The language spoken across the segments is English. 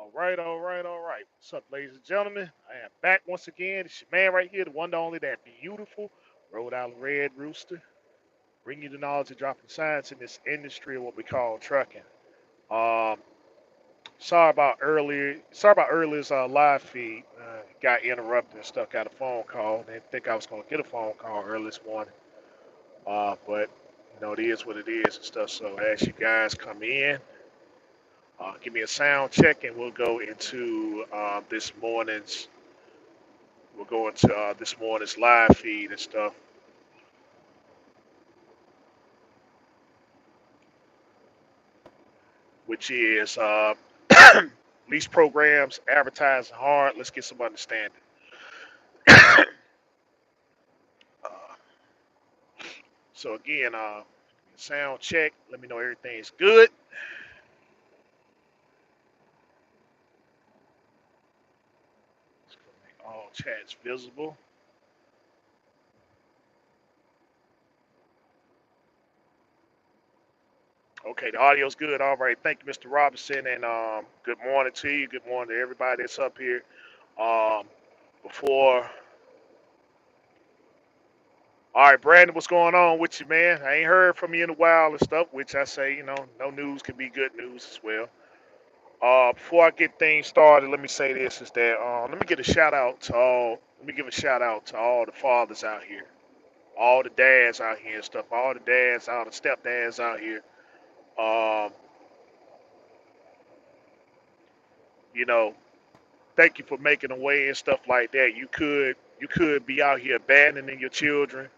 All right, all right, all right. What's up, ladies and gentlemen? I am back once again. It's your man right here, the one and only, that beautiful Rhode Island Red Rooster, bringing you the knowledge of dropping science in this industry of what we call trucking. Um, Sorry about earlier's live feed. Got interrupted and stuff. Got a phone call. Didn't think I was gonna get a phone call early this morning. But it is what it is and stuff. So as you guys come in, give me a sound check, and we'll go into this morning's live feed and stuff, which is lease programs, advertising hard. Let's get some understanding. Uh, so again, sound check. Let me know everything's good. Let's make all chats visible. Okay, the audio's good. All right, thank you, Mr. Robinson, and good morning to you. Good morning to everybody that's up here. Um, before All right, Brandon, what's going on with you, man? I ain't heard from you in a while and stuff, which I say, no news can be good news as well. Before I get things started, let me say this: is that let me get a shout out to all. Let me give a shout out to all the fathers out here, all the dads out here and stuff, all the dads, all the stepdads out here. Um, you know, Thank you for making a way and stuff like that. You could be out here abandoning your children.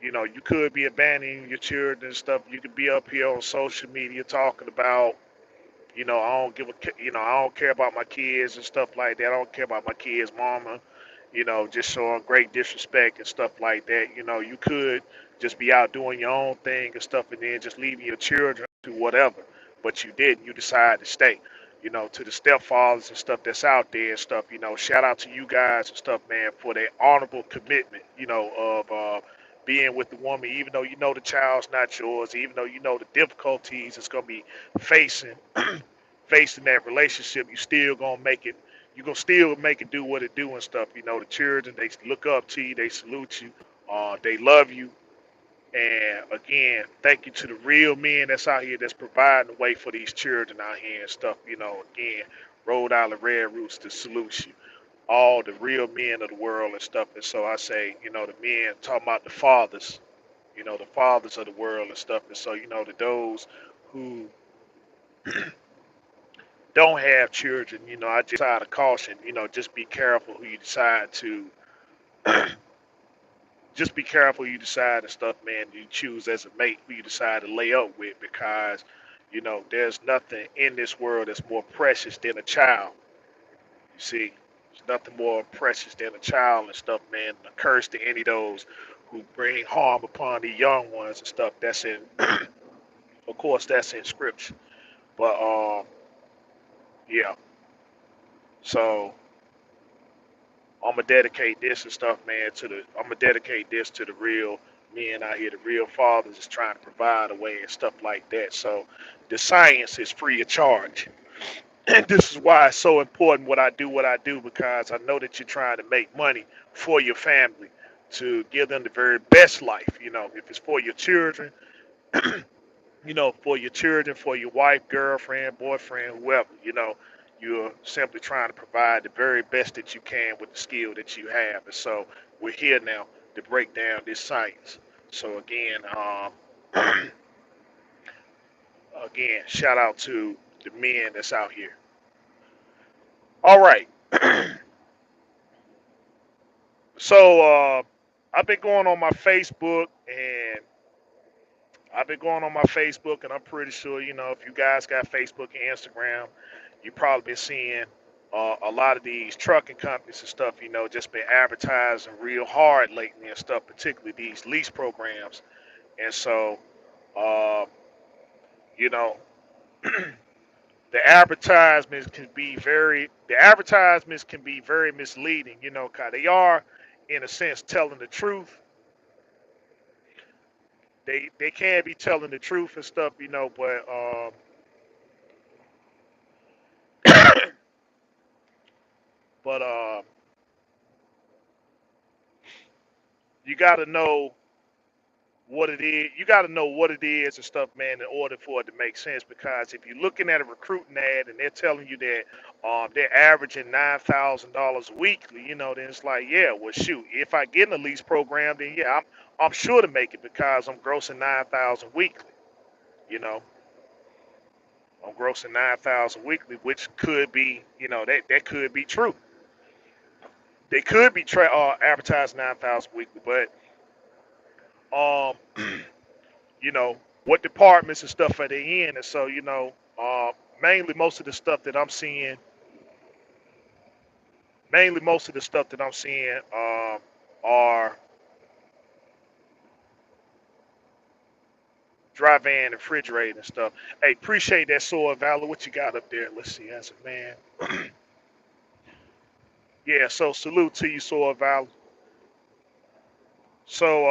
You could be abandoning your children and stuff. You could be up here on social media talking about, I don't care about my kids and stuff like that. I don't care about my kids' mama, just showing great disrespect and stuff like that. You could just be out doing your own thing and stuff and then just leaving your children to whatever. But you didn't. You decided to stay. To the stepfathers and stuff that's out there and stuff, shout out to you guys and stuff, man, for that honorable commitment, of being with the woman, even though you know the child's not yours, even though you know the difficulties it's going to be facing facing that relationship, you still gonna make it. You gonna still make it do what it do and stuff. The children, they look up to you, they salute you, they love you. And again, thank you to the real men that's out here that's providing the way for these children out here and stuff. Again, Rhode Island Red Roots to salute you, all the real men of the world and stuff. And so I say, the men talking about the fathers, the fathers of the world and stuff. And so, to those who don't have children, I just decide to caution, just be careful who you decide to, just be careful who you decide and stuff, man, you choose as a mate, who you decide to lay up with, because, there's nothing in this world that's more precious than a child. You see, there's nothing more precious than a child and stuff, man. A curse to any of those who bring harm upon the young ones and stuff. That's in, of course, that's in scripture. But, yeah. So, I'm gonna dedicate this to the real men out here, the real fathers is trying to provide a way and stuff like that. So the science is free of charge. And this is why it's so important what I do, because I know that you're trying to make money for your family to give them the very best life. If it's for your children, for your wife, girlfriend, boyfriend, whoever, you're simply trying to provide the very best that you can with the skill that you have. And so we're here now to break down this science. So again, again, shout out to the men that's out here. All right. So I've been going on my Facebook and I'm pretty sure, if you guys got Facebook and Instagram, you probably been seeing a lot of these trucking companies and stuff, just been advertising real hard lately and stuff, particularly these lease programs. And so, uh, you know, the advertisements can be very misleading, 'cause they are, in a sense, telling the truth. They can be telling the truth and stuff, but But you got to know what it is. You got to know what it is and stuff, man, in order for it to make sense. Because if you're looking at a recruiting ad and they're telling you that they're averaging $9,000 weekly, then it's like, yeah, well, shoot, if I get in the lease program, then yeah, I'm sure to make it because I'm grossing 9,000 weekly. You know, I'm grossing 9,000 weekly, which could be, that could be true. They could be advertising 9,000 weekly, but um, what departments and stuff are they in, and so mainly most of the stuff that I'm seeing, mainly most of the stuff that I'm seeing are dry van and refrigerator and stuff. Hey, appreciate that, Sword Valor. What you got up there? Let's see, as a man. Yeah, so salute to you, Sword Valor. So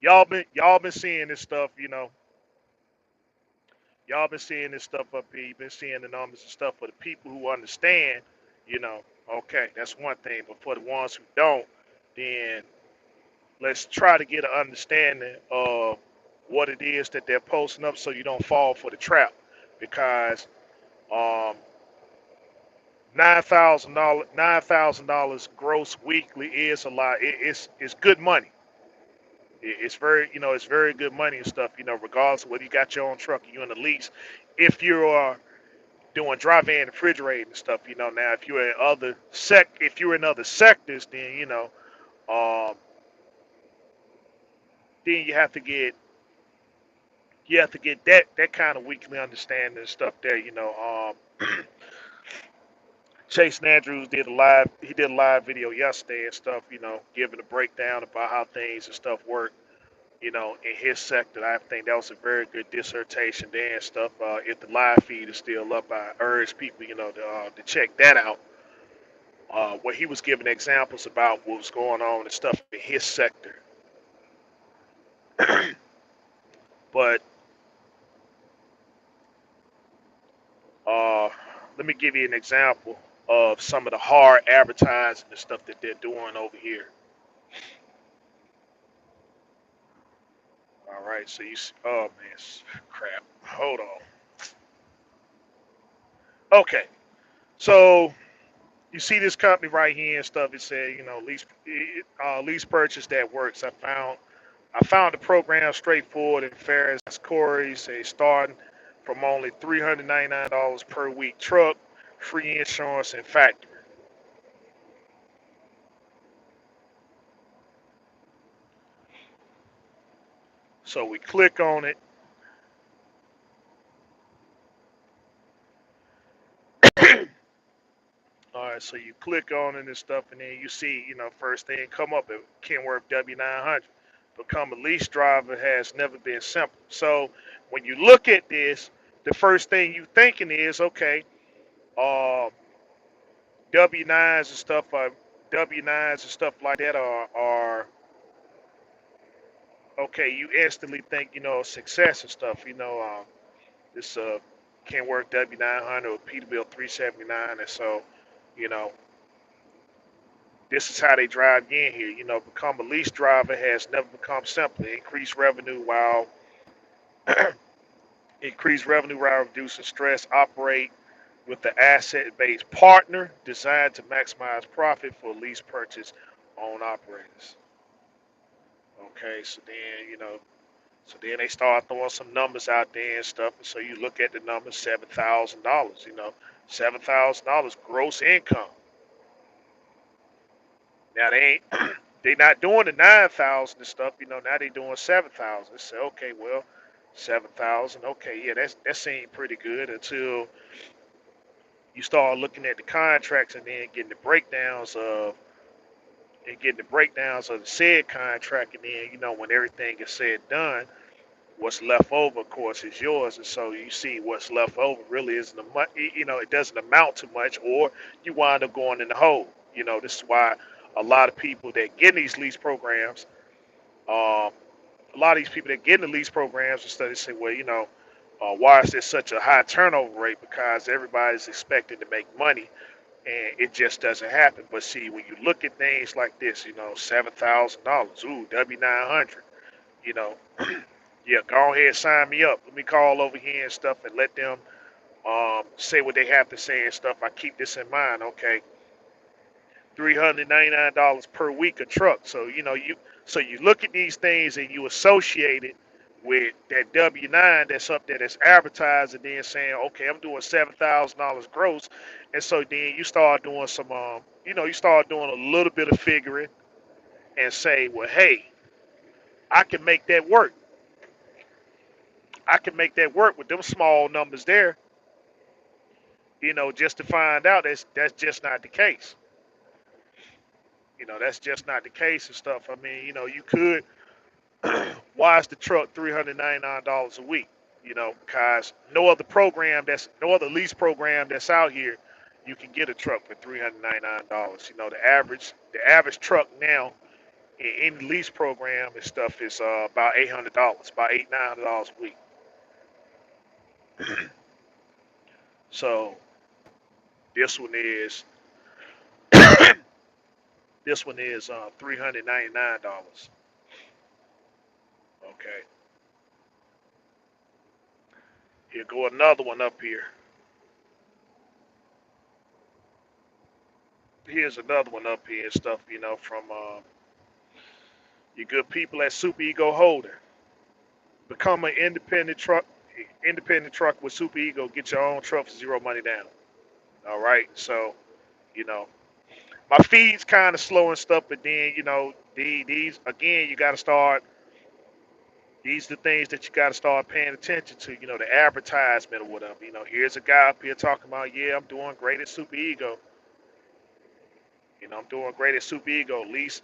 y'all been seeing this stuff, y'all been seeing this stuff up here. You've been seeing the numbers and stuff. For the people who understand, you know, okay, that's one thing. But for the ones who don't, then let's try to get an understanding of what it is that they're posting up, so you don't fall for the trap. Because um, $9,000 gross weekly is a lot. It's good money. It's very, it's very good money and stuff. Regardless of whether you got your own truck or you in the lease. If you are doing dry van refrigerating and stuff, now if you're in other sectors, then um, then you have to get that kind of weekly understanding and stuff there. Chase Andrews did a live video yesterday and stuff, giving a breakdown about how things and stuff work, in his sector. I think that was a very good dissertation there and stuff. If the live feed is still up, I urge people, to check that out. Where he was giving examples about what was going on and stuff in his sector. But uh, let me give you an example of some of the hard advertising and stuff that they're doing over here. All right, so oh man, crap. Hold on. Okay, so you see this company right here and stuff. It said, lease purchase that works. I found the program straightforward and fair as Corey say, starting from only $399 per week truck, free insurance, and factory. So we click on it. All right, so you click on it and stuff, and then you see, first thing come up at Kenworth W900. Become a lease driver has never been simple. So when you look at this, the first thing you thinking is, okay, uh, W9s and stuff are W9s and stuff like that are okay. You instantly think, success and stuff. This Kenworth W900 or Peterbilt 379, and so you know this is how they drive in here. Become a lease driver has never become simpler. Increase revenue while reducing stress. Operate with the asset-based partner designed to maximize profit for lease purchase on operators. Okay, so then they start throwing some numbers out there and stuff, and so you look at the numbers, $7,000. $7,000 gross income. Now they not doing the 9,000 and stuff. Now they doing 7,000. So okay, well, 7,000. Okay, yeah, that seemed pretty good until you start looking at the contracts and then getting the breakdowns of the said contract, and then when everything is said and done, what's left over, of course, is yours. And so you see what's left over really isn't it doesn't amount to much, or you wind up going in the hole. This is why a lot of people that get in these lease programs, um, a lot of these people that get in the lease programs and stuff, they say, well, Why is there such a high turnover rate? Because everybody's expecting to make money, and it just doesn't happen. But see, when you look at things like this, $7,000, ooh, W-900, you know, yeah, go ahead, sign me up. Let me call over here and stuff, and let them say what they have to say and stuff. I keep this in mind, okay? $399 per week a truck. So you look at these things and you associate it with that W-9 that's up there that's advertised, and then saying, okay, I'm doing $7,000 gross, and so then you start doing you start doing a little bit of figuring and say, well, hey, I can make that work. I can make that work with them small numbers there. Just to find out that's just not the case. That's just not the case and stuff. I mean, you could. Why is the truck $399 a week? Because no other lease program that's out here, you can get a truck for $399. The average truck now in any lease program and stuff is about $800, about $900 a week. So this one is this one is $399. Okay, here go another one up here. Here's another one up here and stuff. From your good people at Super Ego Holder. Become an independent truck with Super Ego. Get your own truck for zero money down. All right. So you know, my feed's kind of slow and stuff, but then these again, you got to start. These are the things that you got to start paying attention to. The advertisement or whatever. Here's a guy up here talking about, yeah, I'm doing great at Super Ego. I'm doing great at Super Ego. Lease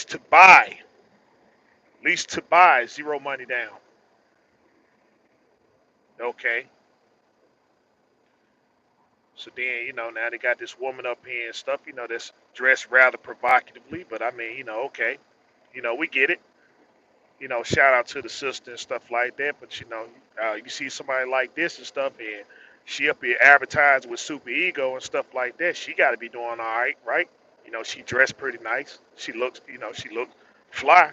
to buy, lease to buy, zero money down. Okay. So then, now they got this woman up here and stuff, that's dressed rather provocatively, but I mean, okay, we get it. Shout out to the sister and stuff like that. But you see somebody like this and stuff, and she up here advertising with Super Ego and stuff like that. She got to be doing all right, right? She dressed pretty nice. She looks fly.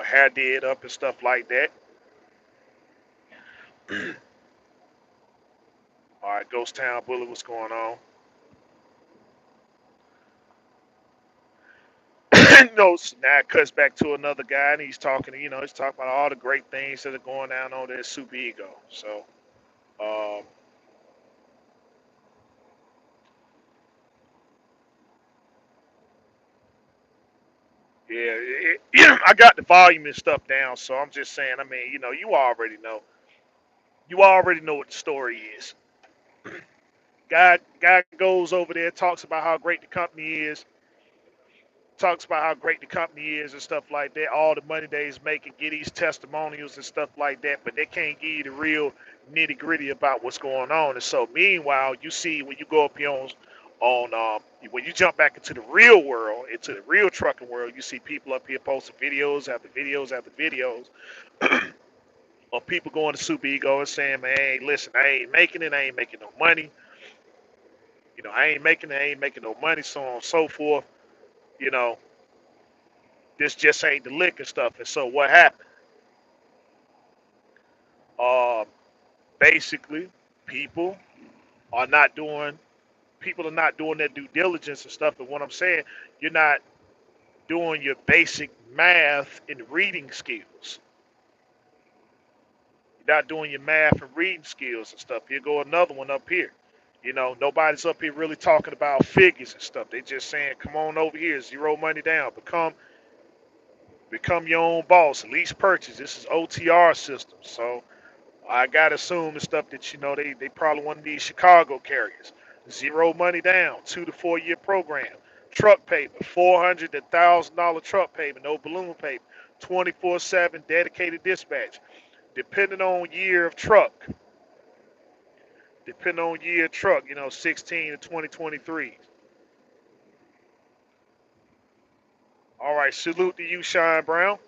Hair did up and stuff like that. All right, Ghost Town Bullet, what's going on? Now it cuts back to another guy, and he's talking about all the great things that are going down on there, Super Ego. So, um, yeah, I got the volume and stuff down, so I'm just saying. I mean, you already know what the story is. Guy goes over there, talks about how great the company is, talks about how great the company is and stuff like that, all the money that he's making, get these testimonials and stuff like that, but they can't give you the real nitty gritty about what's going on. And so, meanwhile, you see when you go up here when you jump back into the real world, into the real trucking world, you see people up here posting videos after videos after videos of people going to Super Ego and saying, man, hey, listen, I ain't making it, I ain't making no money. I ain't making no money, so on and so forth. You know, this just ain't the lick and stuff. And so what happened? Um, Basically, people are not doing people are not doing their due diligence and stuff. And what I'm saying, you're not doing your basic math and reading skills. You're not doing your math and reading skills and stuff. Here go another one up here. Nobody's up here really talking about figures and stuff. They just saying, come on over here, zero money down, become your own boss, lease purchase. This is OTR system. So I gotta assume and stuff that they probably one of these Chicago carriers. Zero money down, 2 to 4 year program. Truck payment, $400 to $1,000 truck payment, no balloon payment. 24/7 dedicated dispatch. Depending on year of truck, depending on year of truck, 16 to 2023. All right, salute to you, Shine Brown.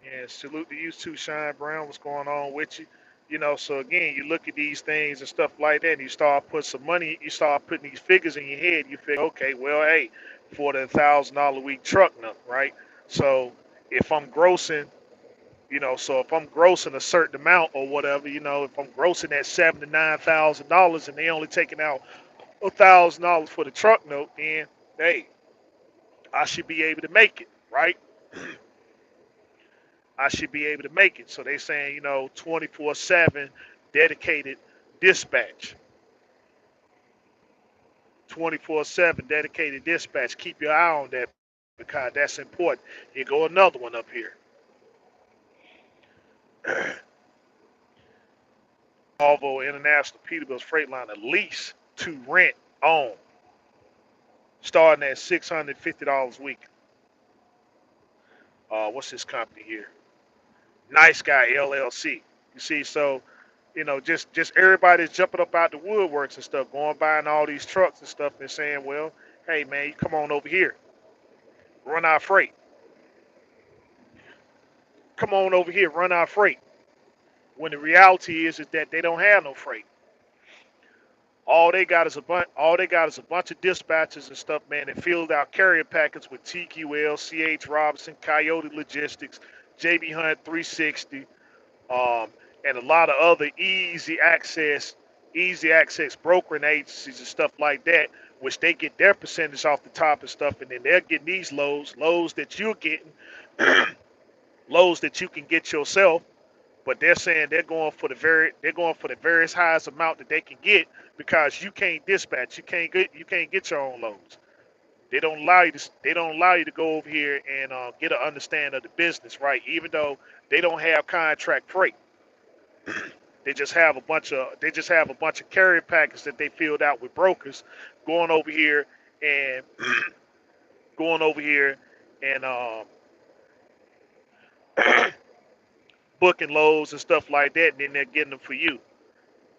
And salute to you too, Shine Brown. What's going on with you? You know, so again, you look at these things and stuff like that, and you start putting some money, you start putting these figures in your head. You figure, okay, well, hey, $40,000 a week truck note, right? So if I'm grossing, so if I'm grossing a certain amount or whatever, if I'm grossing that $79,000 and they only taking out $1,000 for the truck note, then hey, I should be able to make it, right? I should be able to make it. So they saying, 24/7 dedicated dispatch, 24/7 dedicated dispatch. Keep your eye on that because that's important. Here go another one up here. Volvo International Peterbilt's Freightliner lease to rent own, starting at $650 a week. What's this company here? Nice Guy LLC. You see, so just everybody's jumping up out the woodworks and stuff, going buying all these trucks and stuff, and saying, well, hey man, you come on over here, run our freight. Come on over here, run our freight. When the reality is that they don't have no freight. All they got is a bunch of dispatchers and stuff, man, that filled out carrier packets with TQL, CH Robinson, Coyote Logistics, JB Hunt 360, um, and a lot of other easy access brokering agencies and stuff like that, which they get their percentage off the top and stuff, and then they're getting these loads that you're getting, loads that you can get yourself. But they're saying they're going for the various highest amount that they can get because you can't dispatch, you can't get your own loads. They don't allow you to go over here and get an understanding of the business, right? Even though they don't have contract freight. They just have a bunch of carrier packets that they filled out with brokers going over here and going over here and booking loads and stuff like that, and then they're getting them for you.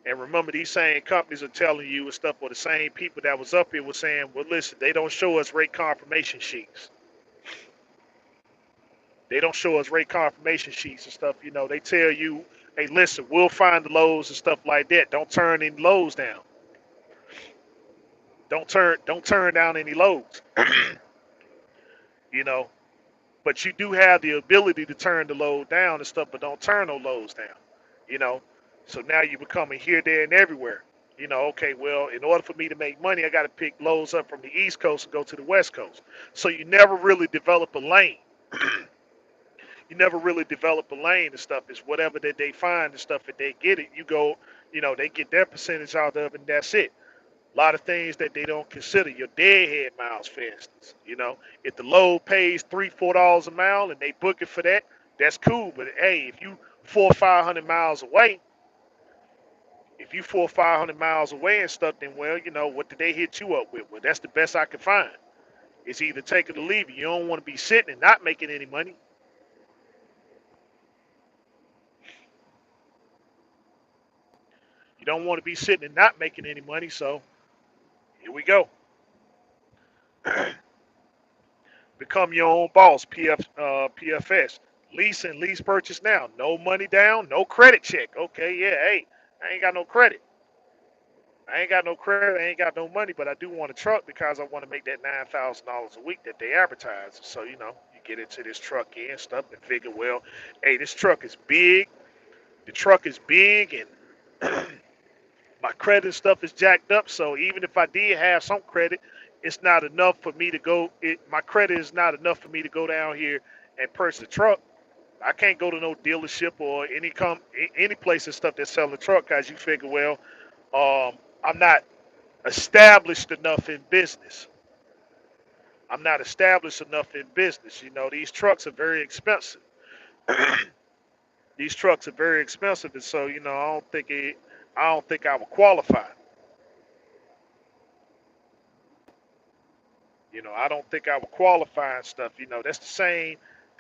And remember, these same companies are telling you and stuff, or the same people that was up here were saying, well, listen, they don't show us rate confirmation sheets. They don't show us rate confirmation sheets and stuff. They tell you, hey, listen, we'll find the loads and stuff like that. Don't turn any loads down. Don't turn down any loads. you know. But you do have the ability to turn the load down and stuff, but don't turn no loads down. You know. So now you're becoming here, there, and everywhere. Okay, well, in order for me to make money, I got to pick loads up from the East Coast and go to the West Coast. So you never really develop a lane. You never really develop a lane and stuff. It's whatever that they find and stuff. If they get it, you go, they get their percentage out of it, and that's it. A lot of things that they don't consider. Your deadhead miles, for instance. If the load pays $3, $4 a mile and they book it for that, that's cool. But hey, if you 400, 500 miles away, if you 400, 500 miles away and stuff, then well, what did they hit you up with? Well, that's the best I can find. It's either take it or leave it. You don't want to be sitting and not making any money. You don't want to be sitting and not making any money. So here we go. Become your own boss. PFS. Lease and lease purchase now. No money down. No credit check. Okay, yeah. Hey, I ain't got no credit. I ain't got no credit. I ain't got no money, but I do want a truck because I want to make that $9,000 a week that they advertise. So you get into this truck and stuff and figure, well, hey, this truck is big. The truck is big, and my credit stuff is jacked up. So even if I did have some credit, it's not enough for me to go. My credit is not enough for me to go down here and purchase a truck. I can't go to no dealership or any place and stuff that's selling a truck because you figure, well, I'm not established enough in business. I'm not established enough in business. These trucks are very expensive. These trucks are very expensive, and so I don't think I would qualify. I don't think I would qualify and stuff. That's the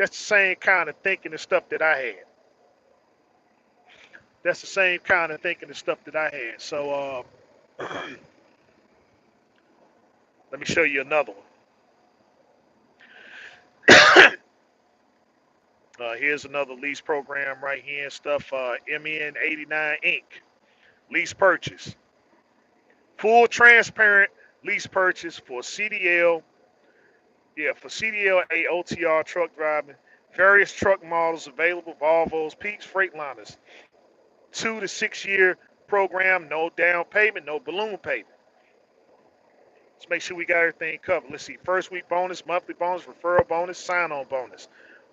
same kind of thinking and stuff that I had. That's the same kind of thinking and stuff that I had. So let me show you another one. Here's another lease program right here and stuff. MN89 Inc. Lease purchase. Full transparent lease purchase for CDL. Yeah, for CDL AOTR truck driving. Various truck models available: Volvos, Peaks, Freightliners. 2 to 6 year program. No down payment, no balloon payment. Let's make sure we got everything covered. Let's see. First week bonus, monthly bonus, referral bonus, sign on bonus.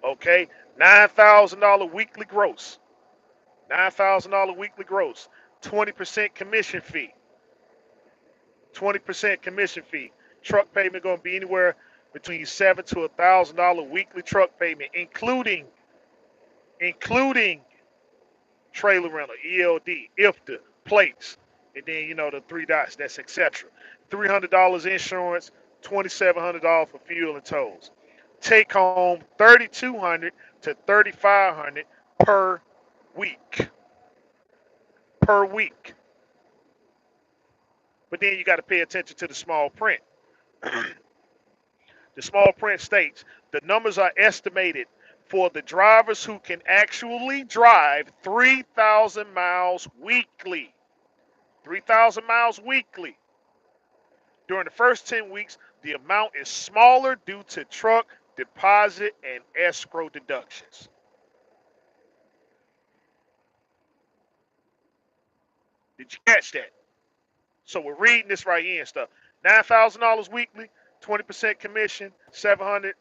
Okay. $9,000 weekly gross. $9,000 weekly gross. 20% commission fee. 20% commission fee. Truck payment going to be anywhere between $7 to $1,000 weekly truck payment, including trailer rental, ELD, IFTA, plates, and then the three dots. That's etc. $300 insurance, $2,700 for fuel and tolls. Take home $3,200 to $3,500 per week. Per week. But then you got to pay attention to the small print. The small print states the numbers are estimated for the drivers who can actually drive 3,000 miles weekly. 3,000 miles weekly. During the first 10 weeks, the amount is smaller due to truck, deposit, and escrow deductions. Did you catch that? So we're reading this right here and stuff. $9,000 weekly, 20% commission, 700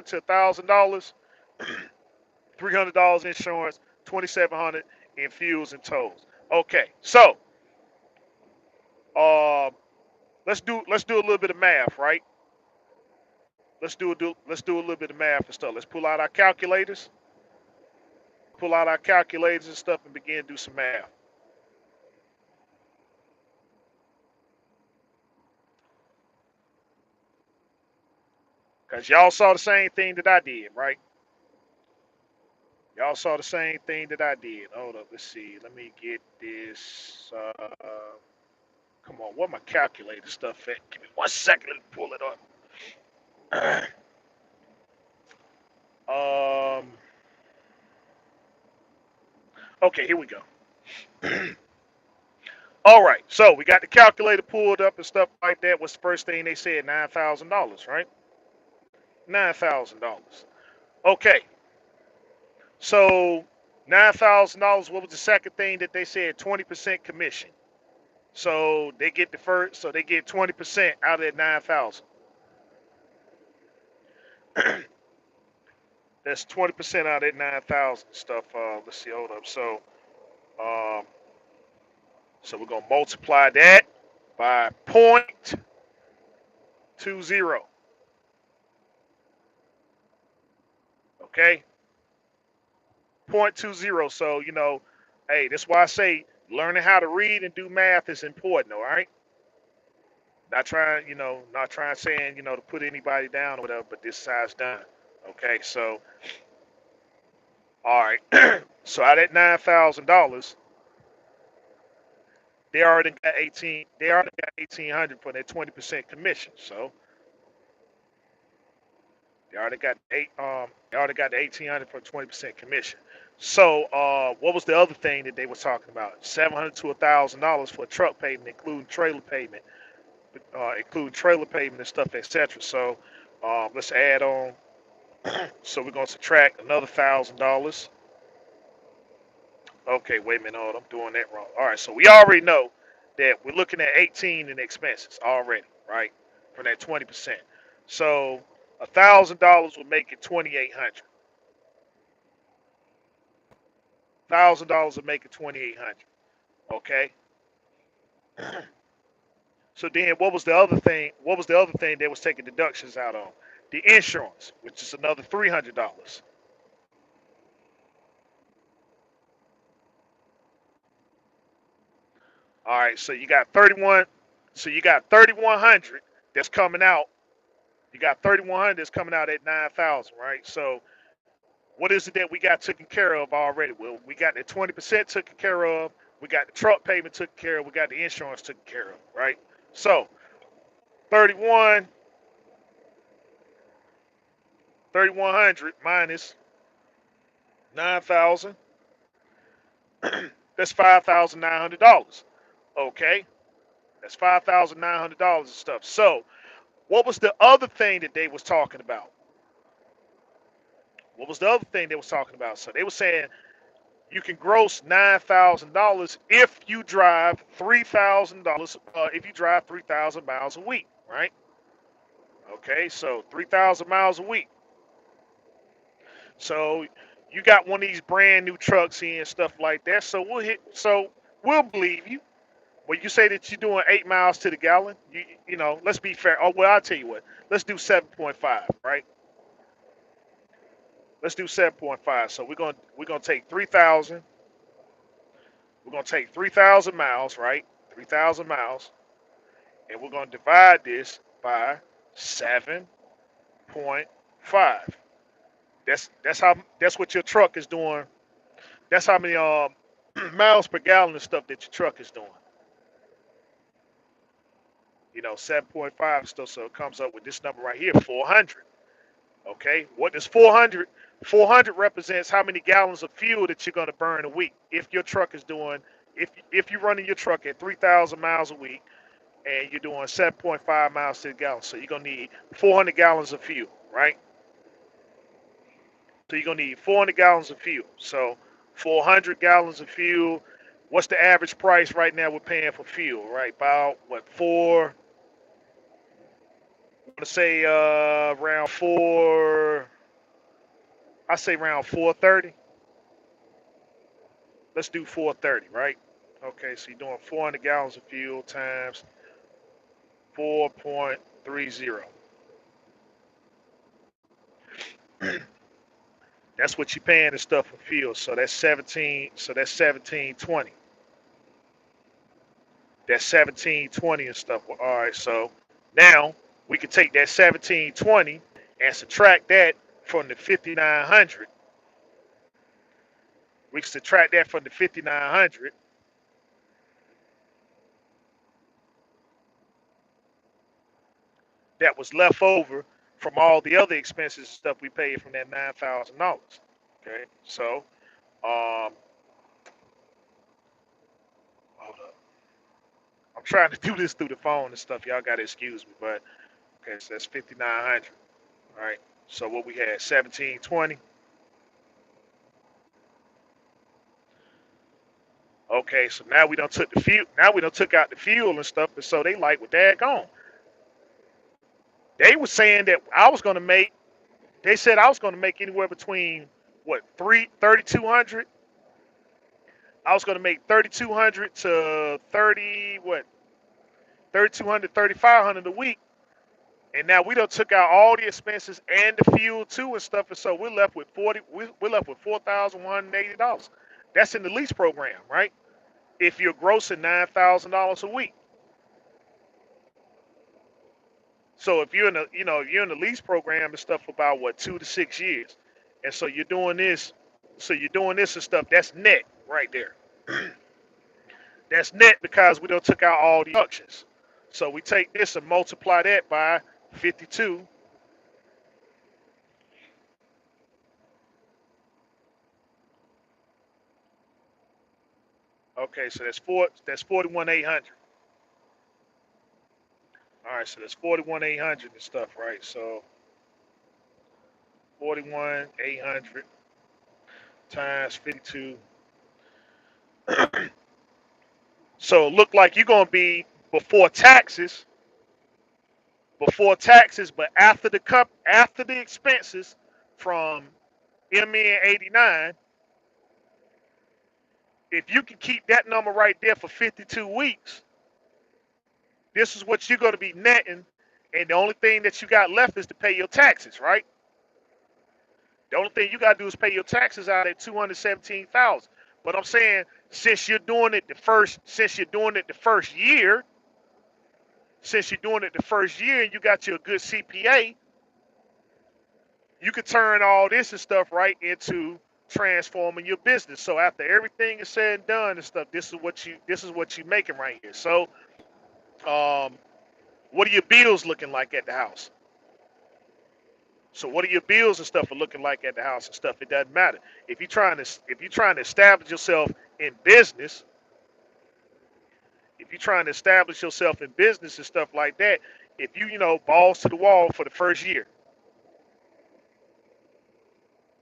to $1,000, $300 insurance, 2,700 in fuels and tolls. Okay, so uh, let's do a little bit of math, right? Let's do a little bit of math and stuff. Let's pull out our calculators, and stuff, and begin to do some math. Cause y'all saw the same thing that I did, right? Y'all saw the same thing that I did. Hold up, let's see. Let me get this. Come on, where my calculator stuff at? Give me 1 second. Let me pull it up. um. Okay, here we go. All right, so we got the calculator pulled up and stuff like that. What's the first thing they said? $9,000, right? $9,000. Okay, so $9,000. What was the second thing that they said? 20% commission. So they get the first. So they get 20% out of that 9,000. That's 20% out of that 9,000 stuff. Let's see. Hold up. Um, so we're gonna multiply that by 0.20. Okay, 0.20. So hey, that's why I say learning how to read and do math is important. All right. Not trying saying to put anybody down or whatever, but this side's done. Okay, so all right. So out of that $9,000, they already got 18. They already got 1,800 for their 20% commission. So they already got eight. They already got the 1,800 for 20% commission. So what was the other thing that they were talking about? $700 to $1,000 for truck payment, including trailer payment and stuff, etc. So let's add on. So we're gonna subtract another $1,000. Okay, wait a minute. Hold, I'm doing that wrong. All right, so we already know that we're looking at 18 in expenses already, right? From that 20%. So $1,000 will make it 2,800. $1,000 will make it 2,800. Okay. So then, what was the other thing? What was the other thing they was taking deductions out on? The insurance, which is another $300. All right, so you got 31. So you got 3,100 that's coming out. You got 3,100 that's coming out at 9,000, right? So what is it that we got taken care of already? Well, we got the 20% taken care of. We got the truck payment taken care of. We got the insurance taken care of, right? So 31, 3,100 minus 9,000. That's $5,900. Okay, that's $5,900 and stuff. So, what was the other thing that they was talking about? What was the other thing they was talking about? So they were saying you can gross $9,000 if you drive $3,000. If you drive 3,000 miles a week, right? Okay, so 3,000 miles a week. So you got one of these brand new trucks in and stuff like that. So we'll hit. So we'll believe you. When you say that you're doing 8 miles to the gallon, you know, let's be fair. Oh well, I'll tell you what. Let's do 7.5, right? Let's do 7.5. So we're gonna take 3,000. We're gonna take 3,000 miles, right? 3,000 miles, and we're gonna divide this by 7.5. That's what your truck is doing. That's how many miles per gallon and stuff that your truck is doing. 7.5 stuff. So it comes up with this number right here, 400. Okay, what is 400? 400 represents how many gallons of fuel that you're going to burn a week if your truck is doing, if you're running your truck at 3,000 miles a week and you're doing 7.5 miles to the gallon. So you're going to need 400 gallons of fuel, right? So you're going to need 400 gallons of fuel. So 400 gallons of fuel. What's the average price right now we're paying for fuel, right? About what, I want to say around four, I say around 430. Let's do 430, right? Okay, so you're doing 400 gallons of fuel times 4.30. That's what you're paying and stuff for fuel. So that's 17. So that's 1720. That's 1720 and stuff. All right. So now we can take that 1720 and subtract that from the 5900. We can subtract that from the 5900 that was left over from all the other expenses and stuff we paid from that $9,000. Okay. So hold up. I'm trying to do this through the phone and stuff. Y'all gotta excuse me, but okay, so that's 5,900. All right. So what we had, 1720. Okay, so now we don't took the fuel. Now we don't took out the fuel and stuff, and so they like, well, daggone. They were saying that I was gonna make. They said I was gonna make anywhere between what 3,200. I was gonna make 3,200 to 3,200, 3,500 a week. And now we done took out all the expenses and the fuel too and stuff, and so we're left with 40. We're left with $4,180. That's in the lease program, right? If you're grossing $9,000 a week. So if you're in the, if you're in the lease program and stuff for about what 2 to 6 years, and so you're doing this, and stuff. That's net right there. That's net because we don't took out all the deductions. So we take this and multiply that by 52. Okay, so that's 41,800. All right, so that's 41,800 and stuff, right? So 41,800 times 52. So it look like you're gonna be before taxes, but after the expenses from MN 89, if you can keep that number right there for 52 weeks, this is what you're gonna be netting, and the only thing that you got left is to pay your taxes, right? The only thing you gotta do is pay your taxes out at 217,000. But I'm saying since you're doing it the first year, and you got your good CPA, you could turn all this and stuff right into transforming your business. So after everything is said and done and stuff, this is what you making right here. So what are your bills looking like at the house? So what are your bills and stuff are looking like at the house and stuff? It doesn't matter. If you're trying to establish yourself in business, if you're trying to establish yourself in business and stuff like that, if you balls to the wall for the first year,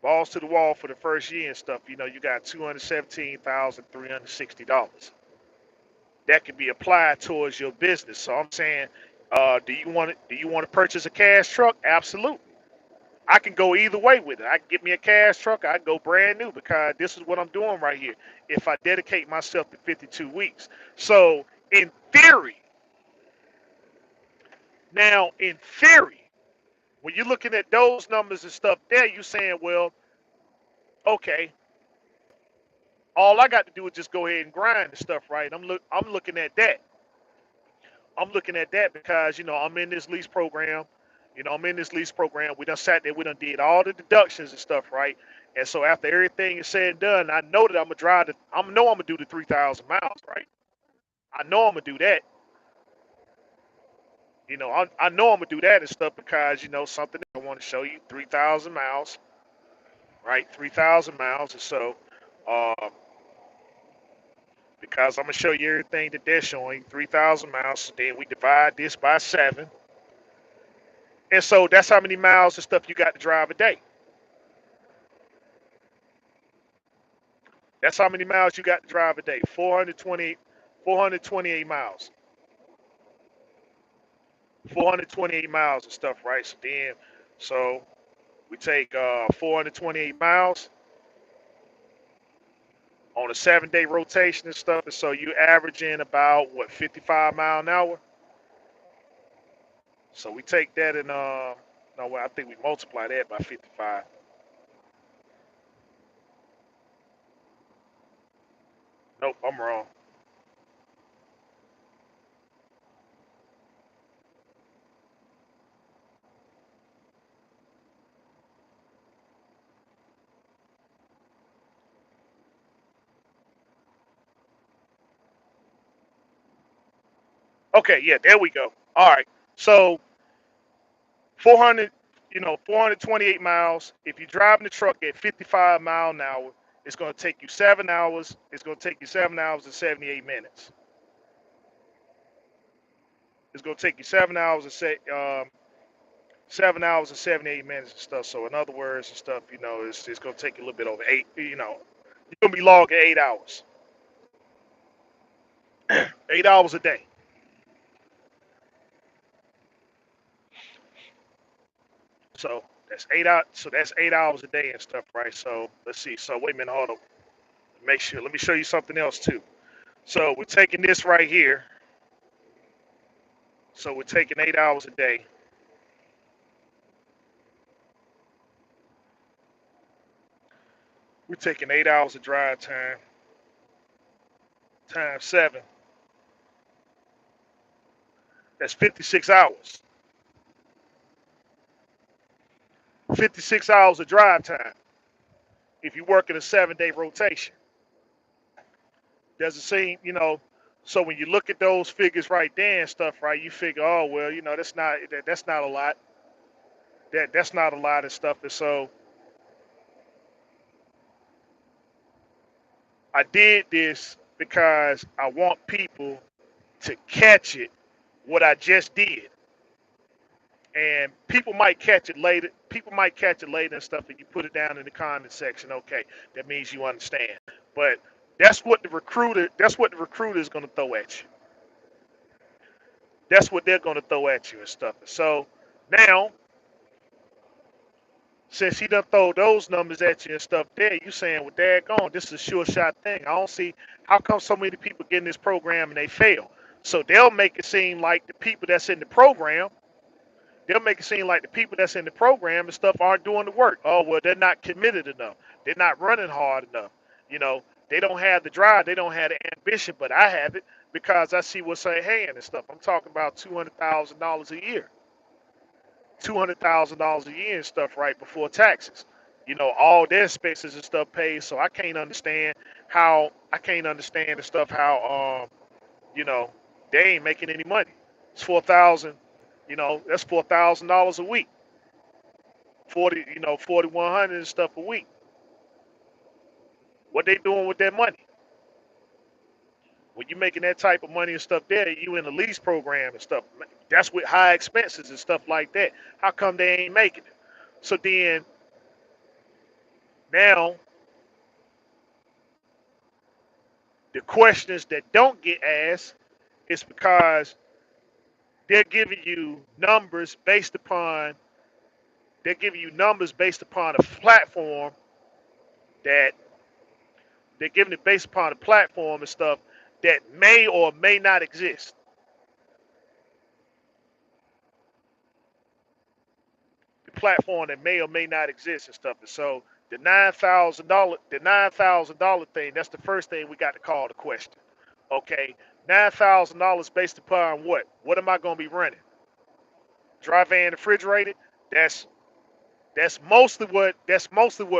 balls to the wall for the first year and stuff, you got $217,360 that can be applied towards your business. So I'm saying, do you want to purchase a cash truck? Absolutely. I can go either way with it. I can get me a cash truck. I can go brand new because this is what I'm doing right here. If I dedicate myself to 52 weeks. So in theory, in theory, when you're looking at those numbers and stuff there, you're saying, well, okay, all I got to do is just go ahead and grind and stuff, right? I'm looking at that. I'm looking at that because I'm in this lease program. I'm in this lease program. We done sat there. We done did all the deductions and stuff, right? And so after everything is said and done, I know that I'm gonna drive. Know I'm gonna do the 3,000 miles, right? I know I'm gonna do that. I know I'm gonna do that and stuff because something I want to show you 3,000 miles, right? 3,000 miles or so. Uh, because I'm gonna show you everything that they're showing 3,000 miles. So then we divide this by 7. And so that's how many miles and stuff you got to drive a day. That's how many miles you got to drive a day. 428 miles. 428 miles and stuff, right? So we take 428 miles on a 7-day rotation and stuff. And so you average in about, what, 55 mile an hour? So we take that and, no, well, I think we multiply that by 55. Nope, I'm wrong. Okay, yeah, there we go. All right. So 400, 428 miles. If you're driving the truck at 55 mile an hour, it's going to take you 7 hours. It's going to take you 7 hours and 78 minutes. It's going to take you 7 hours and 7 hours and 78 minutes and stuff. So in other words and stuff, it's going to take you a little bit over eight. You're going to be logging 8 hours, 8 hours a day. So that's 8 hours. So that's 8 hours a day and stuff, right? So let's see. So wait a minute, hold on. Make sure. Let me show you something else too. So we're taking this right here. So we're taking 8 hours a day. We're taking 8 hours of drive time times 7. That's 56 hours. 56 hours of drive time if you work in a 7-day rotation. Does it seem, so when you look at those figures right there and stuff, right, you figure, oh well, that's not a lot. That's not a lot of stuff. And so I did this because I want people to catch it, what I just did. And people might catch it later. People might catch it later and stuff, and you put it down in the comment section. Okay, that means you understand. But that's what the recruiter is going to throw at you. That's what they're going to throw at you and stuff. So now, since he done throw those numbers at you and stuff there, you saying, well, daggone, this is a sure shot thing. I don't see how come so many people get in this program and they fail. So they'll make it seem like the people that's in the program they'll make it seem like the people that's in the program and stuff aren't doing the work. Oh, well, they're not committed enough. They're not running hard enough. They don't have the drive. They don't have the ambition, but I have it because I see what's at hand and stuff. I'm talking about $200,000 a year, $200,000 a year and stuff right before taxes. All their expenses and stuff paid. So I can't understand the stuff how you know, they ain't making any money. It's 4,000. That's $4,000 a week. 40, 4,100 and stuff a week. What they doing with that money? When you making that type of money and stuff there, you in the lease program and stuff. That's with high expenses and stuff like that. How come they ain't making it? So then now the questions that don't get asked is because they're giving you numbers based upon a platform that they're giving it based upon a platform and stuff that may or may not exist. The platform that may or may not exist and stuff. And so the $9,000 thing, that's the first thing we got to call the question. Okay, $9,000 based upon what? What am I gonna be running? Dry van refrigerated? That's that's mostly what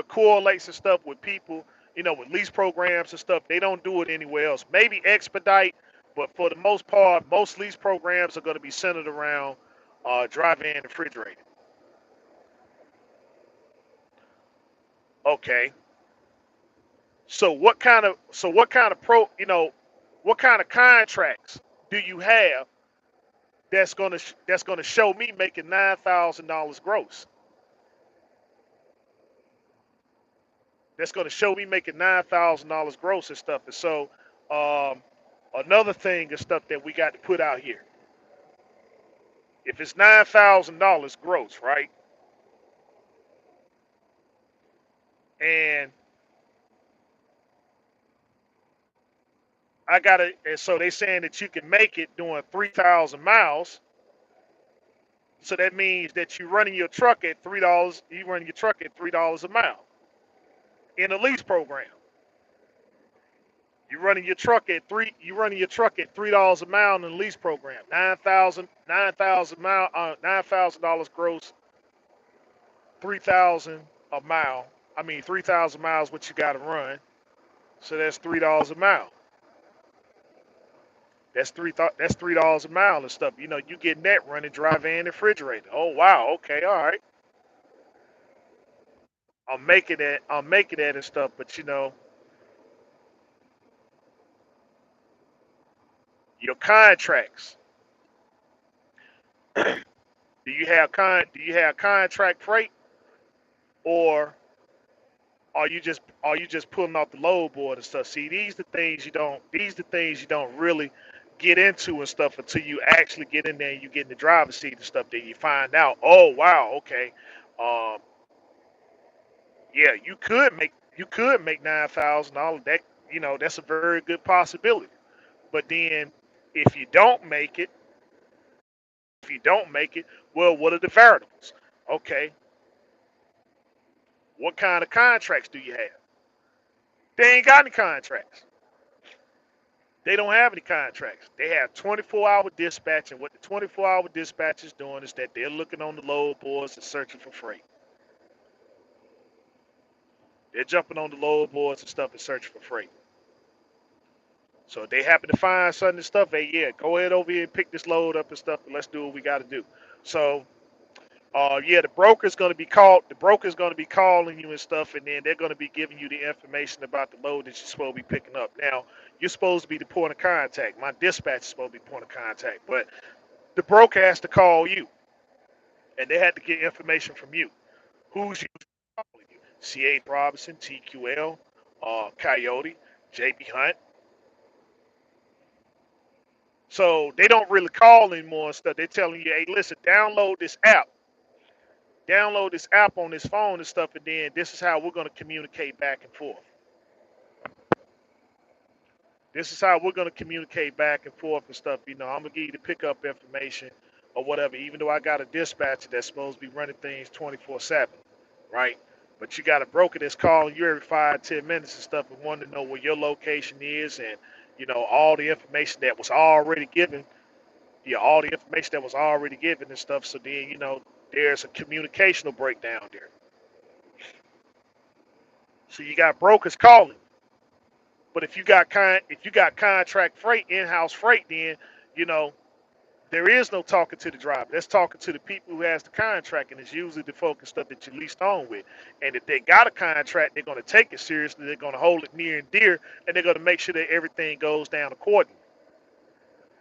correlates and stuff with people, with lease programs and stuff. They don't do it anywhere else. Maybe expedite, but for the most part, most lease programs are going to be centered around dry van refrigerated. Okay, what kind of contracts do you have that's gonna show me making $9,000 gross? That's gonna show me making $9,000 gross and stuff. And so, um, another thing and stuff that we got to put out here. If it's $9,000 gross, right? And and so they saying that you can make it doing 3,000 miles. So that means that you running your truck at $3. You running your truck at $3 a mile in a lease program. You running your truck at three. You running your truck at $3 a mile in the lease program. 9,000 gross, 3,000 a mile. I mean 3,000 miles what you got to run. So that's $3 a mile. That's $3 a mile and stuff. You getting that running dry van refrigerator. Oh wow, okay, all right. I'm making that and stuff, but your contracts. Do you have contract freight, or are you just pulling off the load board and stuff? See, these the things you don't really get into and stuff until you actually get in there and you get in the driver's seat and stuff. Then you find out, oh wow, okay, um, yeah, you could make $9,000. That's a very good possibility. But then if you don't make it, if you don't make it, well, what are the variables? Okay, what kind of contracts do you have? They ain't got any contracts. They don't have any contracts. They have 24-hour dispatch, and what the 24-hour dispatch is doing is that they're looking on the load boards and searching for freight. They're jumping on the load boards and stuff and searching for freight. So if they happen to find something and stuff, hey, yeah, go ahead over here and pick this load up and stuff, and let's do what we got to do. So, yeah, The broker's gonna be calling you and stuff, and then they're gonna be giving you the information about the load that you're supposed to be picking up. Now, you're supposed to be the point of contact. My dispatch is supposed to be the point of contact, but the broker has to call you, and they had to get information from you. Who's usually calling you? C.A. Robinson, TQL, Coyote, J.B. Hunt. So they don't really call anymore and stuff. They're telling you, hey, listen, download this app on this phone and stuff, and then this is how we're going to communicate back and forth. This is how we're going to communicate back and forth and stuff. I'm going to give you the pickup information or whatever, even though I got a dispatcher that's supposed to be running things 24/7, right? But you got a broker that's calling you every 5, 10 minutes and stuff and wanting to know where your location is and, all the information that was already given. Yeah, all the information that was already given and stuff. So then, there's a communicational breakdown there. So you got brokers calling. But if you got contract freight, in-house freight, then you know There is no talking to the driver. That's talking to the people who has the contract, and it's usually the focus stuff that you leased on with. And if they got a contract, they're going to take it seriously. They're going to hold it near and dear, and they're going to make sure that everything goes down accordingly.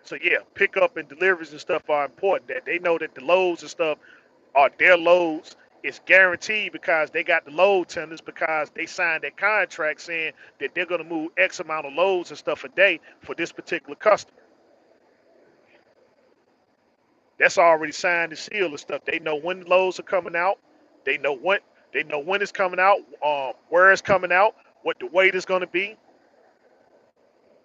So yeah, pickup and deliveries and stuff are important. That they know that the loads and stuff are their loads. It's guaranteed because they got the load tenders because they signed that contract saying that they're going to move X amount of loads and stuff a day for this particular customer. That's already signed and sealed and stuff. They know when the loads are coming out. They know what they know when it's coming out, where it's coming out, what the weight is going to be.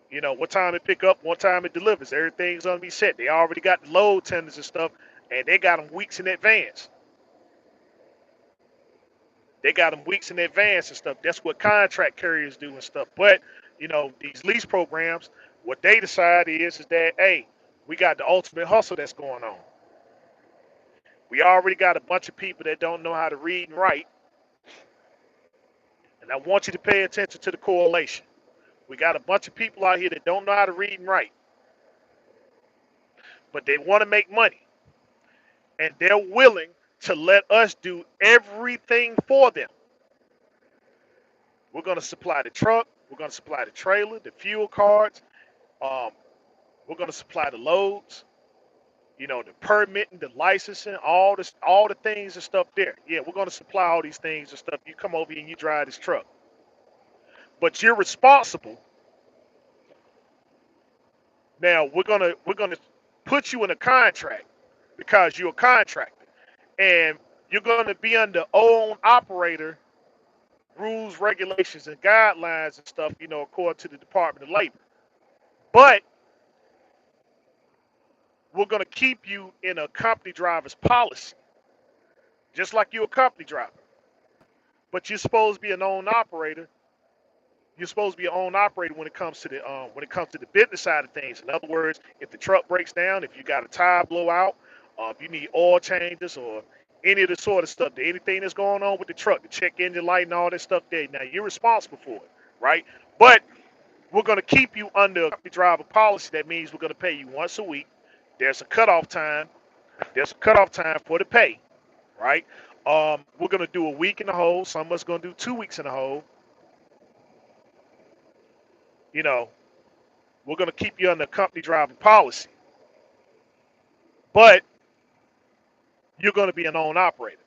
You know what time it pick up, what time it delivers. Everything's going to be set. They already got the load tenders and stuff, and they got them weeks in advance. They got them weeks in advance and stuff. That's what contract carriers do and stuff. But these lease programs, what they decide is that hey, we got the ultimate hustle that's going on. We already got a bunch of people that don't know how to read and write, and I want you to pay attention to the correlation. We got a bunch of people out here that don't know how to read and write, but they want to make money, and they're willing to let us do everything for them. We're going to supply the truck, we're going to supply the trailer, the fuel cards, um, we're going to supply the loads, the permitting, the licensing, all the things and stuff there. Yeah, we're going to supply all these things and stuff. You come over here and you drive this truck, but you're responsible. Now we're gonna put you in a contract because you're a contractor, and you're gonna be under own operator rules, regulations, and guidelines and stuff. According to the Department of Labor. But we're gonna keep you in a company driver's policy, just like you're a company driver. But you're supposed to be an own operator. You're supposed to be an own operator when it comes to the business side of things. In other words, if the truck breaks down, if you got a tire blowout, if you need oil changes or any of the sort of stuff, anything that's going on with the truck, the check engine light and all that stuff there, now you're responsible for it, right? But we're going to keep you under a company driver policy. That means we're going to pay you once a week. There's a cutoff time. There's a cutoff time for the pay, right? We're going to do a week in the hole. Some of us going to do 2 weeks in the hole. You know, we're going to keep you under company driving policy, but you're going to be an own operator.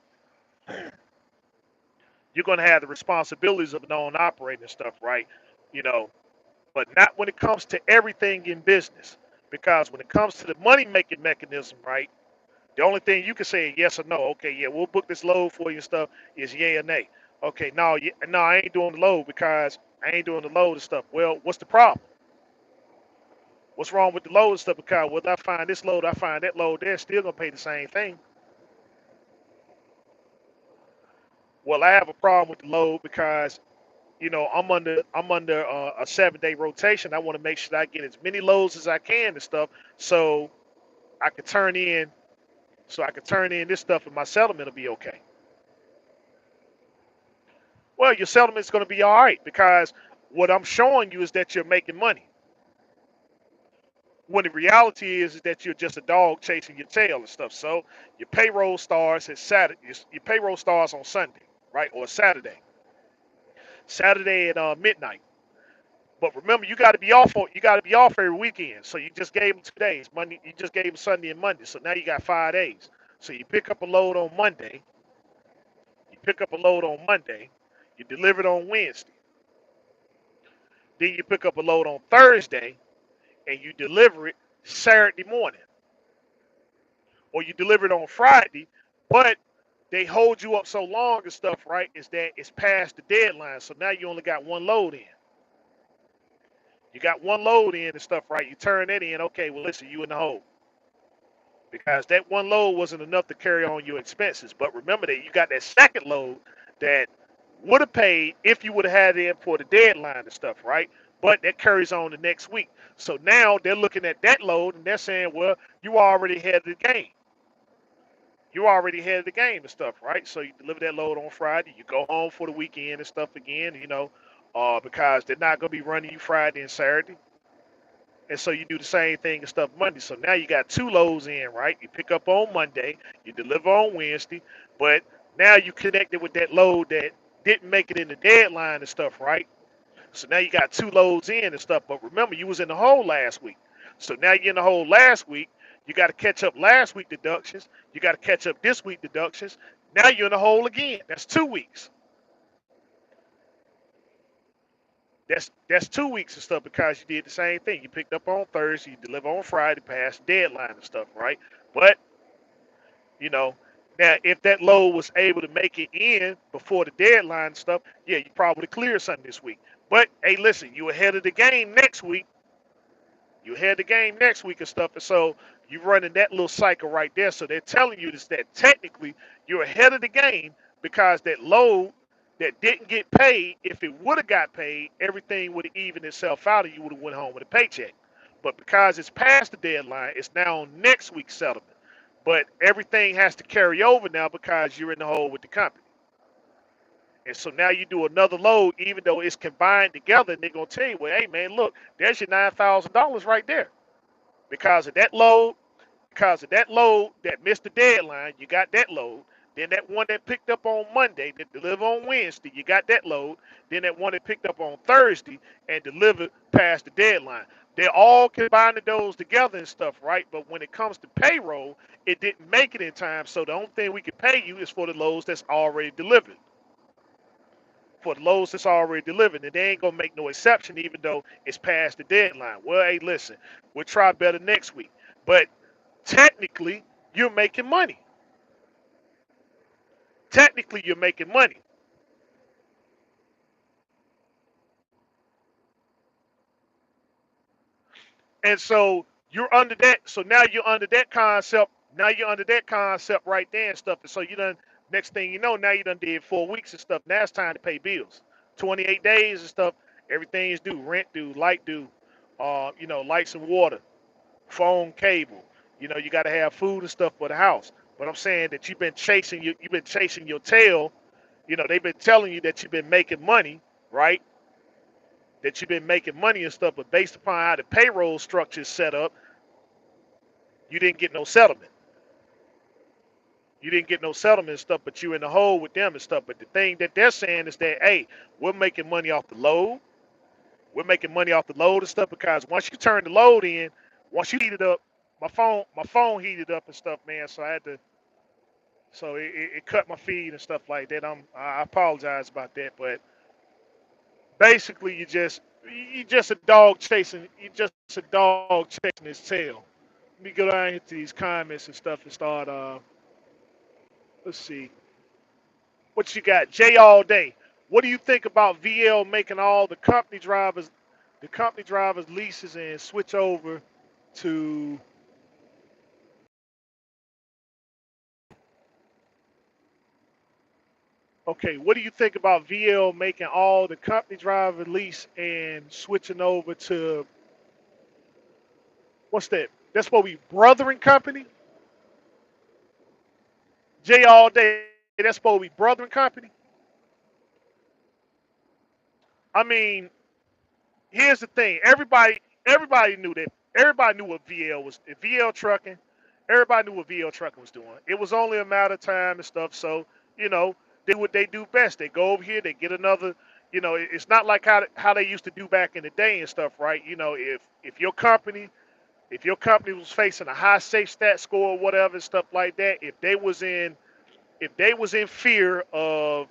You're going to have the responsibilities of an own operator and stuff, right? You know, but not when it comes to everything in business. Because when it comes to the money making mechanism, right, the only thing you can say yes or no. Okay, yeah, we'll book this load for you and stuff is yay or nay. Okay, no, no, I ain't doing the load because I ain't doing the load and stuff. Well, what's the problem? What's wrong with the load and stuff? Because whether I find this load, I find that load, they're still gonna pay the same thing. Well, I have a problem with the load because I'm under a 7 day rotation. I want to make sure that I get as many loads as I can and stuff, so I can turn in this stuff, and my settlement will be okay. Well, your settlement's going to be all right because what I'm showing you is that you're making money. When the reality is that you're just a dog chasing your tail and stuff. So your payroll starts at Saturday. Your payroll starts on Sunday, right, or Saturday. Saturday at midnight. But remember, you got to be off every weekend. So you just gave them 2 days. Monday, you just gave them Sunday and Monday. So now you got 5 days. So you pick up a load on Monday. You pick up a load on Monday. You deliver it on Wednesday. Then you pick up a load on Thursday, and you deliver it Saturday morning, or you deliver it on Friday. But they hold you up so long and stuff, right? Is that it's past the deadline. So now you only got one load in. You got one load in and stuff, right? You turn that in. Okay, well, listen, you in the hole. Because that one load wasn't enough to carry on your expenses. But remember that you got that second load that would have paid if you would have had it in for the deadline and stuff, right? But that carries on the next week. So now they're looking at that load and they're saying, well, you already had the game. You already had the game and stuff, right? So you deliver that load on Friday. You go home for the weekend and stuff again, because they're not going to be running you Friday and Saturday. And so you do the same thing and stuff Monday. So now you got two loads in, right? You pick up on Monday, you deliver on Wednesday, but now you connected with that load that didn't make it in the deadline and stuff, right? So now you got two loads in and stuff. But remember, you was in the hole last week. So now you're in the hole last week. You got to catch up last week deductions. You got to catch up this week deductions. Now you're in the hole again. That's 2 weeks. That's 2 weeks and stuff because you did the same thing. You picked up on Thursday, you deliver on Friday, past the deadline and stuff, right? But you know, now if that load was able to make it in before the deadline and stuff, yeah, you probably clear something this week. But hey, listen, you ahead of the game next week. You ahead of the game next week and stuff, and so you're running that little cycle right there. So they're telling you this that technically you're ahead of the game because that load that didn't get paid, if it would have got paid, everything would have evened itself out and you would have went home with a paycheck. But because it's past the deadline, it's now on next week's settlement. But everything has to carry over now because you're in the hole with the company. And so now you do another load, even though it's combined together, and they're gonna tell you, well, hey man, look, there's your $9,000 right there. Because of that load, because of that load that missed the deadline, you got that load. Then that one that picked up on Monday that delivered on Wednesday, you got that load. Then that one that picked up on Thursday and delivered past the deadline. They're all combining those together and stuff, right? But when it comes to payroll, it didn't make it in time. So the only thing we can pay you is for the loads that's already delivered. For the loads that's already delivered. And they ain't gonna make no exception even though it's past the deadline. Well, hey, listen, we'll try better next week. But technically, you're making money. Technically, you're making money. And so you're under that. So now you're under that concept. Now you're under that concept right there and stuff. And so you done, next thing you know, now you done did 4 weeks and stuff. Now it's time to pay bills. 28 days and stuff. Everything is due. Rent due, light due, lights and water, phone, cable. You got to have food and stuff for the house. But I'm saying that you've been chasing your tail. They've been telling you that you've been making money, right? That you've been making money and stuff, but based upon how the payroll structure is set up, you didn't get no settlement. You didn't get no settlement and stuff, but you're in the hole with them and stuff. But the thing that they're saying is that, hey, we're making money off the load. We're making money off the load and stuff because once you turn the load in, once you heat it up, my phone heated up and stuff, man. So I had to, so it cut my feed and stuff like that. I apologize about that, but basically you just a dog chasing his tail. Let me go down into these comments and stuff and start. Let's see what you got. Jay all day. What do you think about VL making all the company drivers leases and switch over to? Okay, what do you think about VL making all the company driver lease and switching over to what's that? That's supposed to be Brothering Company. Jay all day. That's supposed to be Brothering Company. I mean, here's the thing. Everybody knew that. Everybody knew what VL was. VL trucking. Everybody knew what VL trucking was doing. It was only a matter of time and stuff. So they what they do best. They go over here. They get another. It's not like how they used to do back in the day and stuff, right? If your company was facing a high safe stat score or whatever and stuff like that, if they was in fear of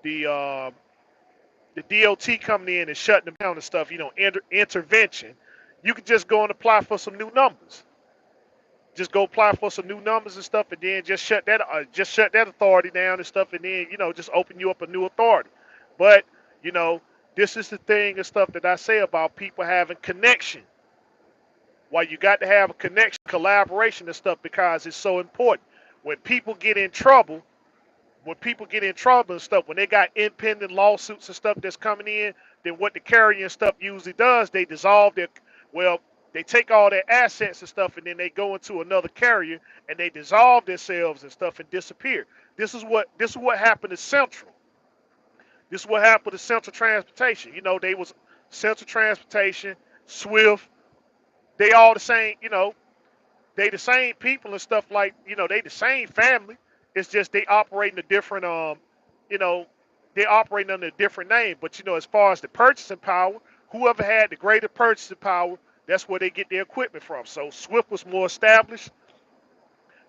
the the DOT coming in and shutting them down and stuff, intervention, you could just go and apply for some new numbers. Just go apply for some new numbers and stuff, and then just shut that authority down and stuff, and then just open you up a new authority. But you know, this is the thing and stuff that I say about people having connection. Why you got to have a connection, collaboration and stuff because it's so important. When people get in trouble, when people get in trouble and stuff, when they got impending lawsuits and stuff that's coming in, then what the carrier and stuff usually does, they dissolve well, they take all their assets and stuff, and then they go into another carrier and they dissolve themselves and stuff and disappear. This is what happened to Central. This is what happened to Central Transportation. They was Central Transportation, Swift. They all the same, they the same people and stuff like, they the same family. It's just they operate in a different you know, they operate under a different name. But as far as the purchasing power, whoever had the greater purchasing power, that's where they get their equipment from. So Swift was more established.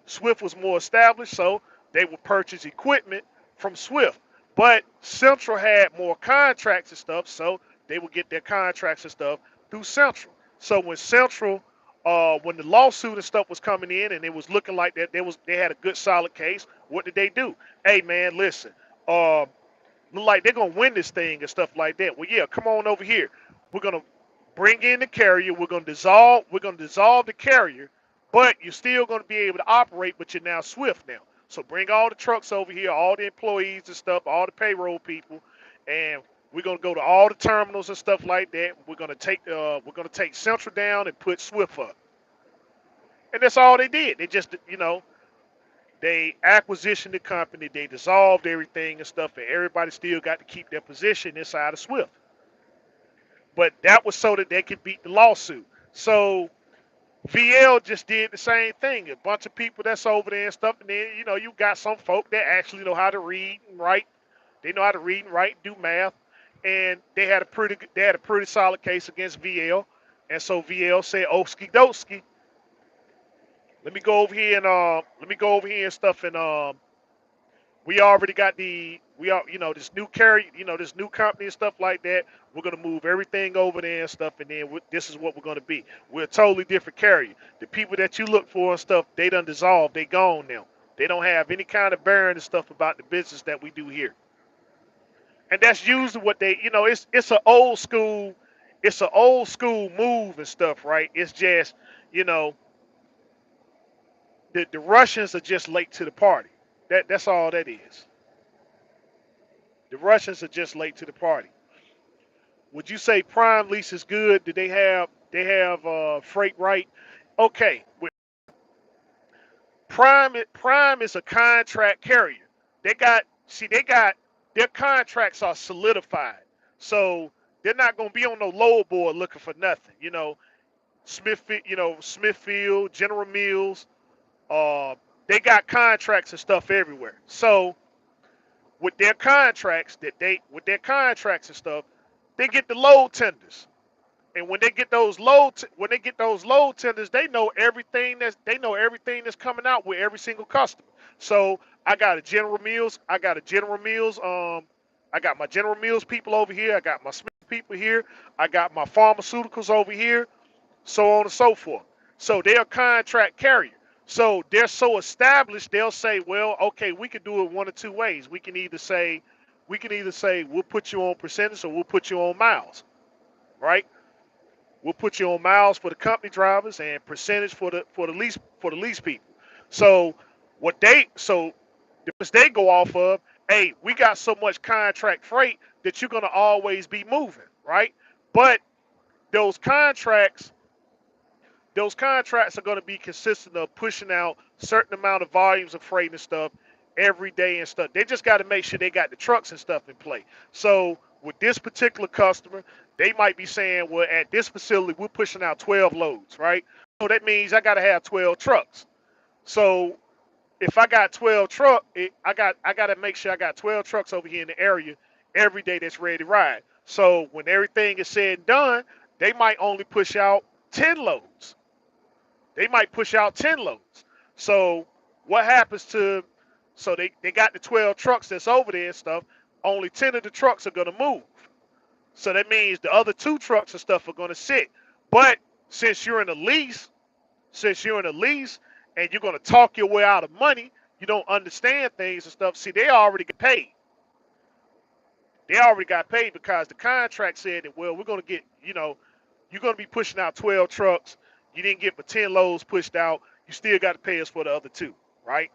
So they would purchase equipment from Swift. But Central had more contracts and stuff, so they would get their contracts and stuff through Central. So when the lawsuit and stuff was coming in, and it was looking like that they had a good solid case, what did they do? Hey man, listen, uh, look like they're gonna win this thing and stuff like that. Well, yeah, come on over here. We're gonna bring in the carrier. We're gonna dissolve the carrier, but you're still gonna be able to operate, but you're now Swift now. So bring all the trucks over here, all the employees and stuff, all the payroll people, and we're gonna go to all the terminals and stuff like that. We're gonna take Central down and put Swift up, and that's all they did. They just they acquisitioned the company, they dissolved everything and stuff, and everybody still got to keep their position inside of Swift. But that was so that they could beat the lawsuit. So VL just did the same thing. A bunch of people that's over there and stuff, and then you got some folk that actually know how to read and write. They know how to read and write, do math, and they had a pretty solid case against VL. And so VL said, "Oski doski, let me go over here and stuff, and we already got this new carry, this new company and stuff like that. We're gonna move everything over there and stuff, and then this is what we're gonna be. We're a totally different carrier. The people that you look for and stuff, they done dissolved. They gone now. They don't have any kind of bearing and stuff about the business that we do here. And that's usually what it's an old school move and stuff, right? It's just you know the Russians are just late to the party. That's all that is. The Russians are just late to the party. Would you say Prime Lease is good? Do they have freight right? Okay, with Prime is a contract carrier. They got their contracts are solidified, so they're not gonna be on no lower board looking for nothing. Smithfield, General Mills, uh, they got contracts and stuff everywhere. So with their contracts and stuff, they get the load tenders. And when they get those load tenders, they know everything that's coming out with every single customer. So I got my General Mills people over here, I got my Smith people here, I got my pharmaceuticals over here, so on and so forth. So they're a contract carrier. So they're so established, they'll say, well, okay, we can do it one of two ways. We can either say we'll put you on percentage or we'll put you on miles, right? We'll put you on miles for the company drivers and percentage for the lease people. So the ones they go off of, hey, we got so much contract freight that you're gonna always be moving, right? But those contracts those contracts are going to be consistent of pushing out certain amount of volumes of freight and stuff every day and stuff. They just got to make sure they got the trucks and stuff in play. So with this particular customer, they might be saying, well, at this facility, we're pushing out 12 loads, right? So that means I got to have 12 trucks. So if I got 12 I got to make sure I got 12 trucks over here in the area every day that's ready to ride. So when everything is said and done, they might only push out 10 loads. They might push out 10 loads. So what happens to so they got the 12 trucks that's over there and stuff, only 10 of the trucks are gonna move. So that means the other two trucks and stuff are gonna sit. But since you're in a lease, since you're in a lease and you're gonna talk your way out of money, you don't understand things and stuff. See, they already get paid. They already got paid because the contract said that, well, we're gonna get, you're gonna be pushing out 12 trucks. You didn't get but 10 loads pushed out. You still got to pay us for the other two, right?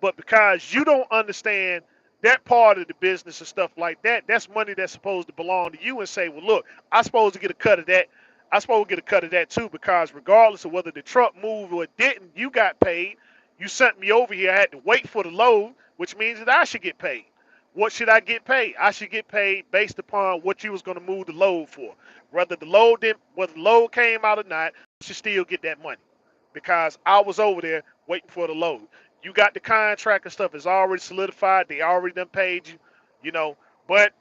But because you don't understand that part of the business and stuff like that, that's money that's supposed to belong to you and say, well, look, I'm supposed to get a cut of that. I'm supposed to get a cut of that too, because regardless of whether the truck moved or it didn't, you got paid. You sent me over here. I had to wait for the load, which means that I should get paid. What should I get paid? I should get paid based upon what you was gonna move the load for. Whether the load came out or not, you should still get that money because I was over there waiting for the load. You got the contract and stuff is already solidified. They already done paid you, you know. But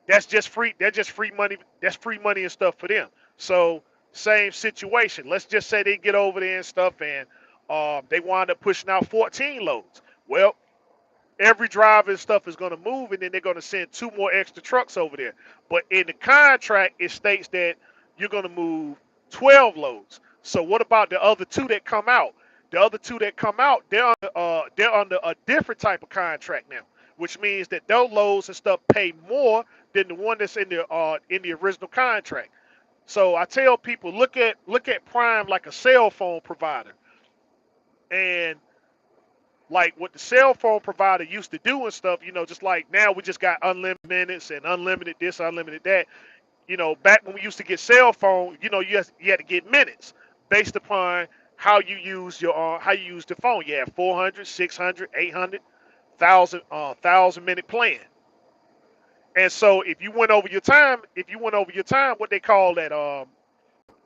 that's just free. That's just free money. That's free money and stuff for them. So same situation. Let's just say they get over there and stuff, and they wind up pushing out 14 loads. Well, every driver and stuff is going to move, and then they're going to send two more extra trucks over there. But in the contract, it states that you're going to move 12 loads. So what about the other two that come out? The other two that come out, they're under a different type of contract now, which means that those loads and stuff pay more than the one that's in the original contract. So I tell people, look at Prime like a cell phone provider, and like what the cell phone provider used to do and stuff, just like now we just got unlimited minutes and unlimited this, unlimited that. Back when we used to get cell phone, you had to get minutes based upon how you use the phone. You have 400, 600, 800, 1,000 minute plan. And so if you went over your time, what they call that,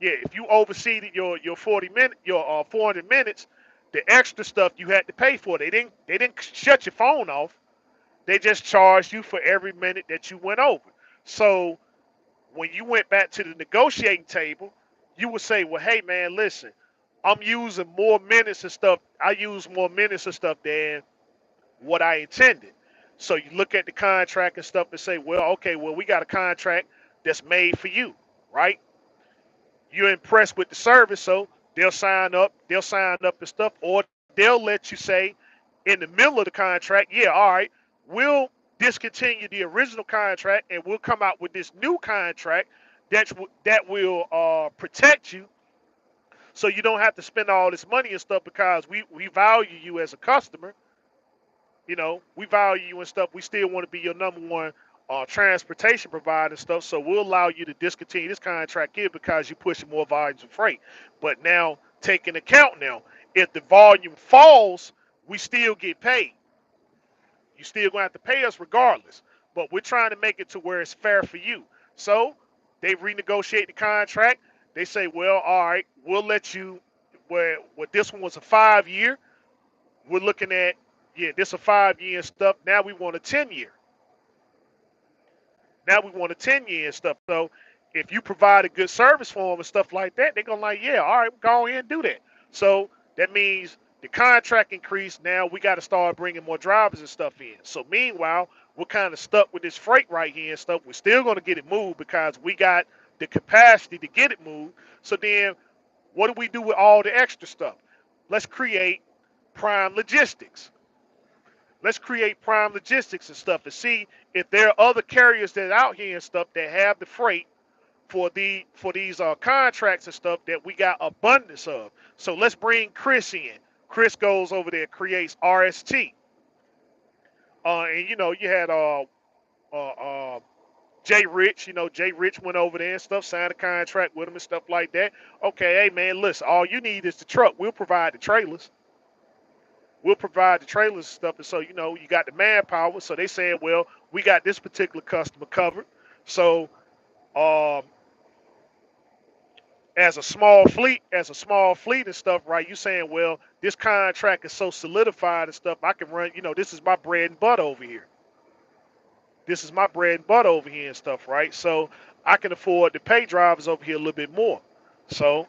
yeah, if you overseeded your 400 minutes, the extra stuff you had to pay for. They didn't shut your phone off. They just charged you for every minute that you went over. So when you went back to the negotiating table, you would say, well, hey man, listen, I'm using more minutes and stuff. I use more minutes and stuff than what I intended. So you look at the contract and stuff and say, well, okay, well, we got a contract that's made for you, right? You're impressed with the service, so they'll sign up and stuff, or they'll let you say in the middle of the contract, yeah, all right, we'll discontinue the original contract and we'll come out with this new contract that will protect you, so you don't have to spend all this money and stuff because we value you as a customer. We value you and stuff. We still want to be your number one transportation provider and stuff. So we'll allow you to discontinue this contract here because you're pushing more volumes of freight. But now, take into account now, if the volume falls, we still get paid. You still gonna have to pay us regardless. But we're trying to make it to where it's fair for you. So they renegotiate the contract. They say, well, all right, we'll let you. Where this one was a 5 year, we're looking at, yeah, this a 5 year and stuff. Now we want a 10 year. Now we want a 10 year and stuff. So if you provide a good service for them and stuff like that, they're gonna like, yeah, all right, go ahead and do that. So that means the contract increased. Now we got to start bringing more drivers and stuff in. So meanwhile, we're kind of stuck with this freight right here and stuff. We're still gonna get it moved because we got the capacity to get it moved. So then, what do we do with all the extra stuff? Let's create Prime Logistics. Let's create Prime Logistics and stuff and see if there are other carriers that are out here and stuff that have the freight for these contracts and stuff that we got abundance of. So let's bring Chris in. Chris goes over there, creates RST, and you had uh, uh, Jay Rich. Jay Rich went over there and stuff, signed a contract with him and stuff like that. Okay, hey man, listen, all you need is the truck. We'll provide the trailers. We'll provide the trailers and stuff. And so, you got the manpower. So they saying, well, we got this particular customer covered. So, um, as a small fleet and stuff, right? You saying, well, this contract is so solidified and stuff. I can run. This is my bread and butter over here. This is my bread and butter over here and stuff, right? So I can afford to pay drivers over here a little bit more. So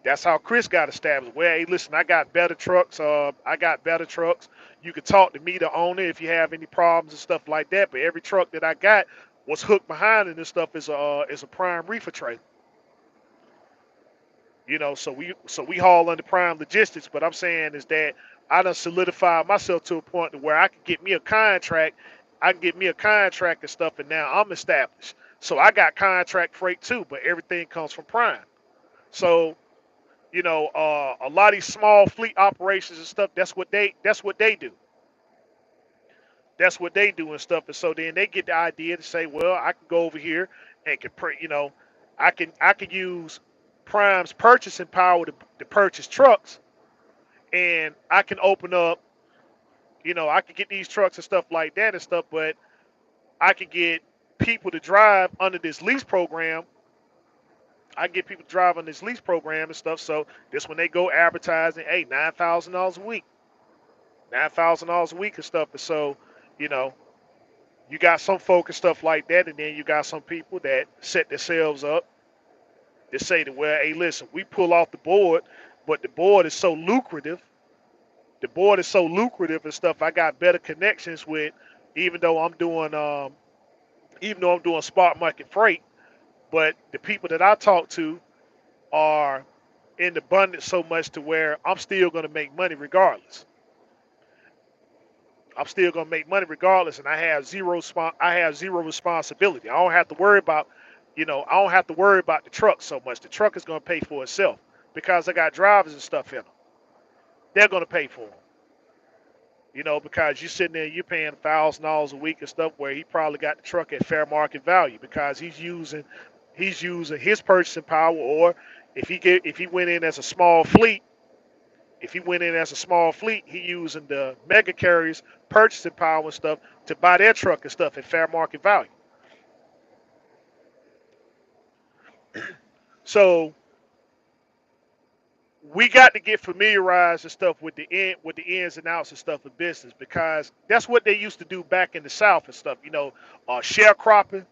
that's how Chris got established. Well, hey, listen, I got better trucks. I got better trucks. You can talk to me, the owner, if you have any problems and stuff like that. But every truck that I got was hooked behind it and stuff is a prime reefer trailer. So we haul under Prime Logistics. But I'm saying is that I done solidified myself to a point to where I can get me a contract. I can get me a contract and stuff, and now I'm established. So I got contract freight too, but everything comes from Prime. So a lot of these small fleet operations and stuff. That's what they do. That's what they do and stuff. And so then they get the idea to say, well, I can go over here and I can use Prime's purchasing power to purchase trucks, and I can open up I could get these trucks and stuff like that and stuff, but I could get people to drive under this lease program. I get people to drive on this lease program and stuff. So this when they go advertising, hey, $9,000 a week, $9,000 a week and stuff. And so, you know, you got some folk and stuff like that, and then you got some people that set themselves up to say that, well, hey, listen, we pull off the board, but the board is so lucrative. The board is so lucrative and stuff. I got better connections with, even though I'm doing, spot market freight. But the people that I talk to are in abundance so much to where I'm still going to make money regardless. I'm still going to make money regardless, and I have zero responsibility. I don't have to worry about, I don't have to worry about the truck so much. The truck is going to pay for itself because I got drivers and stuff in them. They're going to pay for them. Because you're sitting there, you're paying $1,000 a week and stuff where he probably got the truck at fair market value because he's using his purchasing power, or if he went in as a small fleet, he using the mega carriers purchasing power and stuff to buy their truck and stuff at fair market value. So we got to get familiarized and stuff with the ins and outs and stuff of business, because that's what they used to do back in the South and stuff. Sharecropping.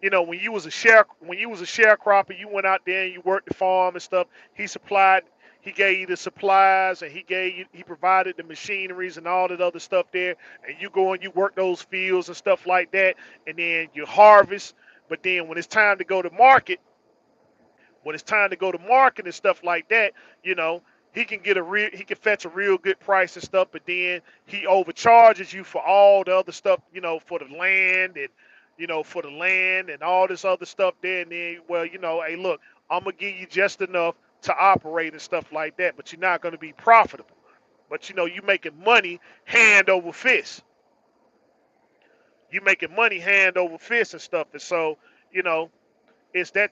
When you was a sharecropper, you went out there and you worked the farm and stuff. He gave you the supplies, and he provided the machineries and all that other stuff there. And you go and you work those fields and stuff like that, and then you harvest. But then when it's time to go to market, and stuff like that, he can fetch a real good price and stuff, but then he overcharges you for all the other stuff, for the land and all this other stuff there. And then, well, hey, look, I'm gonna give you just enough to operate and stuff like that, but you're not gonna be profitable. But you making money hand over fist. You making money hand over fist and stuff, and so you know it's that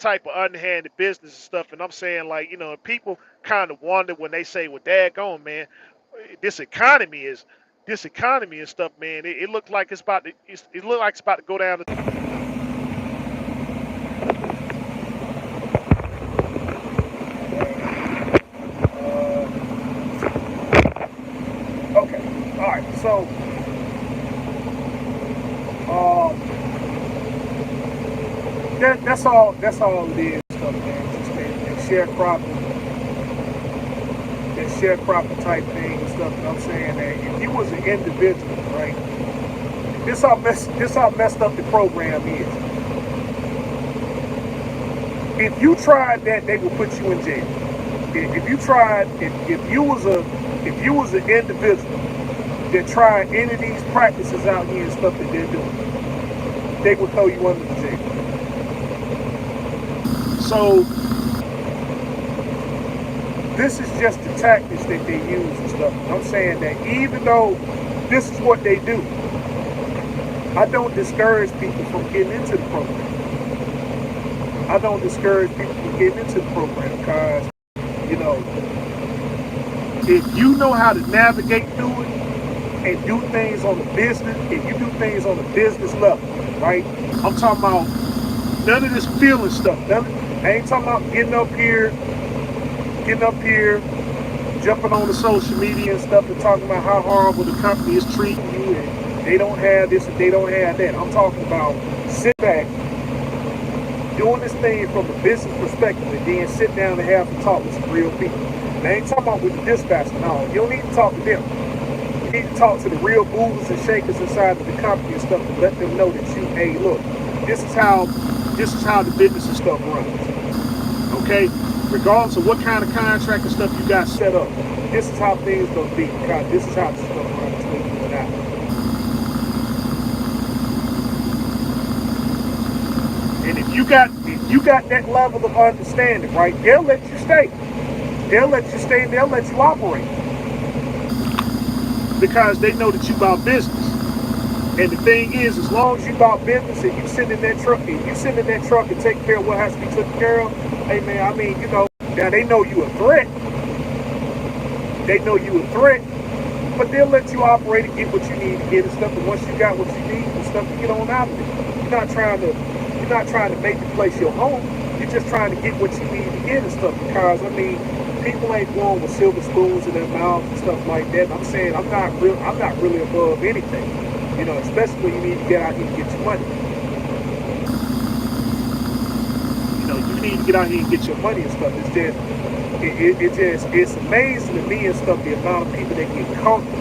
type of underhanded business and stuff. And I'm saying, like, people kind of wonder when they say, well, daggone, man, this economy is and stuff, man. It looks like it's about to go down. Okay, all right. So, that's all. That's all it is, stuff, man. Just that sharecropping type thing and stuff. And I'm saying that if you was an individual, right? This how messed up the program is. If you tried that, they will put you in jail. If you was an individual that tried any of these practices out here and stuff that they're doing, they will throw you under the jail. So this is just the tactics that they use and stuff. I'm saying that even though this is what they do, I don't discourage people from getting into the program. I don't discourage people from getting into the program because, if you know how to navigate through it and do things on the business, if you do things on the business level, right? I'm talking about none of this feeling stuff. I ain't talking about getting up here, jumping on the social media and stuff and talking about how horrible the company is treating you and they don't have this and they don't have that. I'm talking about sit back, doing this thing from a business perspective, and then sit down and have to talk with some real people. And I ain't talking about with the dispatcher. No, you don't need to talk to them. You need to talk to the real movers and shakers inside of the company and stuff to let them know that hey, look, this is how the business and stuff runs. Okay? Regardless of what kind of contract and stuff you got set up, this is how things gonna be, because this is how the stuff runs between you and I. And if you got that level of understanding, right, they'll let you stay. They'll let you stay and they'll let you operate. Because they know that you about business. And the thing is, as long as you about business and you sit in that truck and take care of what has to be taken care of, hey man, I mean, now they know you a threat. But they'll let you operate and get what you need to get and stuff. And once you got what you need and stuff, you get on out of it. You're not trying to make the place your home. You're just trying to get what you need to get and stuff. Because I mean, people ain't born with silver spoons in their mouths and stuff like that. And I'm saying I'm not really above anything. You know, especially when you need to get out here and get your money. You know, you need to get out here and get your money and stuff. It's amazing to me and stuff the amount of people that get comfortable.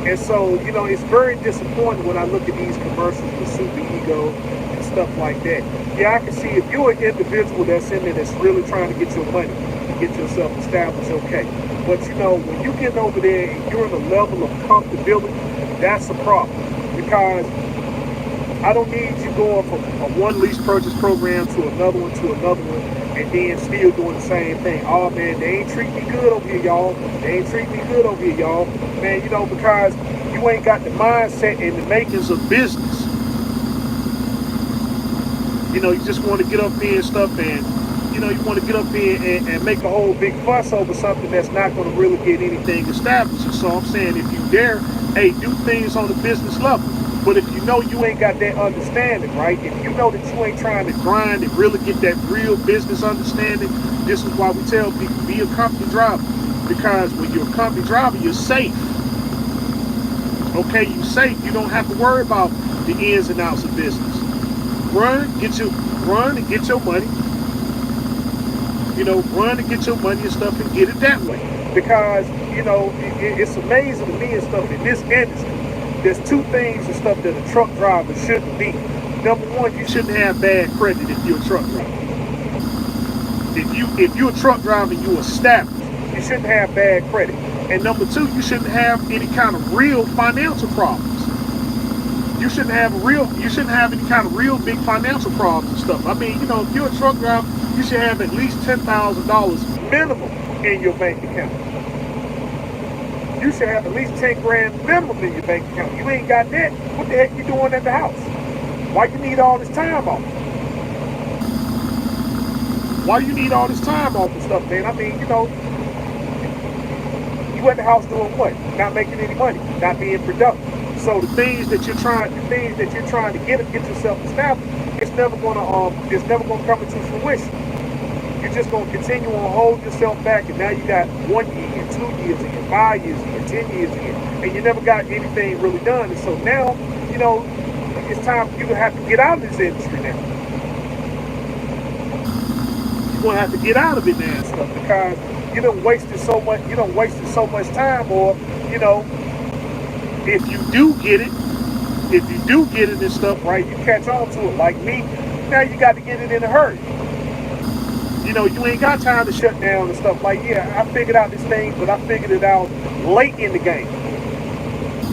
And so, you know, it's very disappointing when I look at these commercials with super ego and stuff like that. Yeah, I can see if you're an individual that's in there that's really trying to get your money and get yourself established, okay. But you know, when you get over there and you're in a level of comfortability, that's a problem. Because I don't need you going from a one lease purchase program to another one, and then still doing the same thing. Oh man, they ain't treat me good over here, y'all. They ain't treat me good over here, y'all. Man, you know, because you ain't got the mindset and the makings of business. You know, you just want to get up there and stuff, and you know, you want to get up there and make a whole big fuss over something that's not going to really get anything established. And so I'm saying, if you dare, hey, do things on the business level. But if you know you ain't got that understanding, right? If you know that you ain't trying to grind and really get that real business understanding, this is why we tell people, be a company driver. Because when you're a company driver, you're safe. Okay, you're safe. You don't have to worry about the ins and outs of business. Run, get your run and get your money. You know, run and get your money and stuff and get it that way. Because, you know, it's amazing to me and stuff in this industry. There's two things and stuff that a truck driver shouldn't be. Number one, you shouldn't have bad credit if you're a truck driver. If you're a truck driver and you're established, you shouldn't have bad credit. And number two, you shouldn't have any kind of real financial problems. You shouldn't have any kind of real big financial problems and stuff. I mean, you know, if you're a truck driver, you should have at least $10,000 minimum in your bank account. You should have at least 10 grand minimum in your bank account. You ain't got that. What the heck you doing at the house? Why you need all this time off? Why you need all this time off and stuff, man? I mean, you know, you at the house doing what? Not making any money, not being productive. So the things that you're trying to get yourself established, it's never gonna come into fruition. You're just gonna continue on holding yourself back, and now you got 1 year, 2 years in, 5 years in, 10 years in, and you never got anything really done. And so now, you know, it's time for you to have to get out of this industry now. You're gonna have to get out of it now and stuff because you don't wasted so much time, or you know, if you do get it, if you do get it and stuff, right, you catch on to it. Like me, now you got to get it in a hurry. You know, you ain't got time to shut down and stuff. Like, yeah, I figured out this thing, but I figured it out late in the game.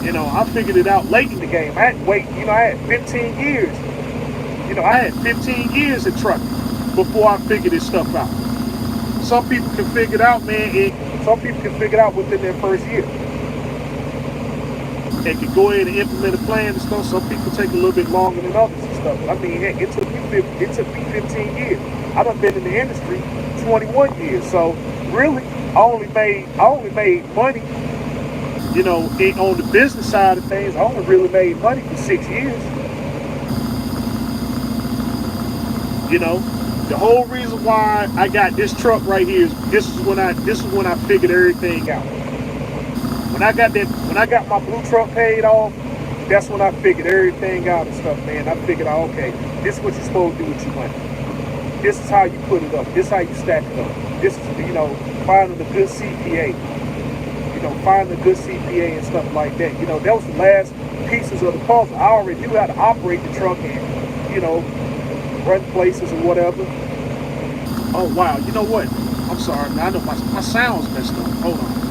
You know, I figured it out late in the game. I had to wait, you know, I had 15 years. You know, I had 15 years in trucking before I figured this stuff out. Some people can figure it out, man. Some people can figure it out within their first year. And can go ahead and implement a plan and stuff. Some people take a little bit longer than others and stuff. But I mean, heck, it took me 15 years. I done been in the industry 21 years. So really, I only made money. You know, on the business side of things, I only really made money for 6 years. You know, the whole reason why I got this truck right here is this is when I figured everything out. When I got my blue truck paid off, that's when I figured everything out and stuff, man. I figured out, okay, this is what you're supposed to do with your money. This is how you put it up. This is how you stack it up. This is, you know, finding a good CPA. You know, finding a good CPA and stuff like that. You know, that was the last pieces of the puzzle. I already knew how to operate the truck and, you know, run places or whatever. Oh wow, you know what? I'm sorry, man. I know my sound's messed up. Hold on.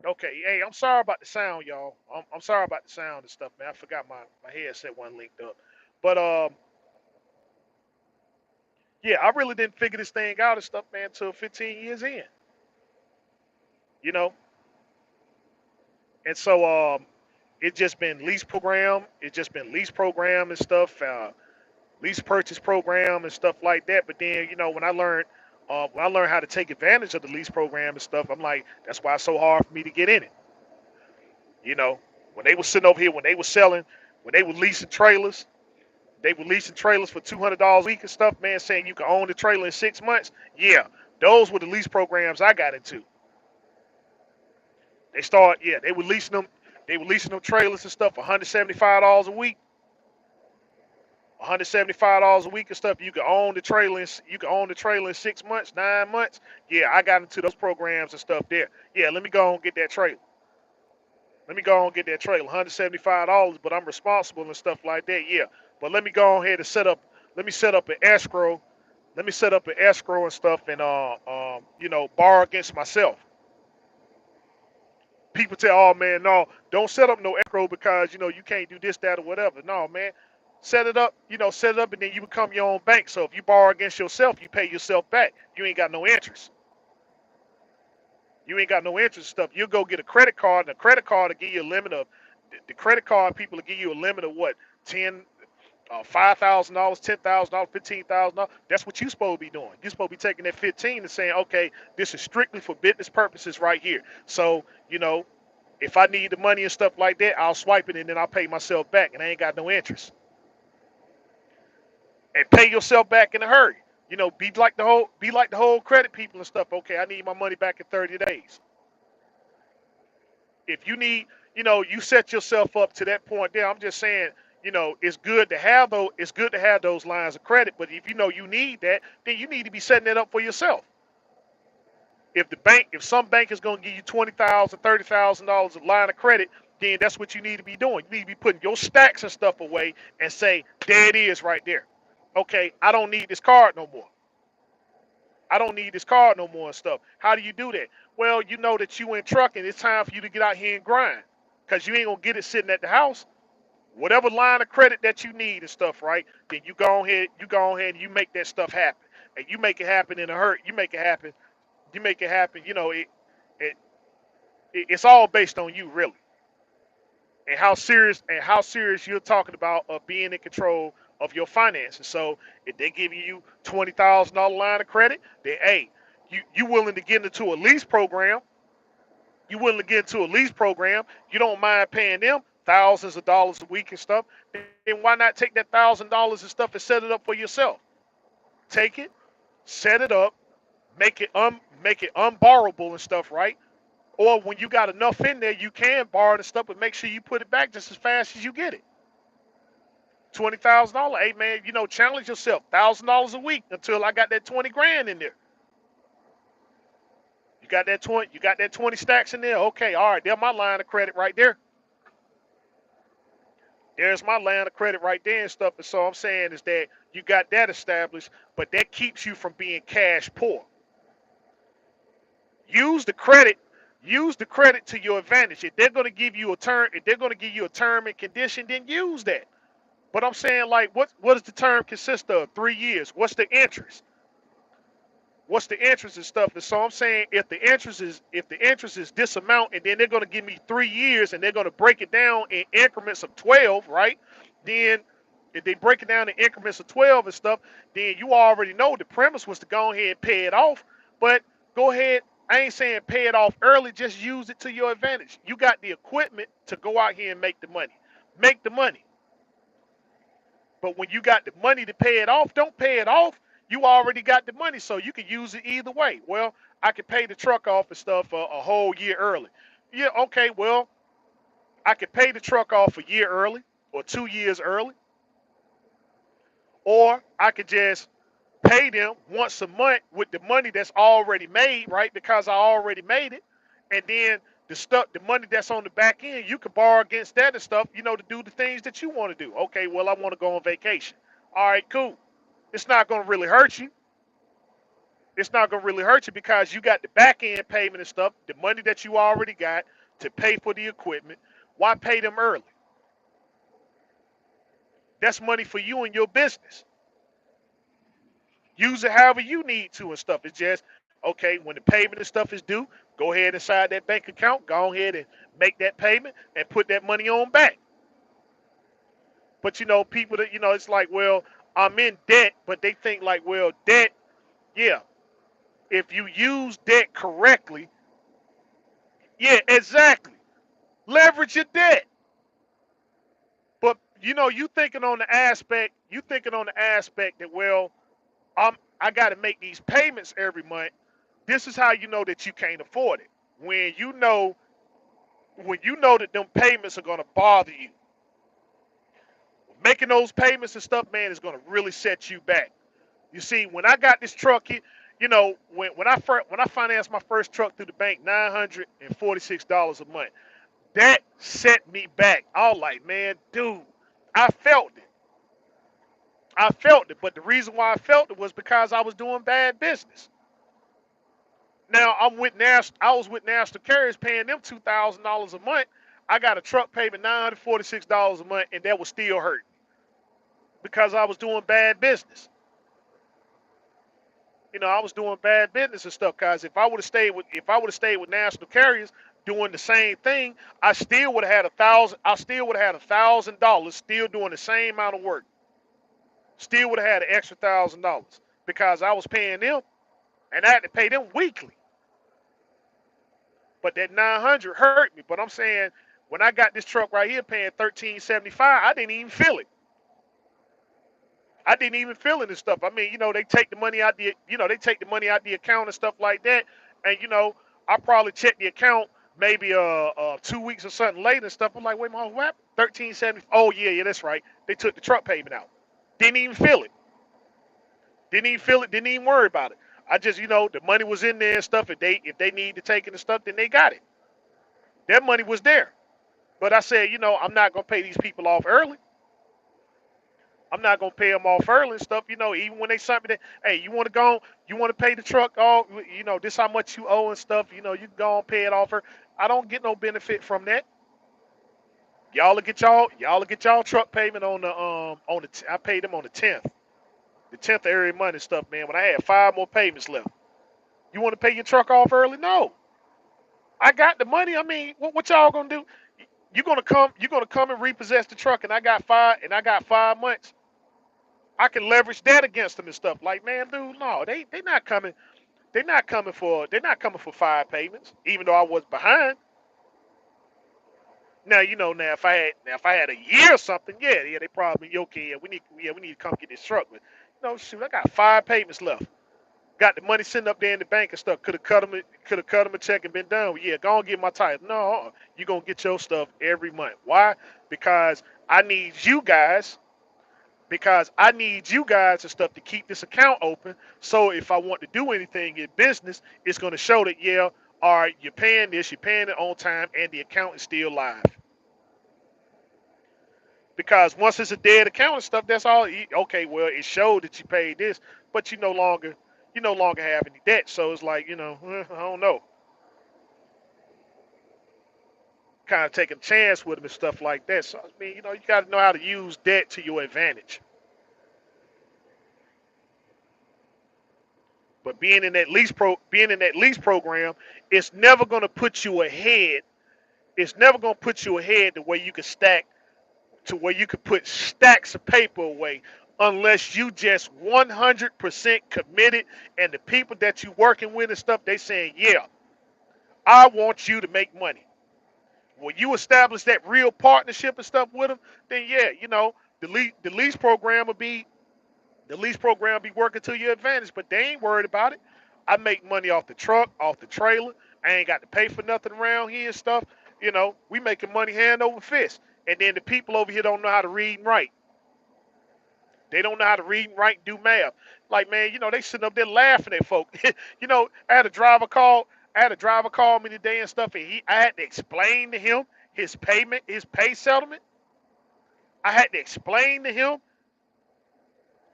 Okay, hey, I'm sorry about the sound, y'all. I'm sorry about the sound and stuff, man. I forgot my headset wasn't linked up. But yeah, I really didn't figure this thing out and stuff, man, until 15 years in. You know, and so it just been lease program. It just been lease program and stuff. lease purchase program and stuff like that. But then, when I learned how to take advantage of the lease program and stuff, I'm like, that's why it's so hard for me to get in it. You know, when they were sitting over here, when they were selling, when they were leasing trailers, they were leasing trailers for $200 a week and stuff. Man, saying you can own the trailer in 6 months. Yeah, those were the lease programs I got into. They were leasing them. They were leasing them trailers and stuff for $175 a week. $175 a week and stuff. You can own the trailer. You can own the trailer in 6 months, 9 months. Yeah, I got into those programs and stuff there. Yeah, let me go and get that trailer. Let me go and get that trailer. $175, but I'm responsible and stuff like that. Yeah, but let me go ahead and set up. Let me set up an escrow. Let me set up an escrow and stuff, and borrow against myself. People tell, oh man, no, don't set up no escrow because you can't do this, that, or whatever. No, man, set it up. Set it up, and then you become your own bank. So if you borrow against yourself, you pay yourself back. You ain't got no interest. You ain't got no interest stuff. You'll go get a credit card, and a credit card will give you a limit of the credit card people will give you a limit of what 5,000, $10,000, $15,000. That's what you supposed to be doing. You supposed to be taking that 15 and saying, okay, this is strictly for business purposes right here. So if I need the money and stuff like that, I'll swipe it and then I'll pay myself back, and I ain't got no interest. And pay yourself back in a hurry. Be like the whole credit people and stuff. Okay, I need my money back in 30 days. If you need, you set yourself up to that point there. I'm just saying, it's good to have those. It's good to have those lines of credit. But if you know you need that, then you need to be setting it up for yourself. If some bank is going to give you $20,000, $30,000 a line of credit, then that's what you need to be doing. You need to be putting your stacks and stuff away and say, there it is right there. Okay, I don't need this card no more. I don't need this card no more and stuff. How do you do that? Well, you know that you in trucking. It's time for you to get out here and grind because you ain't going to get it sitting at the house. Whatever line of credit that you need and stuff, right? Then you go ahead and you make that stuff happen. And you make it happen in a hurt. You make it happen. You make it happen. It, it's all based on you really, and how serious you're talking about of being in control of your finances. So if they give you $20,000 line of credit, then hey, you willing to get into a lease program. You willing to get into a lease program. You don't mind paying them thousands of dollars a week and stuff. Then why not take that $1,000 and stuff and set it up for yourself? Take it, set it up, make it unborrowable and stuff, right? Or when you got enough in there, you can borrow the stuff, but make sure you put it back just as fast as you get it. $20,000. Hey man, challenge yourself. $1,000 a week until I got that 20 grand in there. You got that 20 stacks in there. Okay, all right, there's my line of credit right there. There's my line of credit right there and stuff. And so I'm saying is that you got that established, but that keeps you from being cash poor. Use the credit, use the credit to your advantage. If they're going to give you a term and condition, then use that. But I'm saying, like, what does the term consist of? 3 years. What's the interest? What's the interest and stuff? And so I'm saying, if the interest is this amount, and then they're going to give me 3 years, and they're going to break it down in increments of 12, right? Then if they break it down in increments of 12 and stuff, then you already know the premise was to go ahead and pay it off. But go ahead. I ain't saying pay it off early. Just use it to your advantage. You got the equipment to go out here and make the money. Make the money. But when you got the money to pay it off, don't pay it off. You already got the money, so you can use it either way. Well, I can pay the truck off and stuff a whole year early. Yeah, okay, well, I can pay the truck off a year early or 2 years early, or I could just pay them once a month with the money that's already made, right? Because I already made it. And then the money that's on the back end, you can borrow against that and stuff, to do the things that you want to do. Okay, well, I want to go on vacation. All right, cool. It's not going to really hurt you. It's not going to really hurt you because you got the back end payment and stuff, the money that you already got to pay for the equipment. Why pay them early? That's money for you and your business. Use it however you need to and stuff. It's just, okay, when the payment and stuff is due, go ahead inside that bank account, go ahead and make that payment and put that money on back. But people that, it's like, well, I'm in debt, but they think like, well, debt, yeah. If you use debt correctly, yeah, exactly. Leverage your debt. But you thinking on the aspect that, well, I got to make these payments every month. This is how you know that you can't afford it. When you know when you know that them payments are gonna bother you, making those payments and stuff, man, is gonna really set you back. You see, when I got this truck, when I financed my first truck through the bank, $946 a month, that set me back. I was like, man, dude, I felt it. I felt it, but the reason why I felt it was because I was doing bad business. Now I was with National Carriers paying them $2,000 a month. I got a truck payment $946 a month, and that was still hurt because I was doing bad business. I was doing bad business and stuff. Cause if I would have stayed with National Carriers doing the same thing, I still would have had a thousand. I still would have had $1,000, still doing the same amount of work. Still would have had an extra $1,000 because I was paying them, and I had to pay them weekly. But that 900 hurt me. But I'm saying when I got this truck right here paying 1375, I didn't even feel it. I didn't even feel it and stuff. I mean, they take the money out they take the money out the account and stuff like that. And I probably check the account maybe 2 weeks or something later and stuff. I'm like, wait, my what? 1370. Oh yeah, that's right. They took the truck payment out. Didn't even feel it. Didn't even feel it. Didn't even worry about it. I just, the money was in there and stuff. If they need to take it and stuff, then they got it. That money was there. But I said, I'm not gonna pay these people off early. I'm not gonna pay them off early and stuff. Even when they sent me that, hey, you want to pay the truck off, this how much you owe and stuff. You can go and pay it off her. I don't get no benefit from that. Y'all will get y'all truck payment I paid them on the tenth of every month and stuff, man. When I had 5 more payments left, you want to pay your truck off early? No, I got the money. I mean, what y'all gonna do? You're gonna come and repossess the truck, and I got 5 months. I can leverage that against them and stuff. Like, man, dude, no, they not coming. They're not coming for 5 payments, even though I was behind. Now now if I had a year or something, yeah, they probably okay. We need to come get this truck. But shoot, I got 5 payments left. Got the money sitting up there in the bank and stuff. Could have cut them a check and been done. Yeah, go and get my title. No, you're gonna get your stuff every month. Why? Because I need you guys because I need you guys and stuff to keep this account open. So if I want to do anything in business, it's going to show that, yeah, all right, you're paying it on time, and the account is still live. Because once it's a dead account and stuff, that's all. Okay, well, it showed that you paid this, but you no longer have any debt. So it's like, I don't know, kind of taking a chance with them and stuff like that. So I mean, you got to know how to use debt to your advantage. But being in that lease program, it's never going to put you ahead. It's never going to put you ahead the way you can stack to where you can put stacks of paper away unless you just 100% committed and the people that you working with and stuff, they saying, yeah, I want you to make money. When you establish that real partnership and stuff with them, then yeah, the lease program will be The lease program be working to your advantage, but they ain't worried about it. I make money off the truck, off the trailer. I ain't got to pay for nothing around here and stuff. We making money hand over fist. And then the people over here don't know how to read and write. They don't know how to read and write and do math. Like, man, they sitting up there laughing at folk. I had a driver call. I had a driver call me today and stuff, and I had to explain to him his pay settlement. I had to explain to him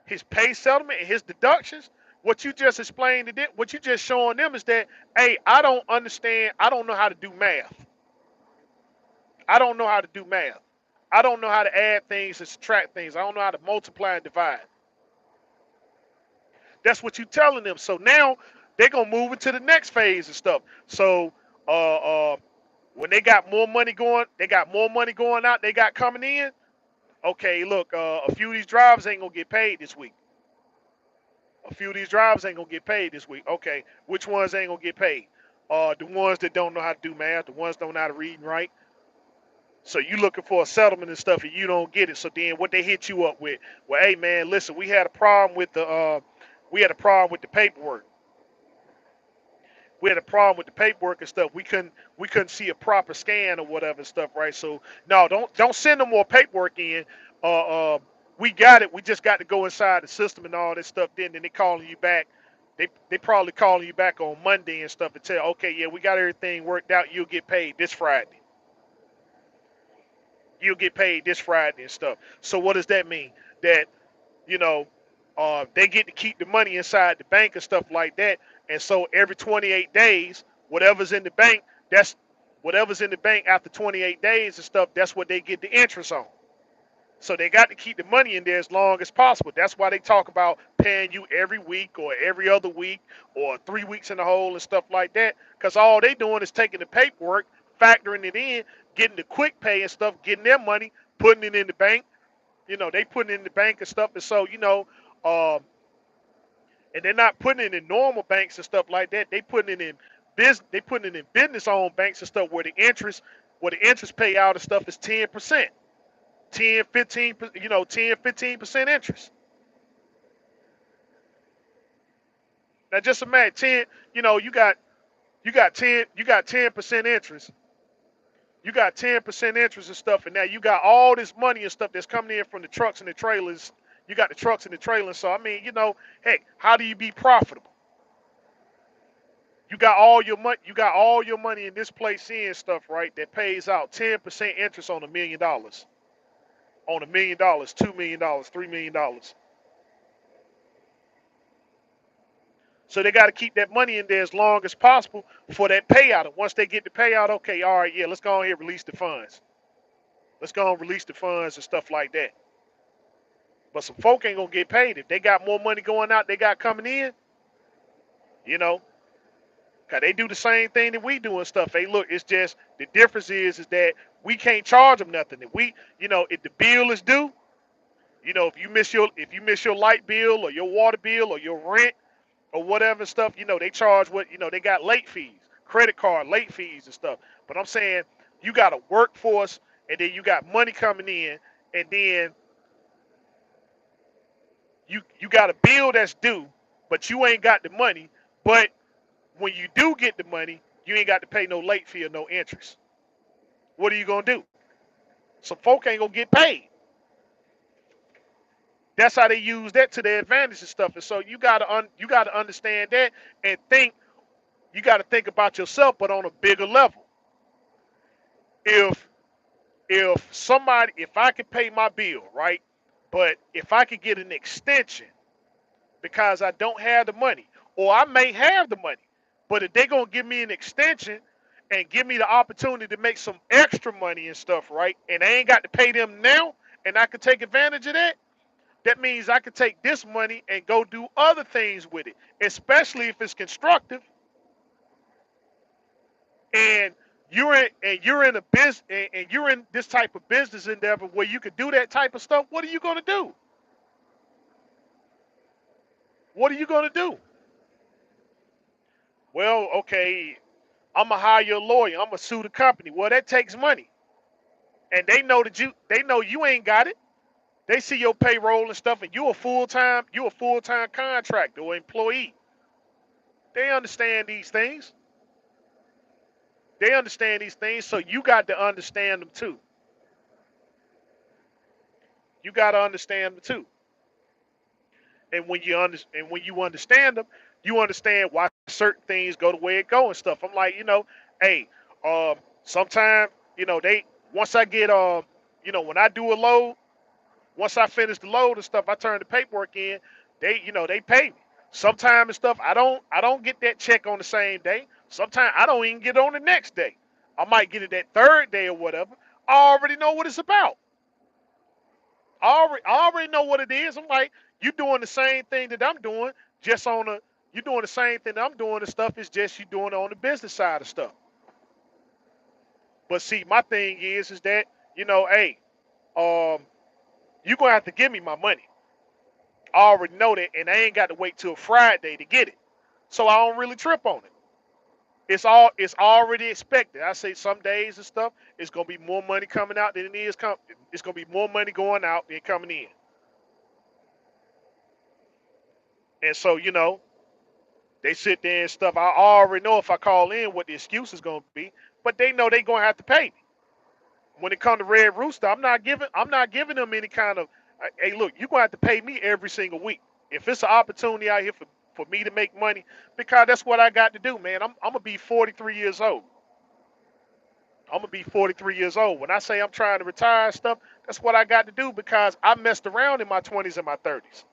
his pay settlement and his deductions. What you just explained to them, what you just showing them is that, hey, I don't understand. I don't know how to do math. I don't know how to do math. I don't know how to add things and subtract things. I don't know how to multiply and divide. That's what you telling them. So now they're gonna move into the next phase and stuff. So uh, uh, when they got more money going out. They got coming in. Okay, look, a few of these drivers ain't gonna get paid this week. A few of these drivers ain't gonna get paid this week. Okay, which ones ain't gonna get paid? The ones that don't know how to do math, the ones that don't know how to read and write. So you looking for a settlement and stuff, and you don't get it. So then what they hit you up with? Well, hey man, listen, we had a problem with the paperwork. We had a problem with the paperwork and stuff. We couldn't see a proper scan or whatever and stuff, right? So no, don't send no more paperwork in. Uh, uh, we got it. We just got to go inside the system and all this stuff. Then they calling you back. They probably calling you back on Monday and stuff and tell, okay, yeah, we got everything worked out. You'll get paid this Friday. You'll get paid this Friday and stuff. So what does that mean? That you know, they get to keep the money inside the bank and stuff like that. And so every 28 days, whatever's in the bank, that's whatever's in the bank after 28 days and stuff, that's what they get the interest on. So they got to keep the money in there as long as possible. That's why they talk about paying you every week or every other week or 3 weeks in the hole and stuff like that. Because all they doing is taking the paperwork, factoring it in, getting the quick pay and stuff, getting their money, putting it in the bank. They putting it in the bank and stuff. And so, um, and they're not putting it in normal banks and stuff like that. They putting it in business. They putting it in business-owned banks and stuff where the interest payout and stuff is 10%, 10, 15, 10, 15% interest. Now just imagine 10. You got 10% interest. You got 10% interest and stuff, and now you got all this money and stuff that's coming in from the trucks and the trailers. You got the trucks and the trailers. So I mean, heck, how do you be profitable? You got all your money. You got all your money in this place in stuff, right? That pays out 10% interest on $1 million, on $1 million, $2 million, $3 million. So they got to keep that money in there as long as possible for that payout. And once they get the payout, okay, all right, yeah, let's go on here and release the funds. Let's go and release the funds and stuff like that. But some folk ain't gonna get paid if they got more money going out. They got coming in, you know. Cause they do the same thing that we do and stuff. Hey, look, it's just the difference is that we can't charge them nothing. If if the bill is due, if you miss your light bill or your water bill or your rent or whatever stuff, they charge they got late fees, credit card late fees and stuff. But I'm saying you got a workforce and then you got money coming in and then you got a bill that's due, but you ain't got the money. But when you do get the money, you ain't got to pay no late fee or no interest. What are you gonna do? Some folk ain't gonna get paid. That's how they use that to their advantage and stuff. And so you gotta understand that and think. You gotta think about yourself, but on a bigger level. If if I could pay my bill, right, but if I could get an extension because I don't have the money, or I may have the money, but if they're gonna give me an extension and give me the opportunity to make some extra money and stuff, right, and I ain't got to pay them now, and I could take advantage of that, that means I could take this money and go do other things with it, especially if it's constructive and you're in a business and you're in this type of business endeavor where you could do that type of stuff. What are you gonna do? What are you gonna do? Well, okay, I'm gonna hire a lawyer. I'm gonna sue the company. Well, that takes money, and they know you ain't got it. They see your payroll and stuff, and you a full time contractor or employee. They understand these things. They understand these things, so you got to understand them too. You got to understand them too. And when you understand them, you understand why certain things go the way it go and stuff. I'm like, hey, sometimes, they once I get when I do a load, once I finish the load and stuff, I turn the paperwork in. They pay me. Sometimes and stuff, I don't get that check on the same day. Sometimes I don't even get it on the next day. I might get it that third day or whatever. I already know what it's about. I already know what it is. I'm like, you doing the same thing that I'm doing, just on a you doing the same thing that I'm doing and stuff. It's just you doing it on the business side of stuff. But see, my thing is that, hey, um, You're gonna have to give me my money. I already know that, and I ain't got to wait till Friday to get it. So I don't really trip on it. It's already expected. I say some days and stuff, it's gonna be more money coming out than it is it's gonna be more money going out than coming in. And so, they sit there and stuff. I already know if I call in what the excuse is gonna be, but they know they gonna have to pay me. When it comes to Red Rooster, I'm not giving them any kind of hey, look, you're gonna have to pay me every single week. If it's an opportunity out here for me to make money, because that's what I got to do, man. I'm gonna be 43 years old. I'm gonna be 43 years old. When I say I'm trying to retire and stuff, that's what I got to do because I messed around in my 20s and my 30s.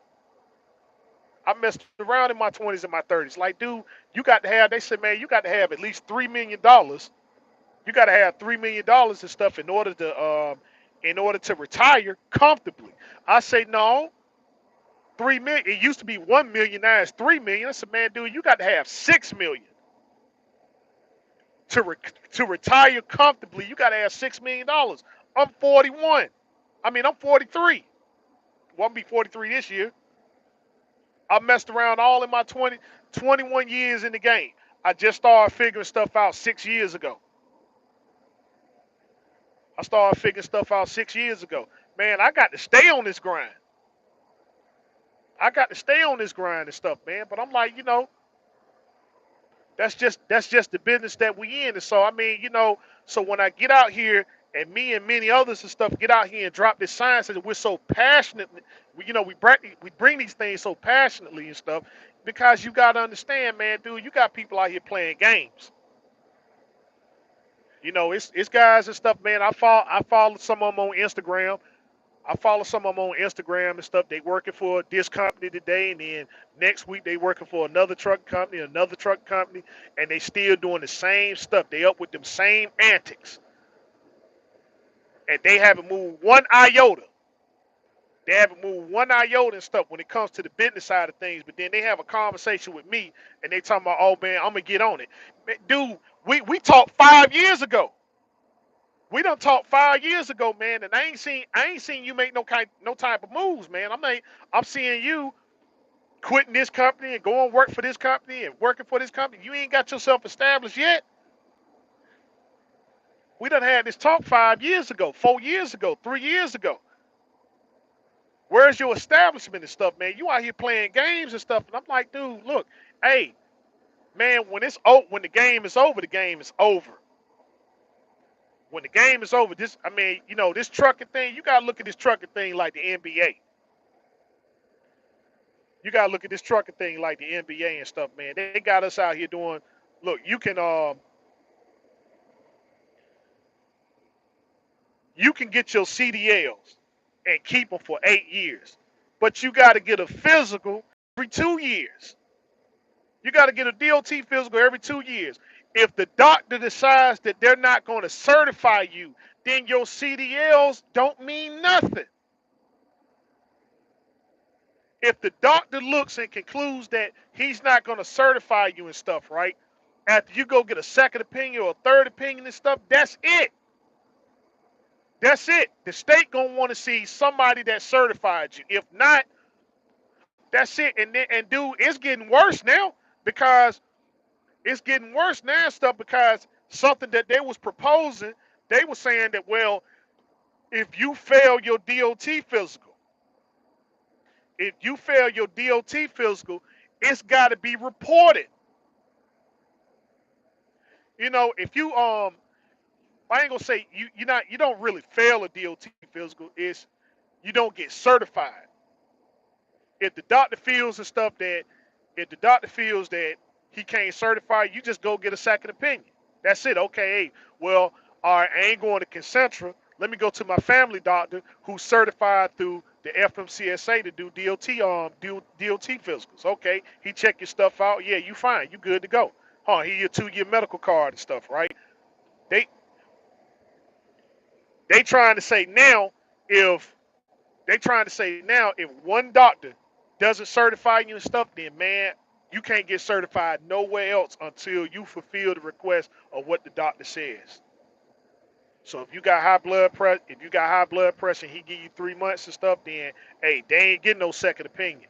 I messed around in my 20s and my 30s. Like, dude, you got to have. They said, man, you got to have at least $3 million. You got to have $3 million and stuff in order to retire comfortably. I say no. 3 million. It used to be 1 million. Now it's 3 million. I said, man, dude, you got to have 6 million to re- to retire comfortably. You got to have $6 million. I'm 41. I mean, I'm 43. Well, I'm be 43 this year. I messed around all in my 21 years in the game. I just started figuring stuff out 6 years ago. I started figuring stuff out 6 years ago. Man, I got to stay on this grind. I got to stay on this grind and stuff, man. But I'm like, that's just the business that we in. And so I mean, so when I get out here and me and many others and stuff get out here and drop this sign says we're so passionate, we bring these things so passionately and stuff because you got to understand, man, dude, you got people out here playing games. It's guys and stuff, man. I follow some of them on Instagram. I follow some of them on Instagram and stuff. They working for this company today, and then next week they working for another truck company, and they still doing the same stuff. They up with them same antics, and they haven't moved one iota. They haven't moved one iota and stuff when it comes to the business side of things. But then they have a conversation with me, and they talking about, oh man, I'm gonna get on it, man, dude. We talked 5 years ago. We done talked 5 years ago, man, and I ain't seen you make no type of moves, man. I'm seeing you quitting this company and going work for this company and working for this company. You ain't got yourself established yet. We done had this talk 5 years ago, 4 years ago, 3 years ago. Where's your establishment and stuff, man? You out here playing games and stuff, and I'm like, dude, look, hey, man, when the game is over, the game is over. When the game is over, this trucking thing, you gotta look at this trucking thing like the NBA. You gotta look at this trucking thing like the NBA and stuff, man. They got us out here doing. Look, you can get your CDLs and keep them for 8 years, but you got to get a physical every 2 years. You got to get a DOT physical every 2 years. If the doctor decides that they're not going to certify you, then your CDLs don't mean nothing. If the doctor looks and concludes that he's not going to certify you and stuff, right? After you go get a second opinion or a third opinion and stuff, that's it. That's it. The state gonna want to see somebody that certified you. If not, that's it. And dude, it's getting worse now because it's getting worse now and stuff because something that they was proposing, they were saying that well, if you fail your DOT physical, if you fail your DOT physical, it's got to be reported. If I ain't gonna say you don't really fail a DOT physical. It's you don't get certified. If the doctor feels and stuff that if the doctor feels that he can't certify, you just go get a second opinion. That's it. Okay, hey, well, all right, I ain't going to Concentra. Let me go to my family doctor who's certified through the FMCSA to do DOT physicals. Okay, he check your stuff out. Yeah, you fine. You good to go. Huh? Here your 2-year medical card and stuff, right? They they trying to say now if if one doctor doesn't certify you and stuff, then man, you can't get certified nowhere else until you fulfill the request of what the doctor says. So if you got high blood pressure, and he give you 3 months and stuff, then hey, they ain't getting no second opinion.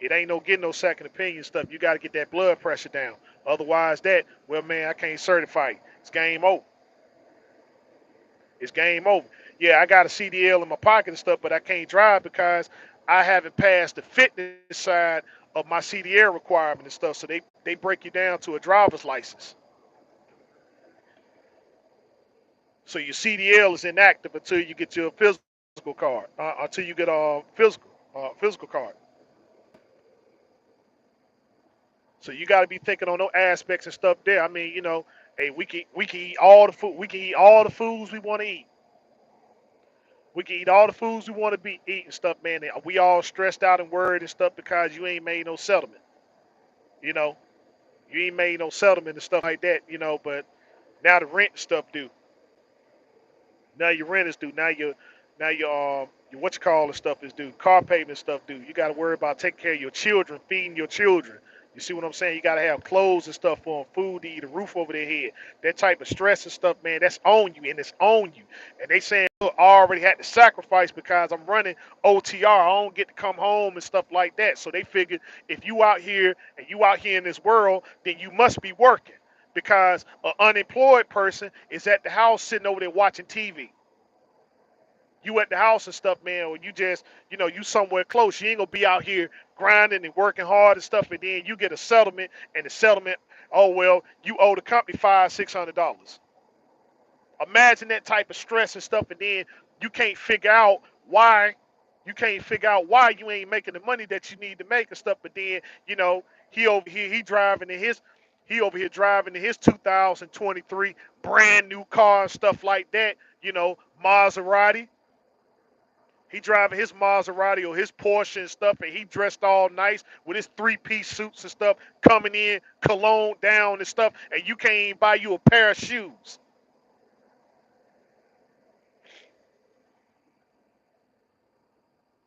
It ain't no getting no second opinion stuff. You got to get that blood pressure down. Otherwise, well, man, I can't certify you. It's game over. It's game over. Yeah, I got a CDL in my pocket and stuff, but I can't drive because I haven't passed the fitness side of my CDL requirement and stuff. So they break you down to a driver's license. So your CDL is inactive until you get your physical card, until you get a physical card. So you got to be thinking on those aspects and stuff there. I mean, hey, we can eat all the food. We can eat all the foods we want to eat. We can eat all the foods we want to be eating stuff, man. And we all stressed out and worried and stuff because you ain't made no settlement. You know, you ain't made no settlement and stuff like that. But now the rent stuff due. Now your rent is due. Now your what you call the stuff is due. Car payment stuff due. You got to worry about taking care of your children, feeding your children. You see what I'm saying? You got to have clothes and stuff for them, food to eat, a roof over their head. That type of stress and stuff, man, that's on you, and it's on you. And they saying, look, I already had to sacrifice because I'm running OTR. I don't get to come home and stuff like that. So they figured if you out here and you out here in this world, then you must be working because an unemployed person is at the house sitting over there watching TV. You at the house and stuff, man, or you just, you somewhere close. You ain't gonna be out here grinding and working hard and stuff, and then you get a settlement, and the settlement, oh well, you owe the company $500-$600. Imagine that type of stress and stuff, and then you can't figure out why, you ain't making the money that you need to make and stuff. But then, he over here, he over here driving in his 2023 brand new car and stuff like that. Maserati. He driving his Maserati or his Porsche and stuff, and he dressed all nice with his three-piece suits and stuff, coming in, cologne down and stuff, and you can't even buy you a pair of shoes.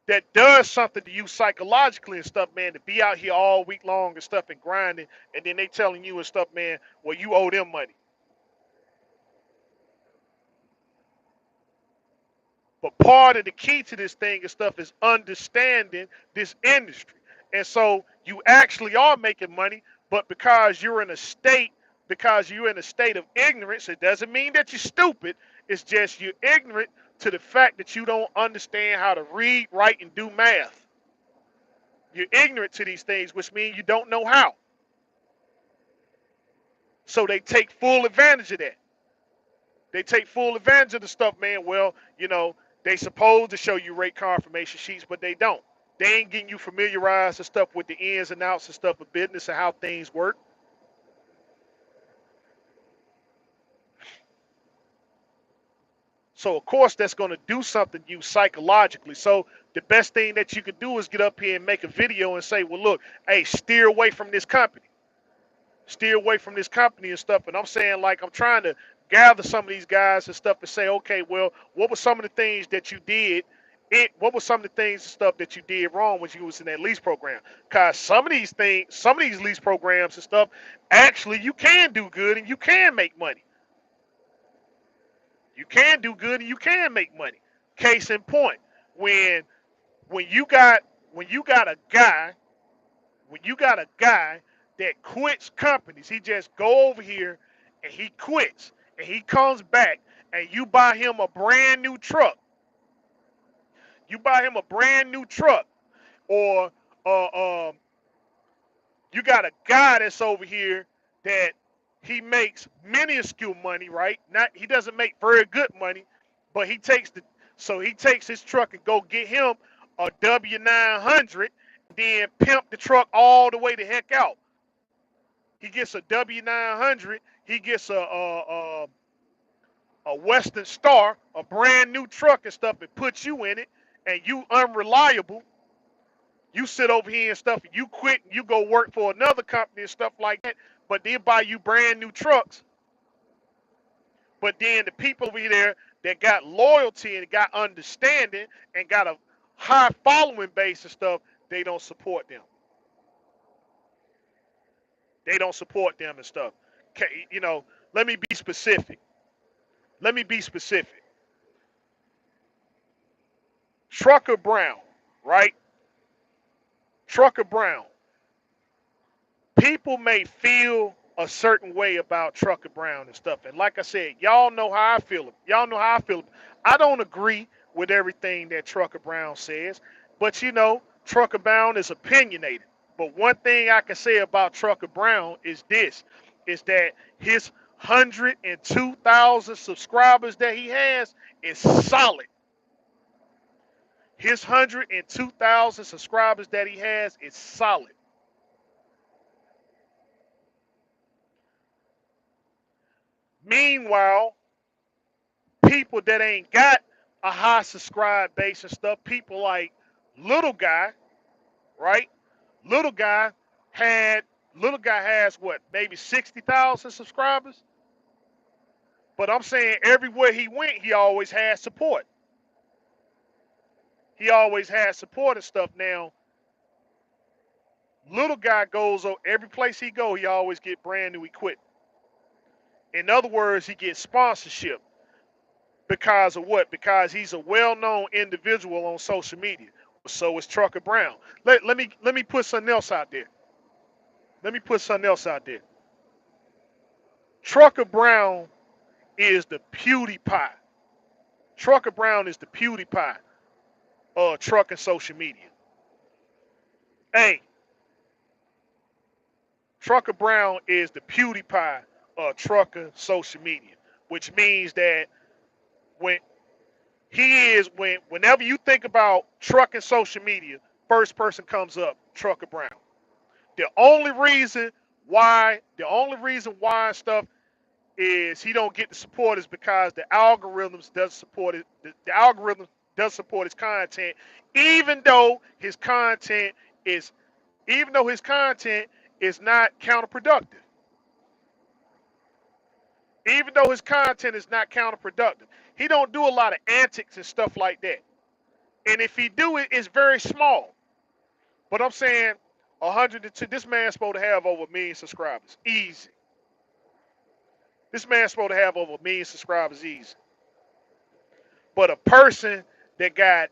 That does something to you psychologically and stuff, man, to be out here all week long and stuff and grinding, and then they telling you and stuff, man, well, you owe them money. But part of the key to this thing and stuff is understanding this industry. And so you actually are making money, but because you're in a state of ignorance, it doesn't mean that you're stupid. It's just you're ignorant to the fact that you don't understand how to read, write, and do math. You're ignorant to these things, which means you don't know how. So they take full advantage of that. They take full advantage of the stuff, man. Well, they supposed to show you rate confirmation sheets, but they don't. They ain't getting you familiarized and stuff with the ins and outs and stuff of business and how things work. So of course that's going to do something to you psychologically. So the best thing that you could do is get up here and make a video and say, well, look, hey, steer away from this company. Steer away from this company and stuff. And I'm saying, like, I'm trying to gather some of these guys and stuff and say, okay, well, what were some of the things that you did? What were some of the things and stuff that you did wrong when you was in that lease program? Cause some of these lease programs and stuff, actually you can do good and you can make money. You can do good and you can make money. Case in point, when when you got when you got a guy when you got a guy that quits companies, he just go over here and he quits and he comes back and you buy him a brand new truck. You buy him a brand new truck, or uh, you got a guy that's over here that he makes minuscule money, right? Not he doesn't make very good money, but he takes his truck and go get him a W900, then pimp the truck all the way the heck out. He gets a W900. He gets a Western Star, a brand new truck and stuff, and puts you in it, and you unreliable. You sit over here and stuff, and you quit, and you go work for another company and stuff like that. But they buy you brand new trucks. But then the people over there that got loyalty and got understanding and got a high following base and stuff, they don't support them. They don't support them and stuff. Okay, let me be specific. Let me be specific. Trucker Brown, right? Trucker Brown. People may feel a certain way about Trucker Brown and stuff. And like I said, y'all know how I feel. Y'all know how I feel. I don't agree with everything that Trucker Brown says, but Trucker Brown is opinionated. But one thing I can say about Trucker Brown is this: is that his 102,000 subscribers that he has is solid. His 102,000 subscribers that he has is solid. Meanwhile, people that ain't got a high subscribe base and stuff, people like Little Guy, right? Little Guy had Little Guy has what, maybe 60,000 subscribers? But I'm saying everywhere he went, he always had support. He always had support and stuff. Now, Little Guy goes every place he go, he always get brand new equipment. In other words, he gets sponsorship. Because of what? Because he's a well-known individual on social media. So is Trucker Brown. Let me put something else out there. Let me put something else out there. Trucker Brown is the PewDiePie. Trucker Brown is the PewDiePie of trucking social media. Hey, Trucker Brown is the PewDiePie of trucker social media, which means that when whenever you think about trucking social media, first person comes up, Trucker Brown. The only reason why stuff is he don't get the support is because the algorithms does support it. The algorithm does support his content, even though his content is even though his content is not counterproductive. Even though his content is not counterproductive, he don't do a lot of antics and stuff like that. And if he do it, it's very small. But I'm saying 102. This man's supposed to have over 1 million subscribers, easy. This man's supposed to have over 1 million subscribers, easy. But that got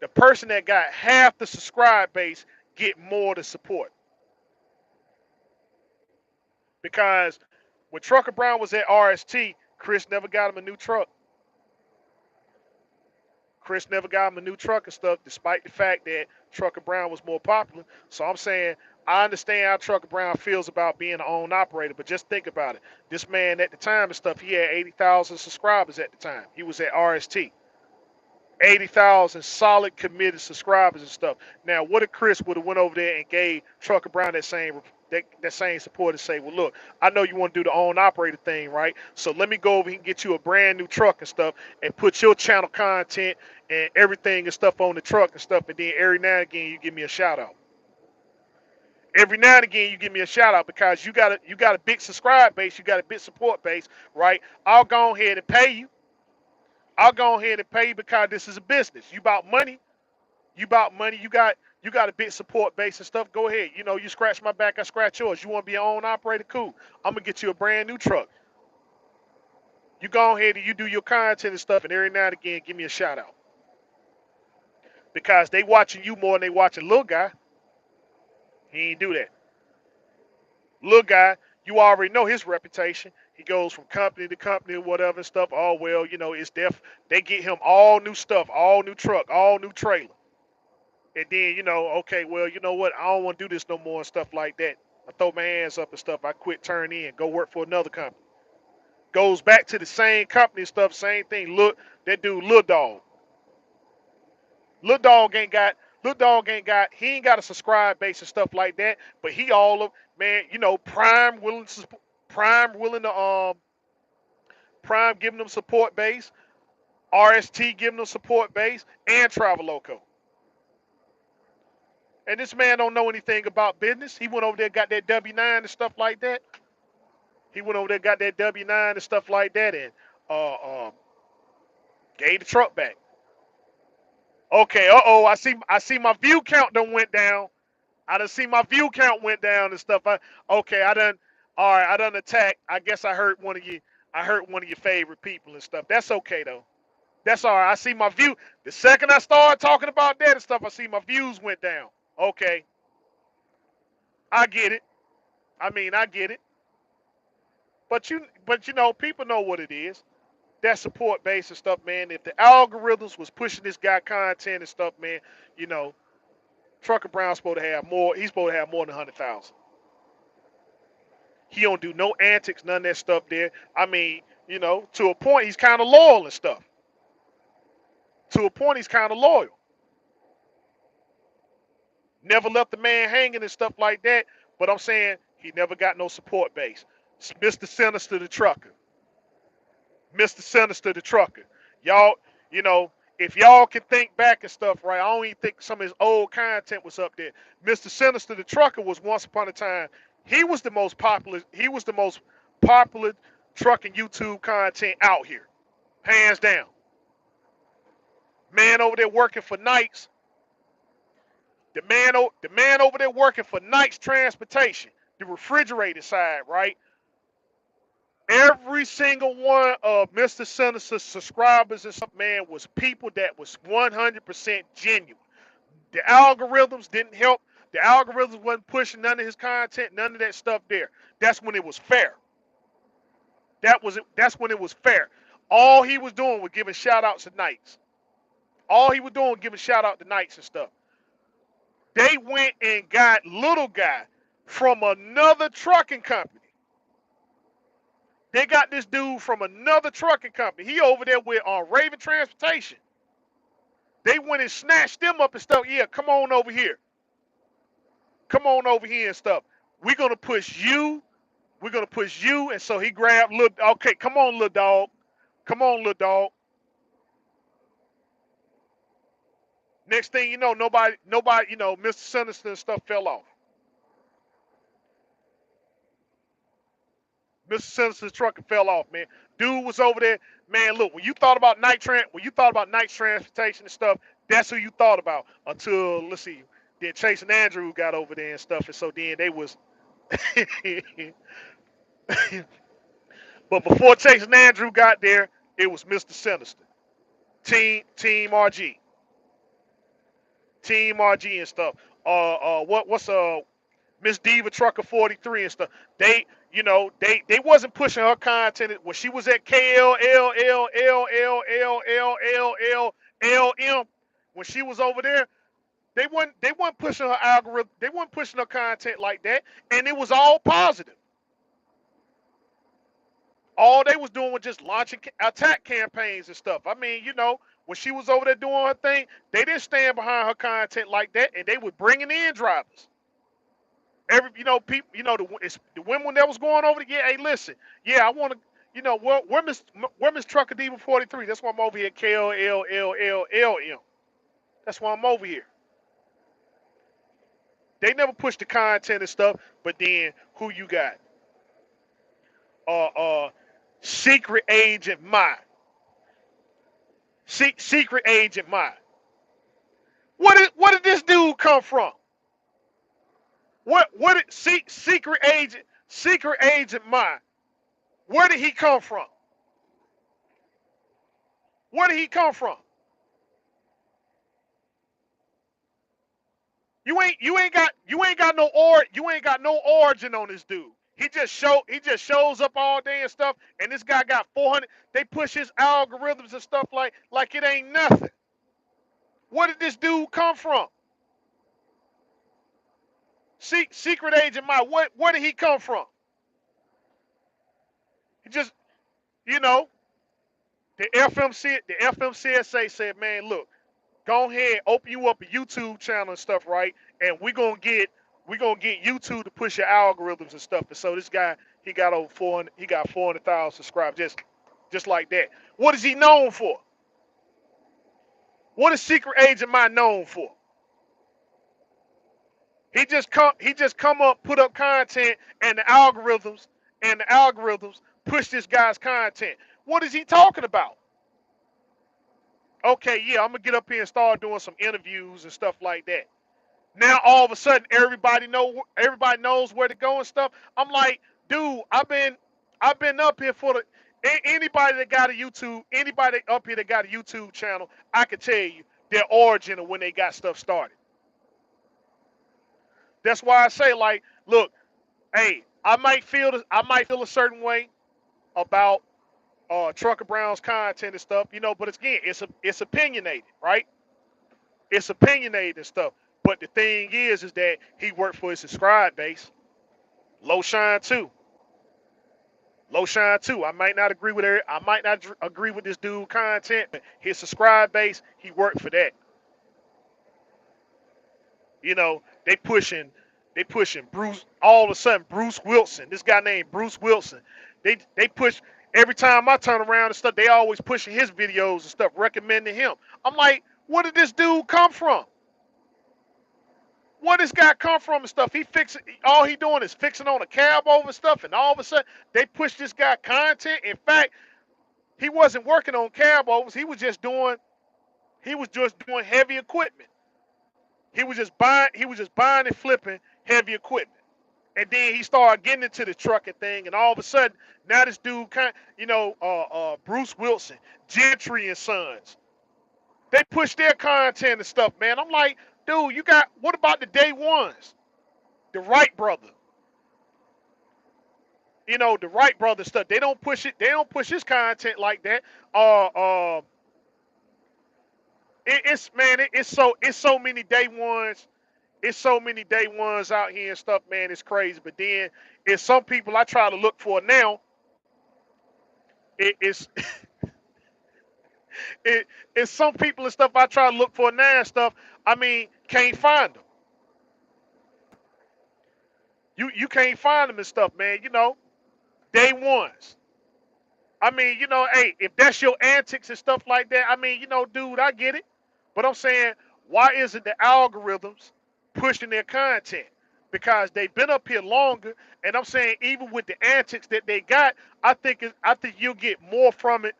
the person that got half the subscribe base get more to support. Because when Trucker Brown was at RST, Chris never got him a new truck. Chris never got him a new truck and stuff, despite the fact that Trucker Brown was more popular. So I'm saying I understand how Trucker Brown feels about being an own operator, but just think about it. This man at the time and stuff, he had 80,000 subscribers at the time. He was at RST. 80,000 solid committed subscribers and stuff. Now, what if Chris would have went over there and gave Trucker Brown that same support and say, well, look, I know you want to do the own operator thing, right? So let me go over here and get you a brand new truck and stuff and put your channel content and everything and stuff on the truck and stuff. And then every now and again, you give me a shout out. Every now and again, you give me a shout out because you got a big subscribe base, you got a big support base, right? I'll go ahead and pay you. I'll go ahead and pay you because this is a business. You about money. You about money. You got a big support base and stuff. Go ahead. You scratch my back, I scratch yours. You want to be your own operator? Cool. I'm gonna get you a brand new truck. You go ahead and you do your content and stuff, and every now and again, give me a shout out because they watching you more than they watching Lil Guy. He ain't do that. Lil Guy, you already know his reputation. He goes from company to company or whatever and stuff. Oh well, it's def. They get him all new stuff, all new truck, all new trailer. And then, okay, well, you know what? I don't want to do this no more and stuff like that. I throw my hands up and stuff. I quit, turn in, go work for another company. Goes back to the same company and stuff, same thing. Look, that dude, Lil Dog. Lil Dog ain't got, he ain't got a subscribe base and stuff like that. But he all of, man, Prime willing to, Prime giving them support base, RST giving them support base, and Traveloco. And this man don't know anything about business. He went over there, got that W-9 and stuff like that. He went over there, got that W-9 and stuff like that, and uh, uh, gave the truck back. Okay, I see my view count done went down. I done see my view count went down and stuff. Okay, I done, all right, I done attacked. I guess I heard one of you. I hurt one of your favorite people and stuff. That's okay though. That's all right. I see my view. The second I started talking about that and stuff, I see my views went down. Okay, I get it. I mean, I get it. But you know, people know what it is. That support base and stuff, man. If the algorithms was pushing this guy content and stuff, man, you know, Trucker Brown's supposed to have more. He's supposed to have more than 100,000. He don't do no antics, none of that stuff there. I mean, you know, to a point, he's kind of loyal and stuff. To a point, he's kind of loyal. Never left the man hanging and stuff like that. But I'm saying he never got no support base. Mr. Sinister the Trucker. Mr. Sinister the Trucker. Y'all, you know, if y'all can think back and stuff, right? I don't even think some of his old content was up there. Mr. Sinister the Trucker was once upon a time. He was the most popular. He was the most popular trucking YouTube content out here, hands down. Man over there working for Knights. The man over there working for Knights Transportation, the refrigerated side, right? Every single one of Mr. Sinister's subscribers and stuff, man, was people that was 100% genuine. The algorithms didn't help. The algorithms wasn't pushing none of his content, none of that stuff there. That's when it was fair. That's when it was fair. All he was doing was giving shout outs to Knights. All he was doing was giving shout out to Knights and stuff. They went and got little guy from another trucking company. They got this dude from another trucking company. He over there with Raven Transportation. They went and snatched them up and stuff. Yeah, come on over here. Come on over here and stuff. We're gonna push you. We're gonna push you. And so he grabbed little. Okay, come on, little dog. Come on, little dog. Next thing you know, nobody, you know, Mr. Sinister and stuff fell off. Mr. Sinister's truck fell off, man. Dude was over there, man. Look, when you thought about night transportation and stuff, that's who you thought about until let's see, then Chase and Andrew got over there and stuff, and so then they was. But before Chase and Andrew got there, it was Mr. Sinister, Team RG, Team RG and stuff. What's Miss Diva Trucker 43 and stuff. They, you know, they wasn't pushing her content when she was at KLLLLLLLLLLM. When she was over there, they weren't pushing her algorithm. They weren't pushing her content like that, and it was all positive. All they was doing was just launching attack campaigns and stuff. I mean, you know, when she was over there doing her thing, they didn't stand behind her content like that, and they were bringing in drivers. You know, people, you know, the women that was going over there. Yeah, hey, listen, yeah, I want to, you know, where Miss Trucker Diva 43. That's why I'm over here. KLLLLLM. That's why I'm over here. They never push the content and stuff, but then who you got? Uh, Secret Agent My. Secret Agent My. Where did this dude come from? What did Secret Agent My? Where did he come from? Where did he come from? You ain't got no origin on this dude. He just shows up all day and stuff, and this guy got 400. They push his algorithms and stuff like it ain't nothing. Where did this dude come from? Secret Agent Mike. Where did he come from? He just, you know, the FMCSA said, man, look, go ahead, open you up a YouTube channel and stuff, right? And we gonna get YouTube to push your algorithms and stuff. And so this guy, he got over 400, he got 400,000 subscribers, just like that. What is he known for? What is Secret Agent Mike known for? He just come up, put up content, and the algorithms push this guy's content. What is he talking about? Okay, yeah, I'm gonna get up here and start doing some interviews and stuff like that. Now all of a sudden everybody knows where to go and stuff. I'm like, dude, I've been up here for the Anybody that got a YouTube, anybody up here that got a YouTube channel, I can tell you their origin of when they got stuff started. That's why I say, like, look, hey, I might feel a certain way about Trucker Brown's content and stuff, but again, it's opinionated, right? It's opinionated and stuff. But the thing is that he worked for his subscribe base. Low Shine too. Low Shine too. I might not agree with her. I might not agree with this dude content, but his subscribe base, he worked for that. They pushing Bruce. All of a sudden, Bruce Wilson. This guy named Bruce Wilson. They push every time I turn around and stuff. They always pushing his videos and stuff, recommending him. I'm like, where did this dude come from? Where this guy come from and stuff? He fixing all he doing is fixing on a cab over stuff, and all of a sudden they push this guy content. In fact, he wasn't working on cab overs. He was just doing heavy equipment. He was just buying and flipping heavy equipment. And then he started getting into the trucking thing, and all of a sudden, now this dude, Bruce Wilson, Gentry and Sons, they push their content and stuff, man. I'm like, dude, what about the day ones? The Wright brother, the Wright brother stuff. They don't push it. They don't push his content like that. Uh, uh, it's man, it's so many day ones. It's so many day ones out here and stuff, man. It's crazy. But then, it's some people I try to look for now. It's it's some people and stuff I try to look for now and stuff. I mean, can't find them. You can't find them and stuff, man. Day ones. I mean, hey, if that's your antics and stuff like that, I mean, dude, I get it. But I'm saying, why isn't the algorithms pushing their content? Because they've been up here longer, and I'm saying, even with the antics that they got, I think you'll get more from it.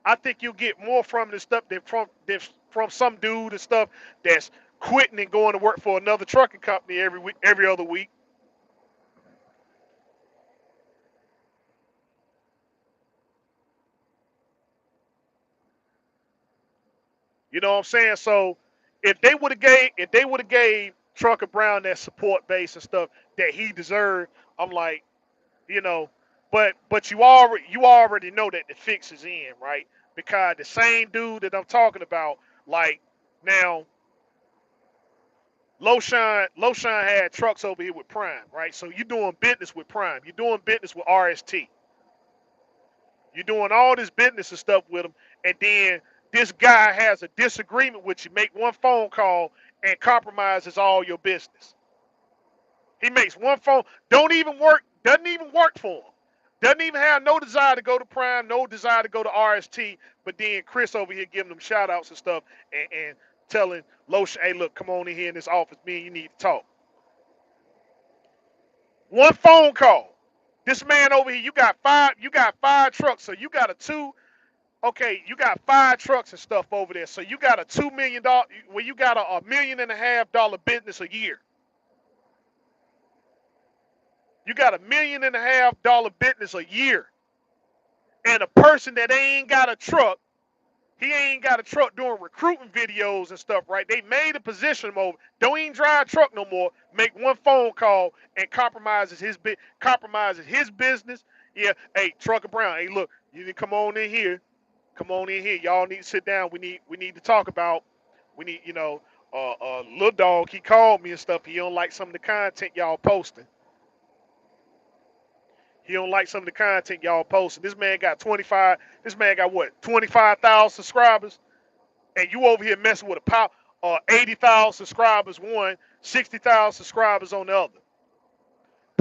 I think you'll get more from the stuff than from some dude and stuff that's quitting and going to work for another trucking company every week, every other week. You know what I'm saying? So if they would have gave Trucker Brown that support base and stuff that he deserved, I'm like, you know, but you already know that the fix is in, right? Because the same dude that I'm talking about, like, now, Low Shine had trucks over here with Prime, right? So you're doing business with Prime. You're doing business with RST. You're doing all this business and stuff with them, and then this guy has a disagreement with you. Make one phone call and compromises all your business. He makes one phone, don't even work, doesn't even work for him. Doesn't even have no desire to go to Prime, no desire to go to RST. But then Chris over here giving them shout outs and stuff, and telling Lotion, hey, look, come on in here in this office. Me and you need to talk. One phone call. This man over here, you got five trucks, so you got a two. Okay, you got five trucks and stuff over there, so you got a $2 million, well, you got a $1.5 million business a year. You got $1.5 million business a year, and a person that ain't got a truck, he ain't got a truck doing recruiting videos and stuff, right? They made a position over. Don't even drive a truck no more. Make one phone call and compromises his business. Yeah, hey, Trucker Brown, hey, look, you need to come on in here. Come on in here. Y'all need to sit down. We need to talk about. We need, Little Dog. He called me and stuff. He don't like some of the content y'all posting. He don't like some of the content y'all posting. This man got 25. This man got what? 25,000 subscribers, and you over here messing with a 80,000 subscribers one, 60,000 subscribers on the other.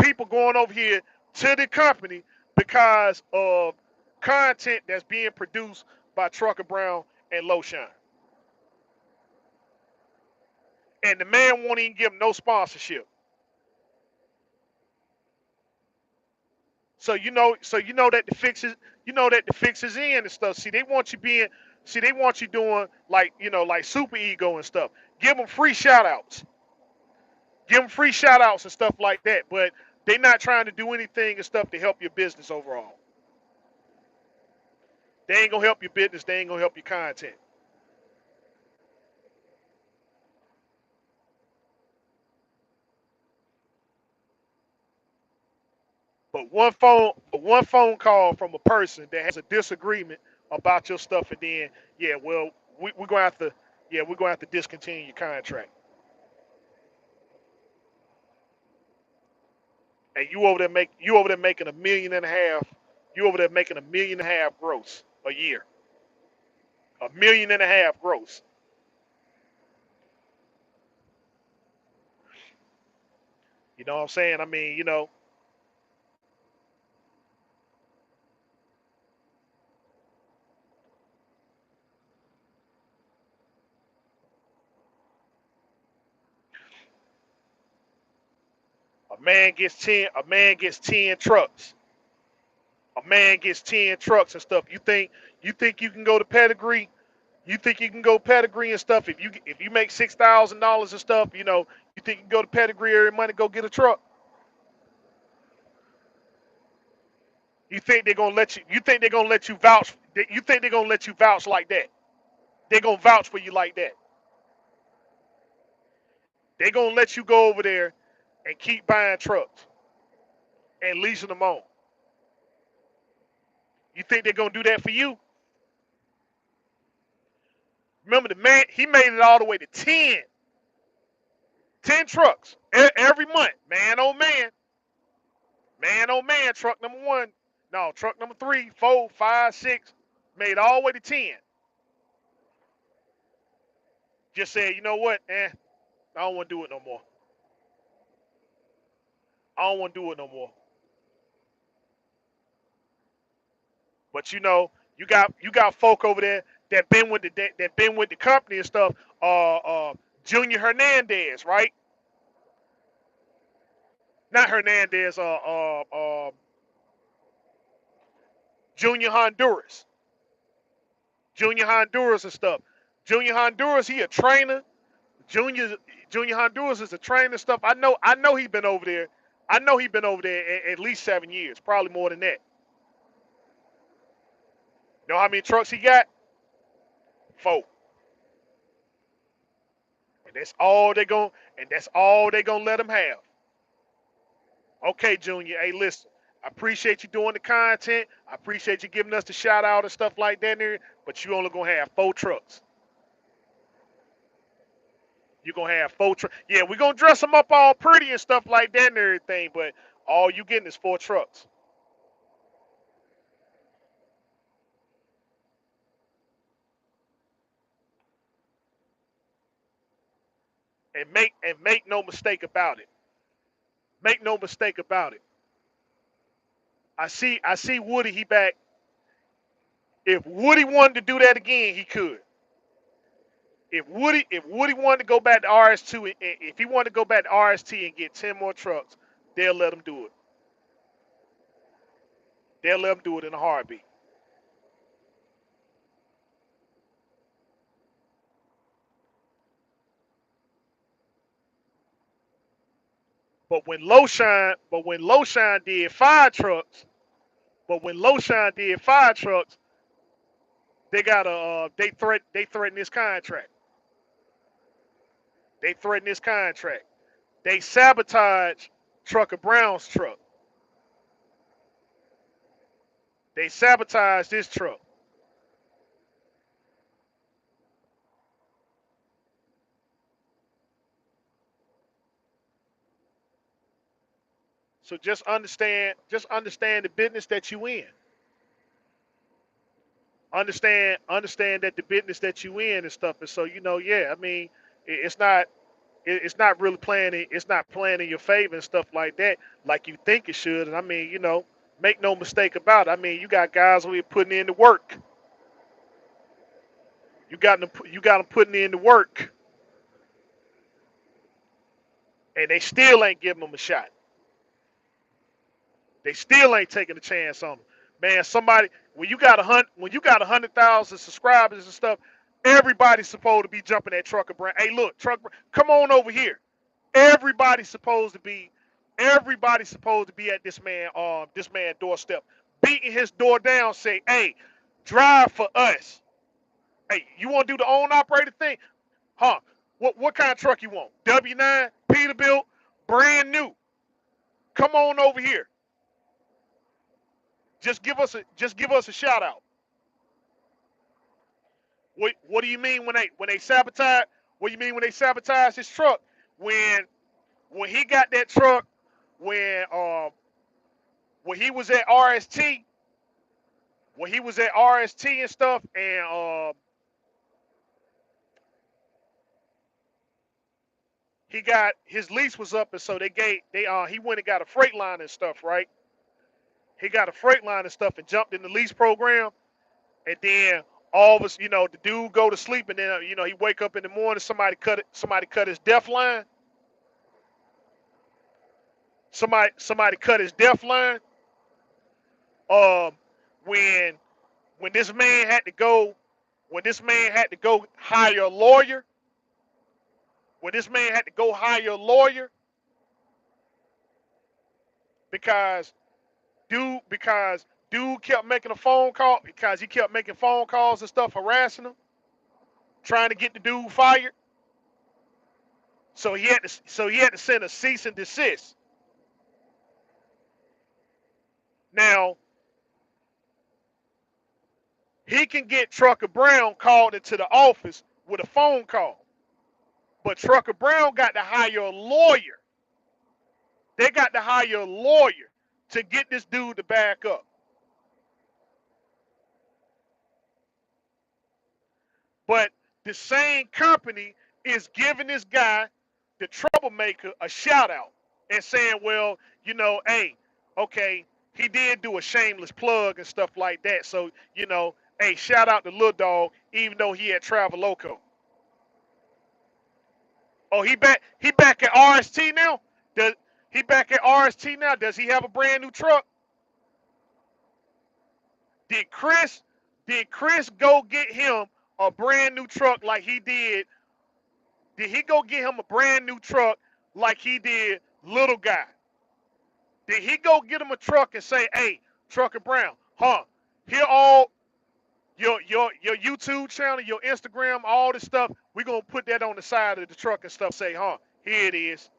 People going over here to the company because of content that's being produced by Trucker Brown and Low Shine. And the man won't even give him no sponsorship. So you know that the fix is in and stuff. See, they want you doing, like, like super ego and stuff. Give them free shout outs. Give them free shout outs and stuff like that. But they not trying to do anything and stuff to help your business overall. They ain't gonna help your business. They ain't gonna help your content. But one phone call from a person that has a disagreement about your stuff, and then yeah, well, we're gonna have to we're gonna have to discontinue your contract. And you over there making a million and a half. You over there making $1.5 million gross a year. $1.5 million gross. You know what I'm saying? I mean, a man gets 10 trucks. A man gets 10 trucks and stuff. You think you can go to pedigree? You think you can go pedigree and stuff? If you make $6,000 and stuff, you think you can go to pedigree every month and go get a truck? You think they're gonna let you? You think they're gonna let you vouch? You think they're gonna let you vouch like that? They're gonna vouch for you like that. They're gonna let you go over there and keep buying trucks and leasing them on. You think they're gonna do that for you? Remember the man? He made it all the way to 10 trucks every month. Man, oh man, man, oh man. Truck number one, no, truck number three, four, five, six, made all the way to 10. Just said, you know what? I don't want to do it no more. I don't want to do it no more. But you got folk over there that been with the company and stuff. Junior Hernandez, right? Not Hernandez. Junior Honduras, Junior Honduras and stuff. Junior Honduras, he a trainer. Junior Junior Honduras is a trainer and stuff. I know he been over there. I know he been over there at least 7 years, probably more than that. Know how many trucks he got? Four. And that's all they gonna let him have. Okay, Junior. Hey, listen. I appreciate you doing the content. I appreciate you giving us the shout out and stuff like that there, but you only gonna have 4 trucks. You're gonna have 4 trucks. Yeah, we're gonna dress them up all pretty and stuff like that and everything, but all you getting is 4 trucks. And make no mistake about it. Make no mistake about it. I see Woody, he back. If Woody wanted to do that again, he could. If Woody wanted to go back to RS2, if he wanted to go back to RST and get 10 more trucks, they'll let him do it. They'll let him do it in a heartbeat. But when Lowshine did 5 trucks, but when Lowshine did 5 trucks, they got a they threatened this contract. They threatened this contract. They sabotage Trucker Brown's truck. They sabotage this truck. So just understand the business that you in. Understand that the business that you in and stuff. And so yeah. I mean, it's not it's not really it's not playing in your favor and stuff like that, like you think it should. And I mean, make no mistake about it. I mean, you got guys who are putting in the work. You got them putting in the work, and they still ain't giving them a shot. They still ain't taking a chance on them. Man, somebody when you got 100,000 subscribers and stuff, everybody's supposed to be jumping that trucker brand. Hey, look, come on over here. Everybody's supposed to be everybody's supposed to be at this man doorstep, beating his door down, say, hey, drive for us. Hey, you want to do the own operator thing? Huh? What kind of truck you want? W9, Peterbilt, brand new. Come on over here. Just give us a shout out. What do you mean when they sabotage? What do you mean when they sabotage his truck? When when he got that truck, when when he was at RST, when he was at RST and stuff, and he got his lease was up, and so he went and got a freight line and stuff, right? He got a freight line and stuff and jumped in the lease program, and then all of us, the dude go to sleep, and then he wake up in the morning, somebody cut his death line, somebody cut his death line. Um, when when this man had to go, when this man had to go hire a lawyer, when this man had to go hire a lawyer because dude kept making a phone call because he kept making phone calls and stuff harassing him, trying to get the dude fired. So he had to send a cease and desist. Now he can get Trucker Brown called into the office with a phone call, but Trucker Brown got to hire a lawyer. They got to hire a lawyer to get this dude to back up. But the same company is giving this guy, the troublemaker, a shout out and saying, well, hey, okay, he did do a shameless plug and stuff like that. So, hey, shout out to Lil Dog, even though he had Travel Loco. Oh, he back at RST now? Does he back at RST now? Does he have a brand new truck? Did Chris did Chris go get him a brand new truck like he did? Did he go get him a brand new truck like he did Little Guy? Did he go get him a truck and say, "Hey, Trucker Brown, huh? Here all your YouTube channel, your Instagram, all this stuff. We gonna put that on the side of the truck and stuff. Say, huh? Here it is.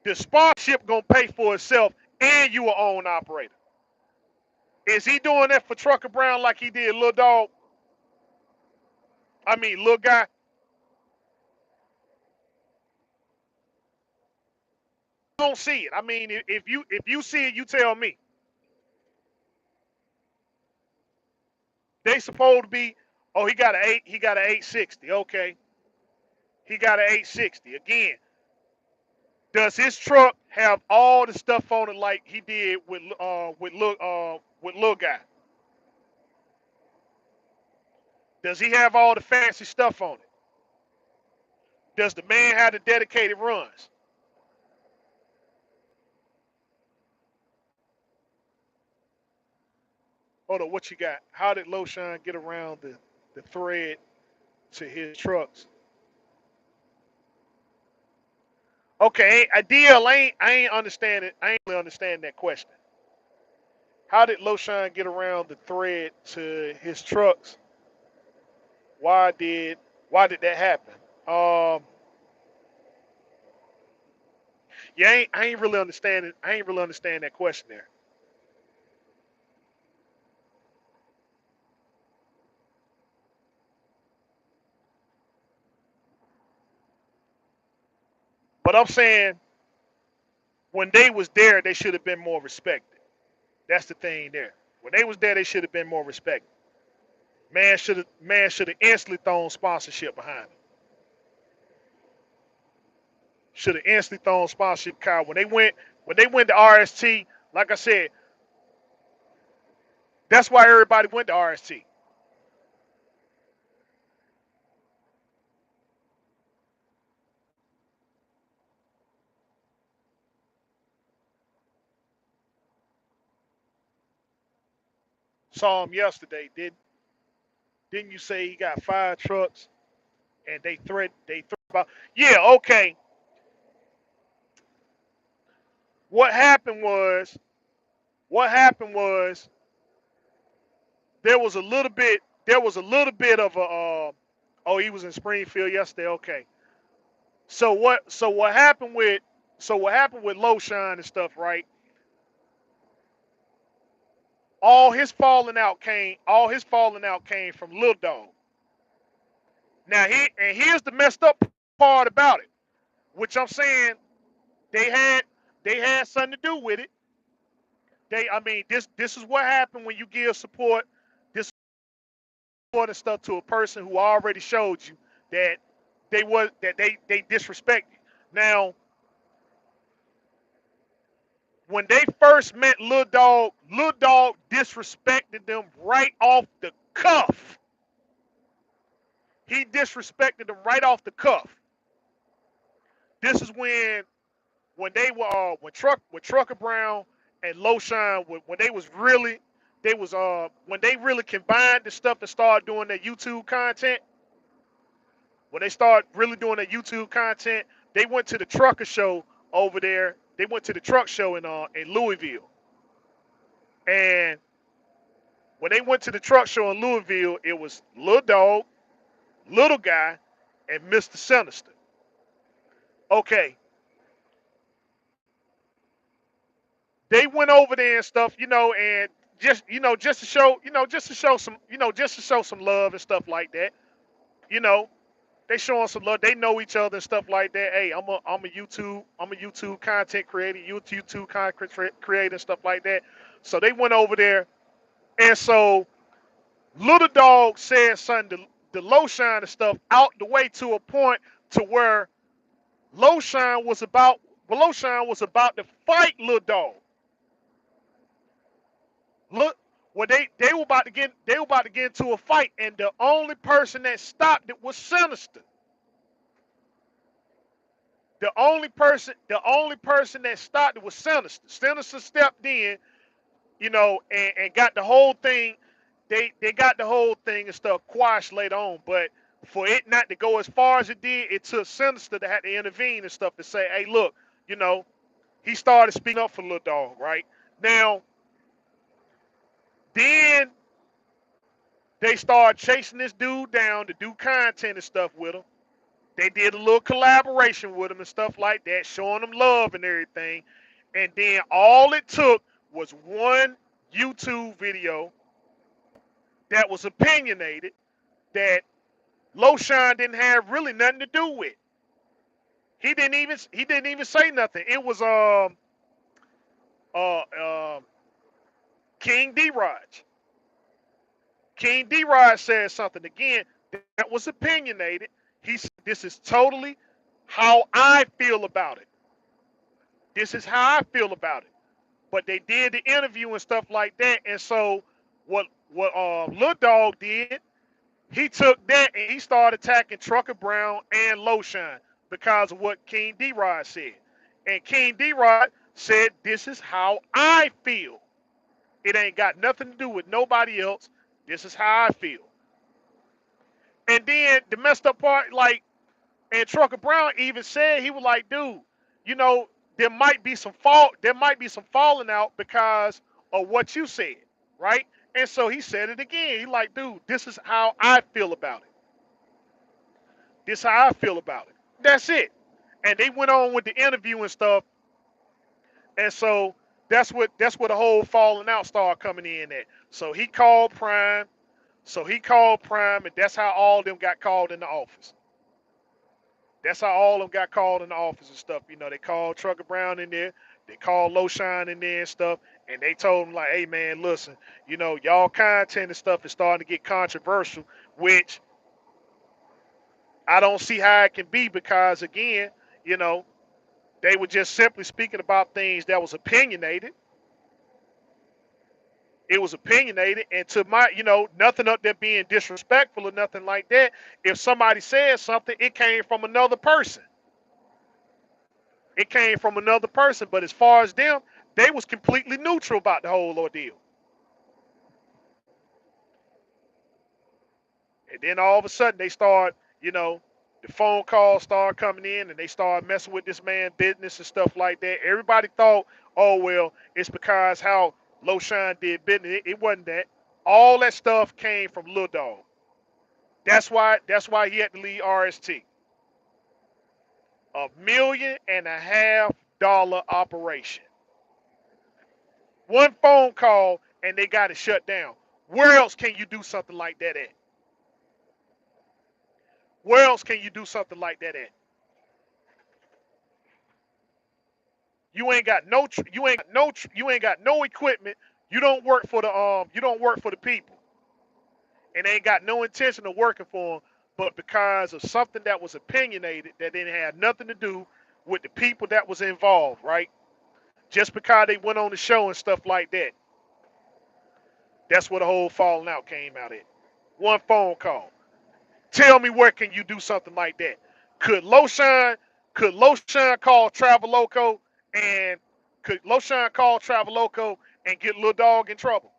The sponsorship gonna pay for itself, and you a own operator. Is he doing that for Trucker Brown like he did Little Dog? I mean, Little Guy. You don't see it. I mean, if you see it, you tell me. They supposed to be. Oh, he got a 860. Okay, he got an 860 again. Does his truck have all the stuff on it like he did with Lil Guy? Does he have all the fancy stuff on it? Does the man have the dedicated runs? Hold on, what you got? How did Loshan get around the thread to his trucks? Okay, a deal. I ain't understand it. I ain't really understand that question. How did Loshan get around the thread to his trucks? Why did why did that happen? Um, yeah, I ain't really understanding. I ain't really understand that question there. But I'm saying when they was there, they should have been more respected. That's the thing there. When they was there, they should have been more respected. Man should have instantly thrown sponsorship behind them. Should have instantly thrown sponsorship card when they went to RST. Like I said, that's why everybody went to RST. Saw him yesterday. Didn't you say he got 5 trucks and they threat about? Yeah, okay. What happened was what happened was there was a little bit. There was a little bit of a. Oh, he was in Springfield yesterday. Okay. So what? So what happened with? So what happened with Loshan and stuff? Right. All his falling out came. All his falling out came from Lil Dog. Now here's the messed up part about it, which I'm saying they had they had something to do with it. I mean, this is what happened when you give support, this support and stuff to a person who already showed you that they disrespect you. Now, when they first met Lil Dog disrespected them right off the cuff. He disrespected them right off the cuff. This is when they were when Trucker Brown and Loshan when they was really they was when they really combined the stuff and started doing their YouTube content. When they started really doing their YouTube content, they went to the trucker show over there. They went to the truck show in Louisville. And when they went to the truck show in Louisville, it was Little Dog, Little Guy, and Mr. Sinister. Okay, they went over there and stuff, and just to show, just to show some, just to show some love and stuff like that. You know, they showing some love. They know each other and stuff like that. Hey, I'm a YouTube content creator, YouTube content creator and stuff like that. So they went over there, and so Little Dog said something to Loshan and stuff out the way to a point to where Loshan was about Loshan was about to fight Little Dog. Look, when they were about to get into a fight, and the only person that stopped it was Sinister. The only person that stopped it was Sinister. Sinister stepped in, and got the whole thing. They got the whole thing and stuff quashed later on. But for it not to go as far as it did, it took Sinister to have to intervene and stuff to say, hey, look, you know, he started speaking up for Lil Dog, right? Now, then they started chasing this dude down to do content and stuff with him. They did a little collaboration with him and stuff like that, showing him love and everything. And then all it took was one YouTube video that was opinionated that Loshan didn't have really nothing to do with. He didn't even say nothing. It was uh um King D Raj. King D Raj said something again that was opinionated. He said, "This is totally how I feel about it. This is how I feel about it." But they did the interview and stuff like that, and so what Lil Dog did, he took that and he started attacking Trucker Brown and Loshan because of what King D Rod said. And King D Rod said, "This is how I feel. It ain't got nothing to do with nobody else. This is how I feel." And then the messed up part, like, and Trucker Brown even said, he was like, "Dude, you know, there might be some falling out because of what you said, right?" And so he said it again. He like, "Dude, this is how I feel about it. This is how I feel about it." That's it. And they went on with the interview and stuff. And so that's what the whole falling out started coming in at. So he called Prime. And that's how all of them got called in the office. That's how all of them got called in the office and stuff. They called Trucker Brown in there. They called Loshan in there and stuff. And they told him, like, hey, man, listen, y'all content and stuff is starting to get controversial, which I don't see how it can be because, again, you know, they were just simply speaking about things that was opinionated. It was opinionated. And to my, nothing up there being disrespectful or nothing like that. If somebody said something, it came from another person. It came from another person. But as far as them, they was completely neutral about the whole ordeal. And then all of a sudden they start, the phone calls start coming in and they start messing with this man's business and stuff like that. Everybody thought, oh well, it's because how Loshan did business. It wasn't that. All that stuff came from Lil Dog. That's why he had to leave RST. $1.5 million operation. One phone call and they got it shut down. Where else can you do something like that at? Where else can you do something like that at? You ain't got no equipment. You don't work for the people, and they ain't got no intention of working for them. But because of something that was opinionated that didn't have nothing to do with the people that was involved, right? Just because they went on the show and stuff like that, that's where the whole falling out came out at. One phone call. Tell me where can you do something like that? Could Loshan could Loshan call Traveloco and could Loshan call Traveloco and get Lil Dog in trouble?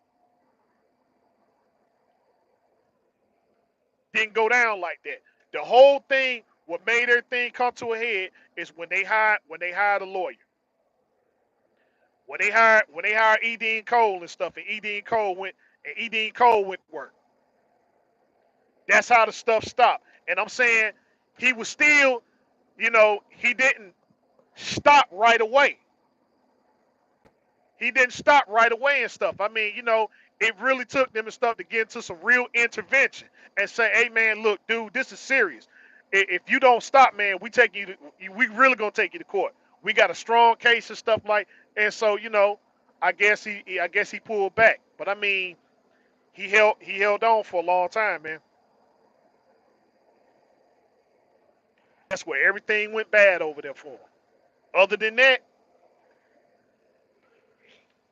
Didn't go down like that. The whole thing, what made everything come to a head is when they hired a lawyer. When they hired Edine Cole and stuff, and Edine Cole went to work. That's how the stuff stopped. And I'm saying he was still, he didn't stop right away. He didn't stop right away and stuff. I mean, it really took them and stuff to get into some real intervention and say, "Hey, man, look, dude, this is serious. If you don't stop, man, we really gonna take you to court. We got a strong case and stuff like." And so, I guess he pulled back. But I mean, he held on for a long time, man. That's where everything went bad over there for him. Other than that,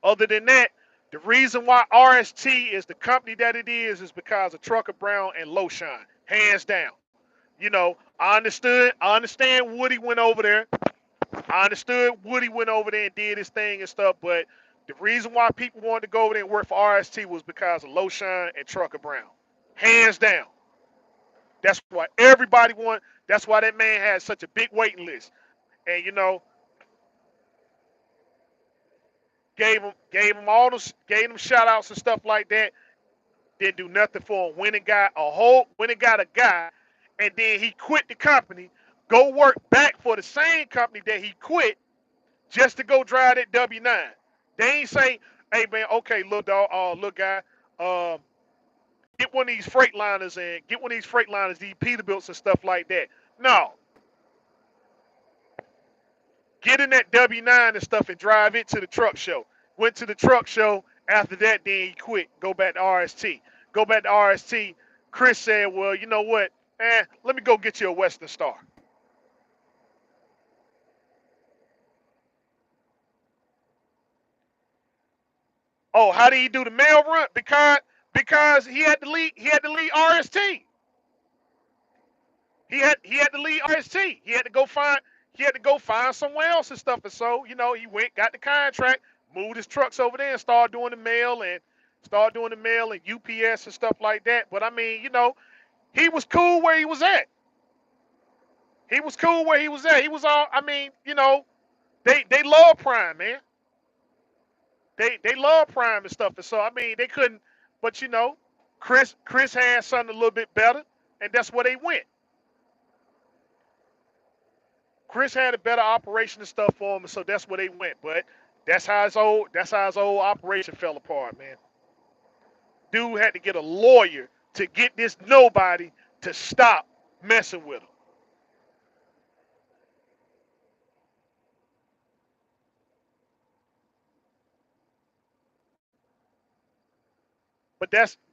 Other than that, the reason why RST is the company that it is because of Trucker Brown and Loshan, hands down. I understand Woody went over there. I understood Woody went over there and did his thing and stuff, but the reason why people wanted to go over there and work for RST was because of Loshan and Trucker Brown. Hands down. That's why everybody wanted, that's why that man had such a big waiting list. And gave him shout outs and stuff like that. Didn't do nothing for him. Went and got a guy, and then he quit the company, go work back for the same company that he quit just to go drive that W9. They ain't say, "Hey man, okay, little dog, little guy, um, get one of these Freightliners, these Peterbilts and stuff like that." No, get in that W9 and stuff and drive it to the truck show. Went to the truck show. After that, then he quit. Go back to RST. Go back to RST. Chris said, "Well, you know what? Let me go get you a Western Star." Oh, how did he do the mail run? Because he had to leave RST. He had to leave RST. He had to go find somewhere else and stuff. And so, he went, got the contract, moved his trucks over there and started doing the mail and UPS and stuff like that. But I mean, he was cool where he was at. He was cool where he was at. He was all I mean, they love Prime, man. They love Prime and stuff. And so I mean they couldn't but Chris had something a little bit better, and that's where they went. Chris had a better operation and stuff for him, and so that's where they went. But that's how his old operation fell apart, man. Dude had to get a lawyer to get this nobody to stop messing with him.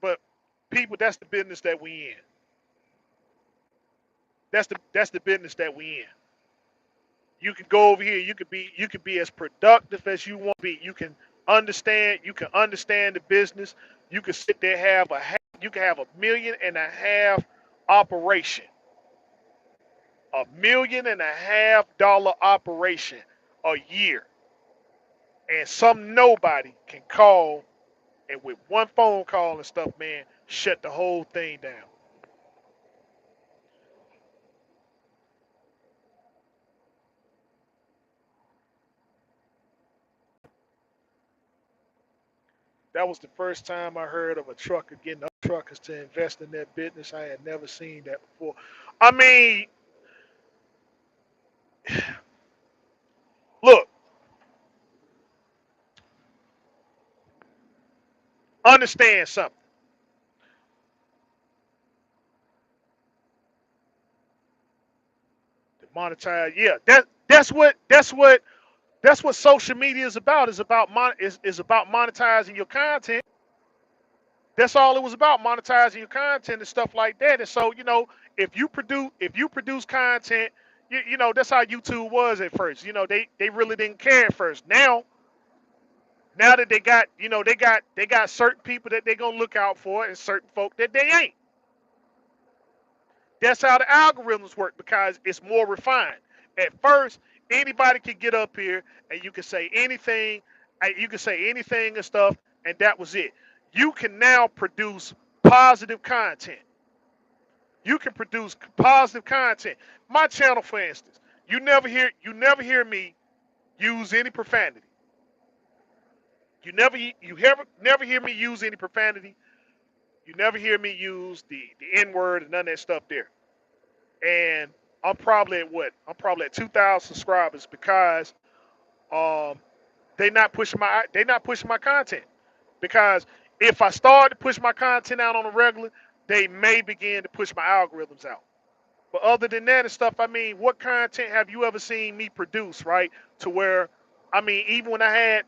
But people, that's the business that we in. That's the business that we in. You can go over here. You can be as productive as you want to be. You can understand the business. You can sit there you can have $1.5 million operation, $1.5 million operation a year, and some nobody can call and with one phone call and stuff, man, shut the whole thing down. That was the first time I heard of a trucker getting other truckers to invest in their business. I had never seen that before. I mean, look, understand something. To monetize, yeah, that's what social media is about. Is about monetizing your content. That's all it was about, monetizing your content and stuff like that. And so, if you produce content, that's how YouTube was at first. They really didn't care at first. Now that they got certain people that they're gonna look out for and certain folk that they ain't. That's how the algorithms work because it's more refined. At first, anybody could get up here and you can say anything, and stuff, and that was it. You can now produce positive content. You can produce positive content. My channel, for instance, you never hear me use any profanity. You never hear me use any profanity. You never hear me use the N word and none of that stuff there. And I'm probably at 2,000 subscribers because um they not pushing my content. Because if I start to push my content out on a regular, they may begin to push my algorithms out. But other than that and stuff, I mean, what content have you ever seen me produce, right? To where, I mean, even when I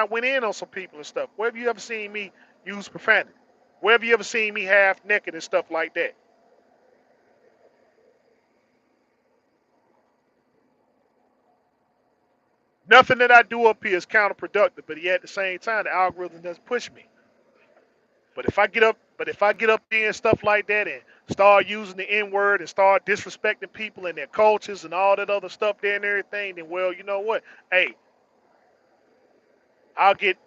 went in on some people and stuff, where have you ever seen me use profanity? Where have you ever seen me half naked and stuff like that? Nothing that I do up here is counterproductive, but yet at the same time, the algorithm doesn't push me. But if I get up there and stuff like that and start using the N word and start disrespecting people and their cultures and all that other stuff there and everything, then well, you know what? Hey, I'll get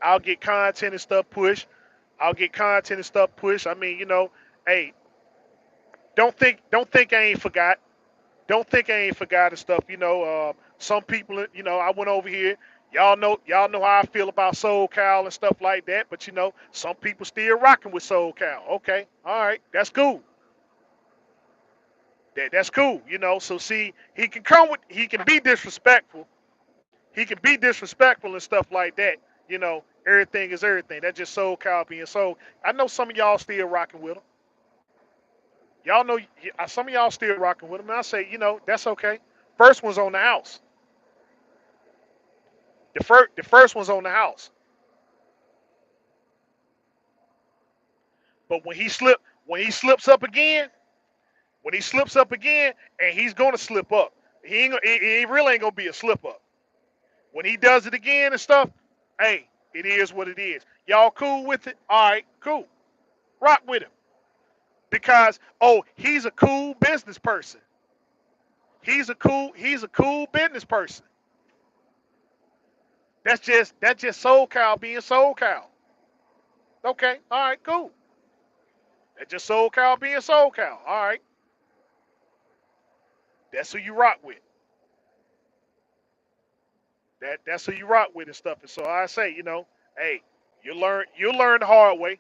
content and stuff pushed. I'll get content and stuff pushed. I mean, hey, don't think I ain't forgot. Don't think I ain't forgot and stuff. Some people, I went over here. Y'all know how I feel about Soul Cal and stuff like that. But some people still rocking with Soul Cal. Okay, all right, that's cool. That's cool. So see, he can be disrespectful. He can be disrespectful and stuff like that. Everything is everything. That's just Soul Cal being soul. I know some of y'all still rocking with him. Y'all know some of y'all still rocking with him. And I say, that's okay. First one's on the house. The first one's on the house. But when he slips up again, and he's gonna slip up, he really ain't gonna be a slip up. When he does it again and stuff, hey, it is what it is. Y'all cool with it? All right, cool. Rock with him because he's a cool business person. He's a cool business person. That's just Soul Cow being Soul Cow. Okay, all right, cool. That's just Soul Cow being Soul Cow. All right, that's who you rock with. That's who you rock with and stuff. And so I say, hey, you learn the hard way.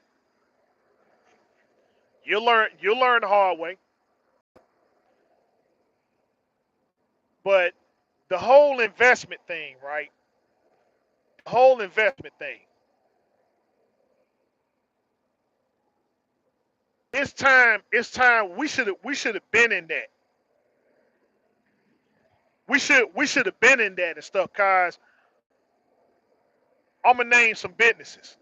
You learn the hard way. But the whole investment thing, right? The whole investment thing. It's time we should have been in that. We should have been in that and stuff, cause I'm gonna name some businesses.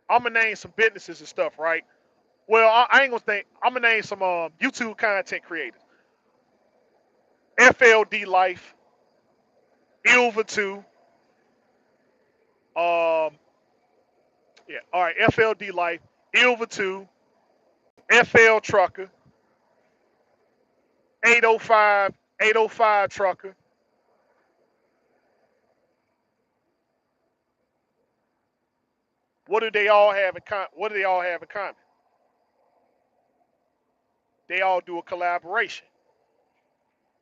I'm gonna name some businesses and stuff, right? Well, I ain't gonna think. I'm gonna name some YouTube content creators. FLD Life, Ilva 2, um, yeah, all right, FLD Life, Ilva 2, FL Trucker, 805, 805 Trucker. What do they all have in common? They all do a collaboration.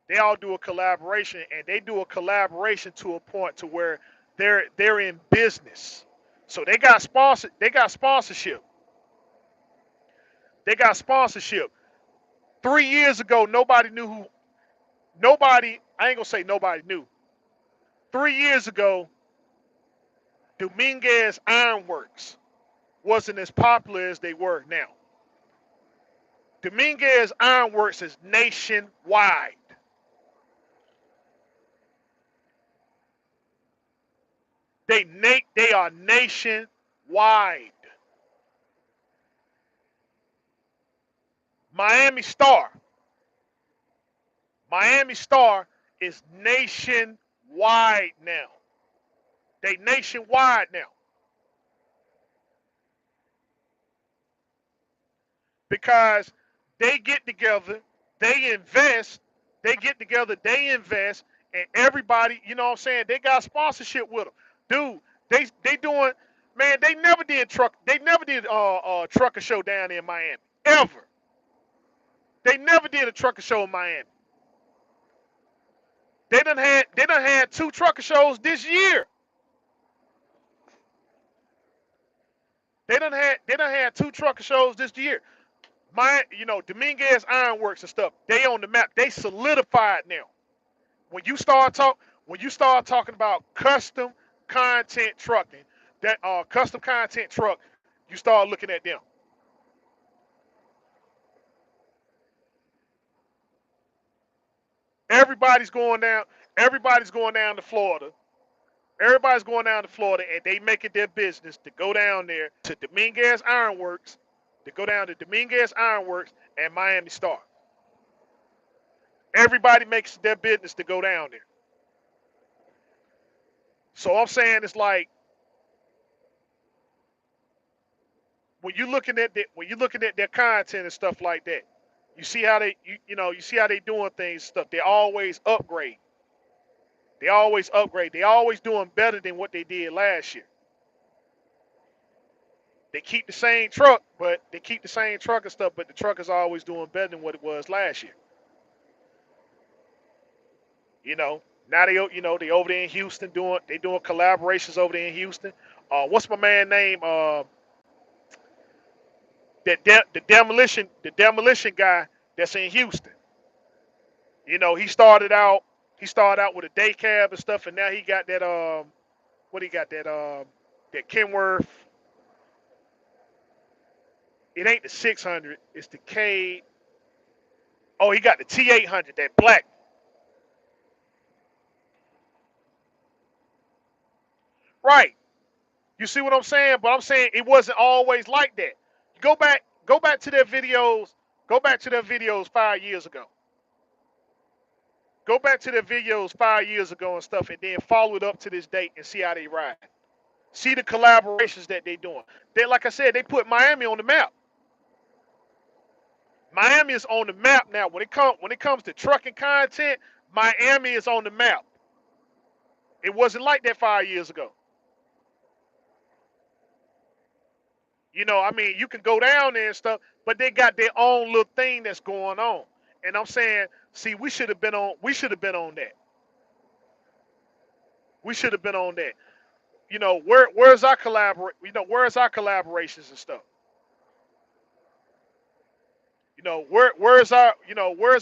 They all do a collaboration, and they do a collaboration to a point to where they're in business. So they got sponsor. They got sponsorship. They got sponsorship. 3 years ago, nobody knew who. Nobody. I ain't gonna say nobody knew. 3 years ago, Dominguez Ironworks wasn't as popular as they were now. Dominguez Ironworks is nationwide. They are nationwide. Miami Star. Miami Star is nationwide now. They nationwide now because they get together, they invest, they get together, they invest, and everybody, you know what I'm saying? They got sponsorship with them, dude. They doing, man. They never did trucker show down in Miami ever. They never did a trucker show in Miami. They done had two trucker shows this year. They done had two trucker shows this year. Dominguez Ironworks and stuff. They on the map. They solidified now. When you start talking about custom content trucking, that custom content truck, you start looking at them. Everybody's going down. Everybody's going down to Florida. Everybody's going down to Florida, and they make it their business to go down there to Dominguez Ironworks, to go down to Dominguez Ironworks and Miami Star. Everybody makes it their business to go down there. So I'm saying it's like when you're looking at their content and stuff like that, you see how you see how they doing things and stuff. They always upgrade. They always upgrade. They always doing better than what they did last year. They keep the same truck, but they keep the same truck and stuff, but the truck is always doing better than what it was last year. You know, now they over there in Houston doing collaborations over there in Houston. What's my man name? The demolition guy that's in Houston. He started out with a day cab and stuff, and now he got that what he got that Kenworth. It ain't the 600. It's the K. Oh, he got the T800, that black. Right. You see what I'm saying? But I'm saying it wasn't always like that. Go back to their videos. Go back to their videos 5 years ago. Go back to their videos 5 years ago and stuff, and then follow it up to this date and see how they ride. See the collaborations that they doing. They, like I said, they put Miami on the map. Miami is on the map now. When it comes to trucking content, Miami is on the map. It wasn't like that 5 years ago. I mean, you can go down there and stuff, but they got their own little thing that's going on. And I'm saying, see, we should have been on that. We should have been on that. Where's our where's our collaborations and stuff? Where's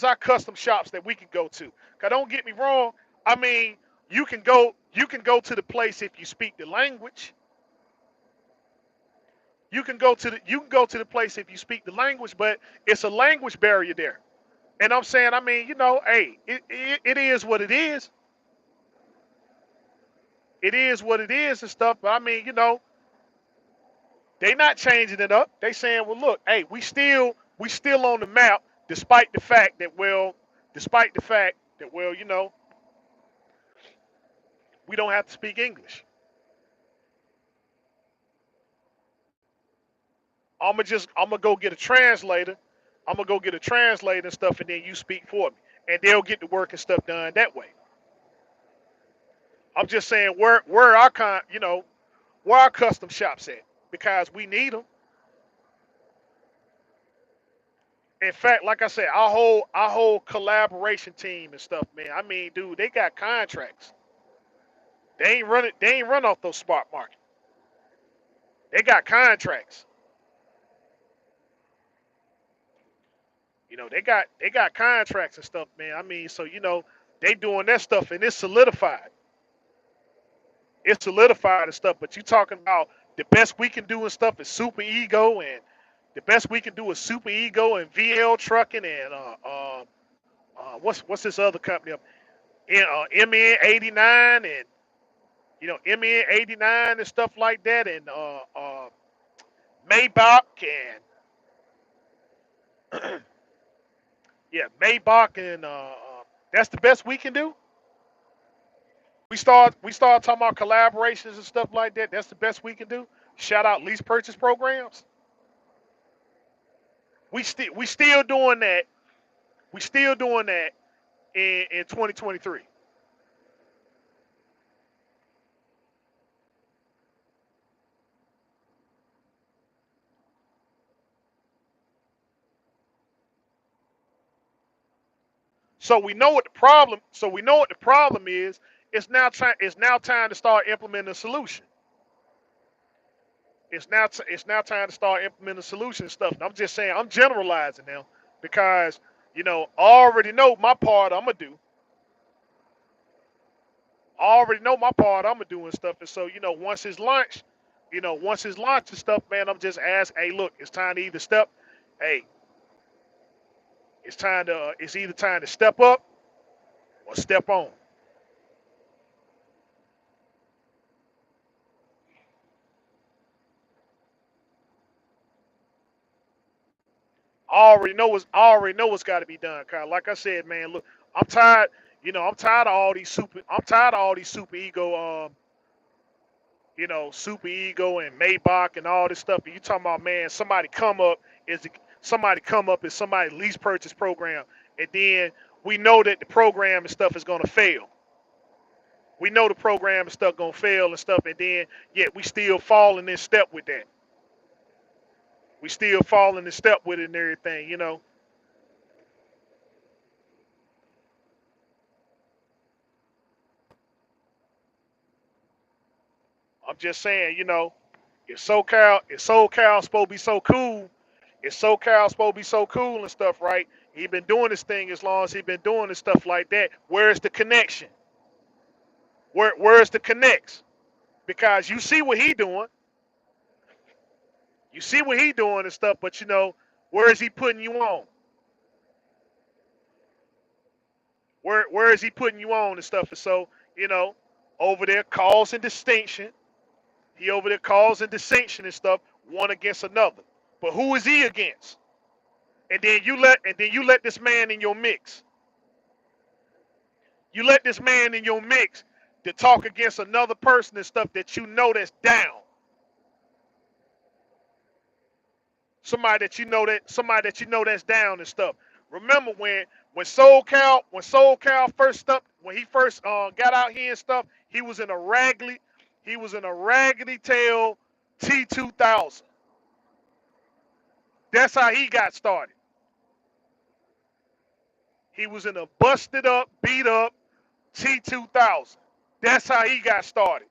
our custom shops that we can go to? Cause don't get me wrong. I mean, you can go to the place if you speak the language. You can go to the place if you speak the language, but it's a language barrier there. And I'm saying, I mean, hey, it is what it is. It is what it is and stuff. But I mean, they not changing it up. They saying, well, look, hey, we still on the map, despite the fact that we don't have to speak English. I'm gonna go get a translator. I'm gonna go get a translator and stuff, and then you speak for me, and they'll get the work and stuff done that way. I'm just saying where our custom shops at, because we need them. In fact, like I said, our whole collaboration team and stuff, man. I mean, dude, they got contracts. They ain't run off those spot market. They got contracts. They got contracts and stuff, man. I mean, so they doing that stuff and it's solidified. It's solidified and stuff. But you talking about the best we can do and stuff is super ego, and the best we can do is super ego and VL trucking and what's this other company? MN89 and MN89 and stuff like that, and Maybach and yeah, Maybach and that's the best we can do. We start talking about collaborations and stuff like that. That's the best we can do. Shout out lease purchase programs. We still doing that. We still doing that in 2023. So we know what the problem. So we know what the problem is. It's now time. It's now time to start implementing a solution. It's now time to start implementing solution stuff. And I'm just saying. I'm generalizing now because I already know my part. I'm gonna do. I already know my part. I'm gonna do and stuff. And so once it's launched and stuff, man, I'm just asking. Hey, look, it's time to either step. Hey, it's time to. It's either time to step up or step on. I already know what's got to be done, Kyle. Like I said, man, look, I'm tired. I'm tired of all these super. I'm tired of all these super ego. Super ego and Maybach and all this stuff. And you talking about, man, somebody come up as somebody lease purchase program, and then we know that the program and stuff is gonna fail. We know the program and stuff gonna fail and stuff, and then yet we still falling in step with that. We still falling in step with it and everything. I'm just saying, if SoCal supposed to be so cool, if SoCal supposed to be so cool and stuff, right? He been doing this thing as long as he been doing this stuff like that. Where's the connection? Where's the connects? Because you see what he doing, you see what he doing and stuff, but where is he putting you on? Where is he putting you on and stuff? And so, you know, over there causing distinction. He over there causing distinction and stuff, one against another. But who is he against? And then you let this man in your mix. You let this man in your mix to talk against another person and stuff that you know that's down. Somebody that you know that's down and stuff. Remember when SoCal when he first got out here and stuff, he was in a raggedy tail T2000. That's how he got started. He was in a busted up, beat up T2000. That's how he got started.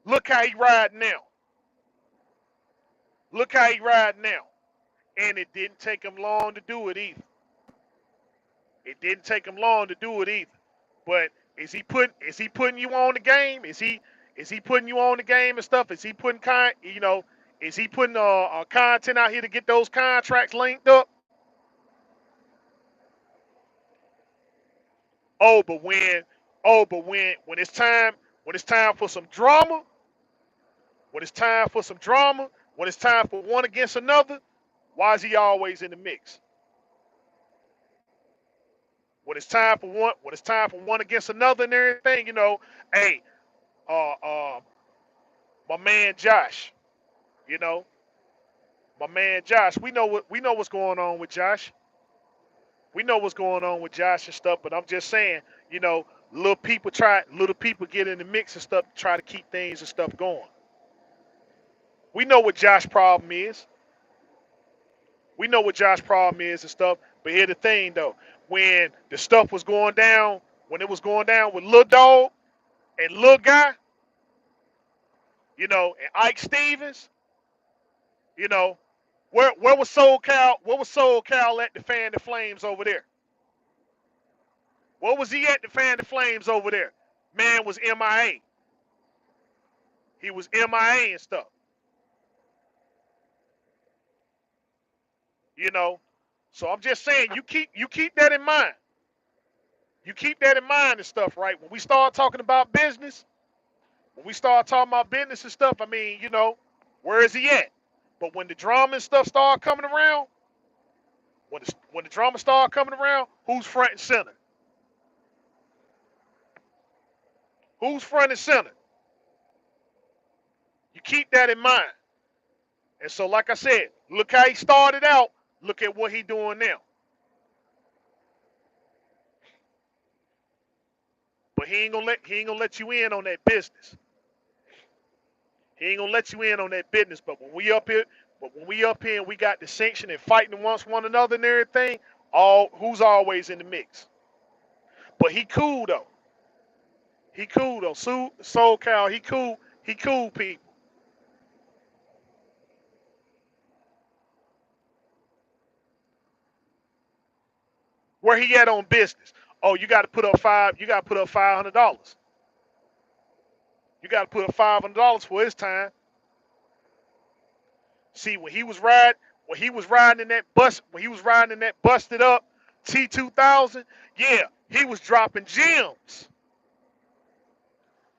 Look how he ride now. Look how he ride now. And it didn't take him long to do it either. It didn't take him long to do it either. But is he putting you on the game? Is he putting you on the game and stuff? Is he putting content out here to get those contracts linked up? Oh, but when it's time for some drama, when it's time for some drama, when it's time for one against another, why is he always in the mix? When it's time for one against another and everything, hey, uh, uh, my man Josh, you know, my man Josh, we know what's going on with Josh. We know what's going on with Josh and stuff, but I'm just saying, you know, little people get in the mix and stuff to try to keep things and stuff going. We know what Josh's problem is. We know what Josh's problem is and stuff. But here's the thing though, when the stuff was going down, when it was going down with Lil Dog and Lil Guy, and Ike Stevens, You know, where was Soul Cal? Where was Soul Cal at to fan the flames over there? What was he at to fan the flames over there? Man was MIA. He was MIA and stuff. You know, so I'm just saying you keep that in mind. You keep that in mind and stuff, right? When we start talking about business, when we start talking about business and stuff, I mean, where is he at? But when the drama and stuff start coming around, when the drama start coming around, who's front and center? Who's front and center? You keep that in mind. And so, like I said, look how he started out. Look at what he doing now. But he ain't gonna let you in on that business. He ain't gonna let you in on that business. But when we up here and we got distinction and fighting amongst one another and everything, who's always in the mix. But he cool though. He cool though. Soul Cal, he cool. He cool people. Where he at on business? Oh, you got to put up five. You got to put up $500. You got to put up $500 for his time. See, when he was riding in that bus, when he was riding in that busted up T2000, yeah, he was dropping gems.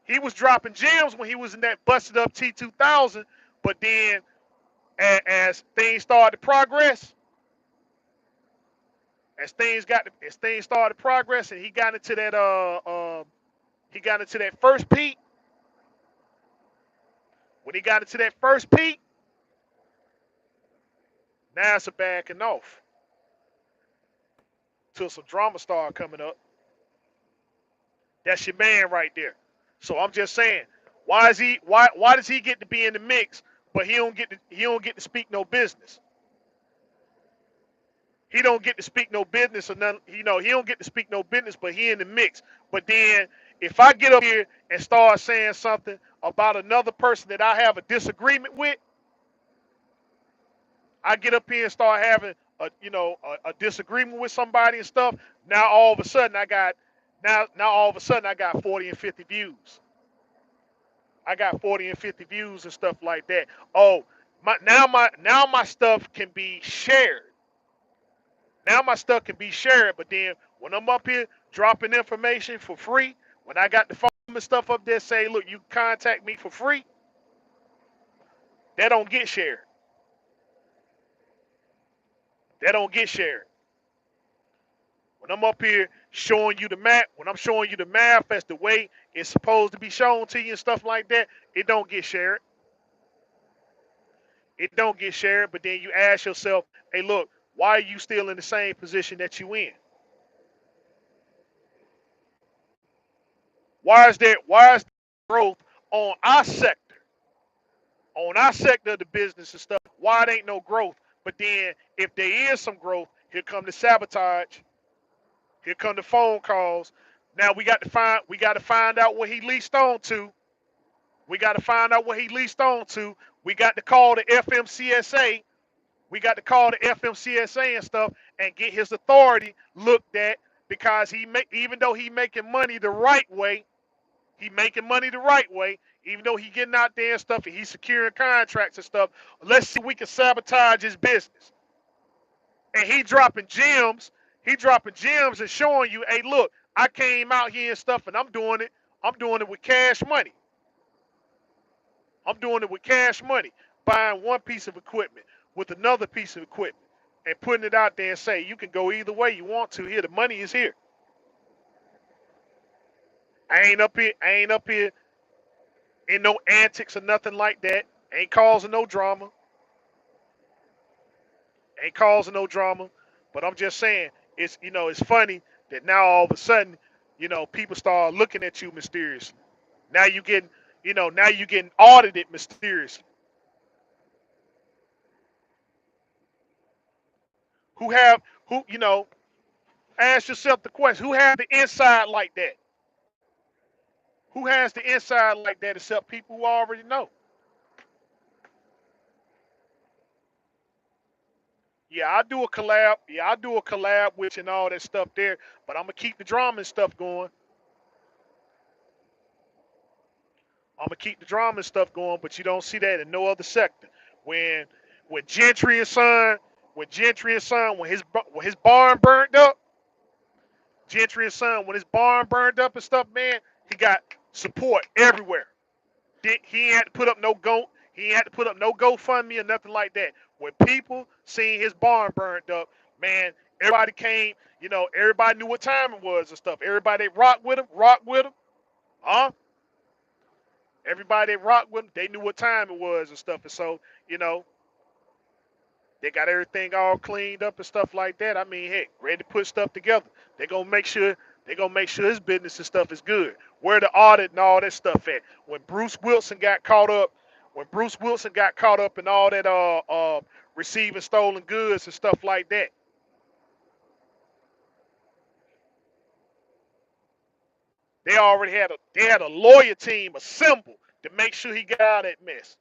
He was dropping gems when he was in that busted up T2000. But then, as things started to progress, as things started to progress, and he got into that first peak. When he got into that first peak, now it's a backing off till some drama started coming up. That's your man right there. So I'm just saying, why does he get to be in the mix, but he don't get to speak no business. He don't get to speak no business or none. He don't get to speak no business, but he in the mix. But then if I get up here and start saying something about another person that I have a disagreement with, I get up here and start having a disagreement with somebody and stuff. Now all of a sudden I got now all of a sudden I got 40 and 50 views. I got 40 and 50 views and stuff like that. Oh, my stuff can be shared. Now my stuff can be shared, but then when I'm up here dropping information for free, when I got the phone and stuff up there say, look, you contact me for free, that don't get shared. That don't get shared. When I'm up here showing you the map, when I'm showing you the math as the way it's supposed to be shown to you and stuff like that, it don't get shared. It don't get shared, but then you ask yourself, hey, look, why are you still in the same position that you in? Why is there growth on our sector? On our sector of the business and stuff, why it ain't no growth? But then if there is some growth, here come the sabotage, here come the phone calls. Now we got to find out what he leased on to. We got to find out what he leased on to. We got to call the FMCSA. We got to call the FMCSA and stuff and get his authority looked at because even though he making money the right way, he making money the right way. Even though he getting out there and stuff and he's securing contracts and stuff, let's see if we can sabotage his business. And he dropping gems. He dropping gems and showing you, hey, look, I came out here and stuff and I'm doing it. I'm doing it with cash money. I'm doing it with cash money, buying one piece of equipment with another piece of equipment and putting it out there and say, you can go either way you want to. Here, the money is here. I ain't up here in no antics or nothing like that. Ain't causing no drama. Ain't causing no drama. But I'm just saying, it's funny that now all of a sudden, people start looking at you mysteriously. Now you getting audited mysteriously. Who have who ask yourself the question, who has the inside like that? Who has the inside like that except people who already know? Yeah, I do a collab. Yeah, I do a collab with you and all that stuff there. But I'm gonna keep the drama and stuff going. I'm gonna keep the drama and stuff going. But you don't see that in no other sector. When when Gentry and Son, when his barn burned up, Gentry and Son, when his barn burned up and stuff, man, he got support everywhere. He ain't had to put up no go. He ain't had to put up no GoFundMe or nothing like that. When people seen his barn burned up, man, everybody came. You know, everybody knew what time it was and stuff. Everybody that rocked with him, huh? Everybody that rocked with him, they knew what time it was and stuff. And so, you know, they got everything all cleaned up and stuff like that. I mean, heck, ready to put stuff together. They gonna make sure his business and stuff is good. Where the audit and all that stuff at? When Bruce Wilson got caught up in all that receiving stolen goods and stuff like that, they had a lawyer team assembled to make sure he got out of that mess.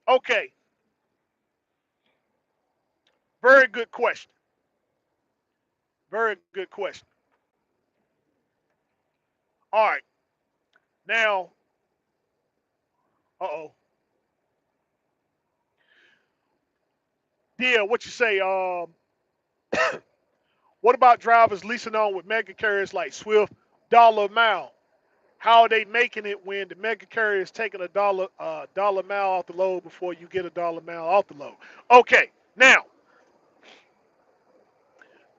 Okay, very good question. Very good question. All right, now, uh oh, yeah, what you say? What about drivers leasing on with mega carriers like Swift, dollar a mile? How are they making it when the mega carrier is taking a dollar mile off the load before you get a dollar mile off the load? Okay, now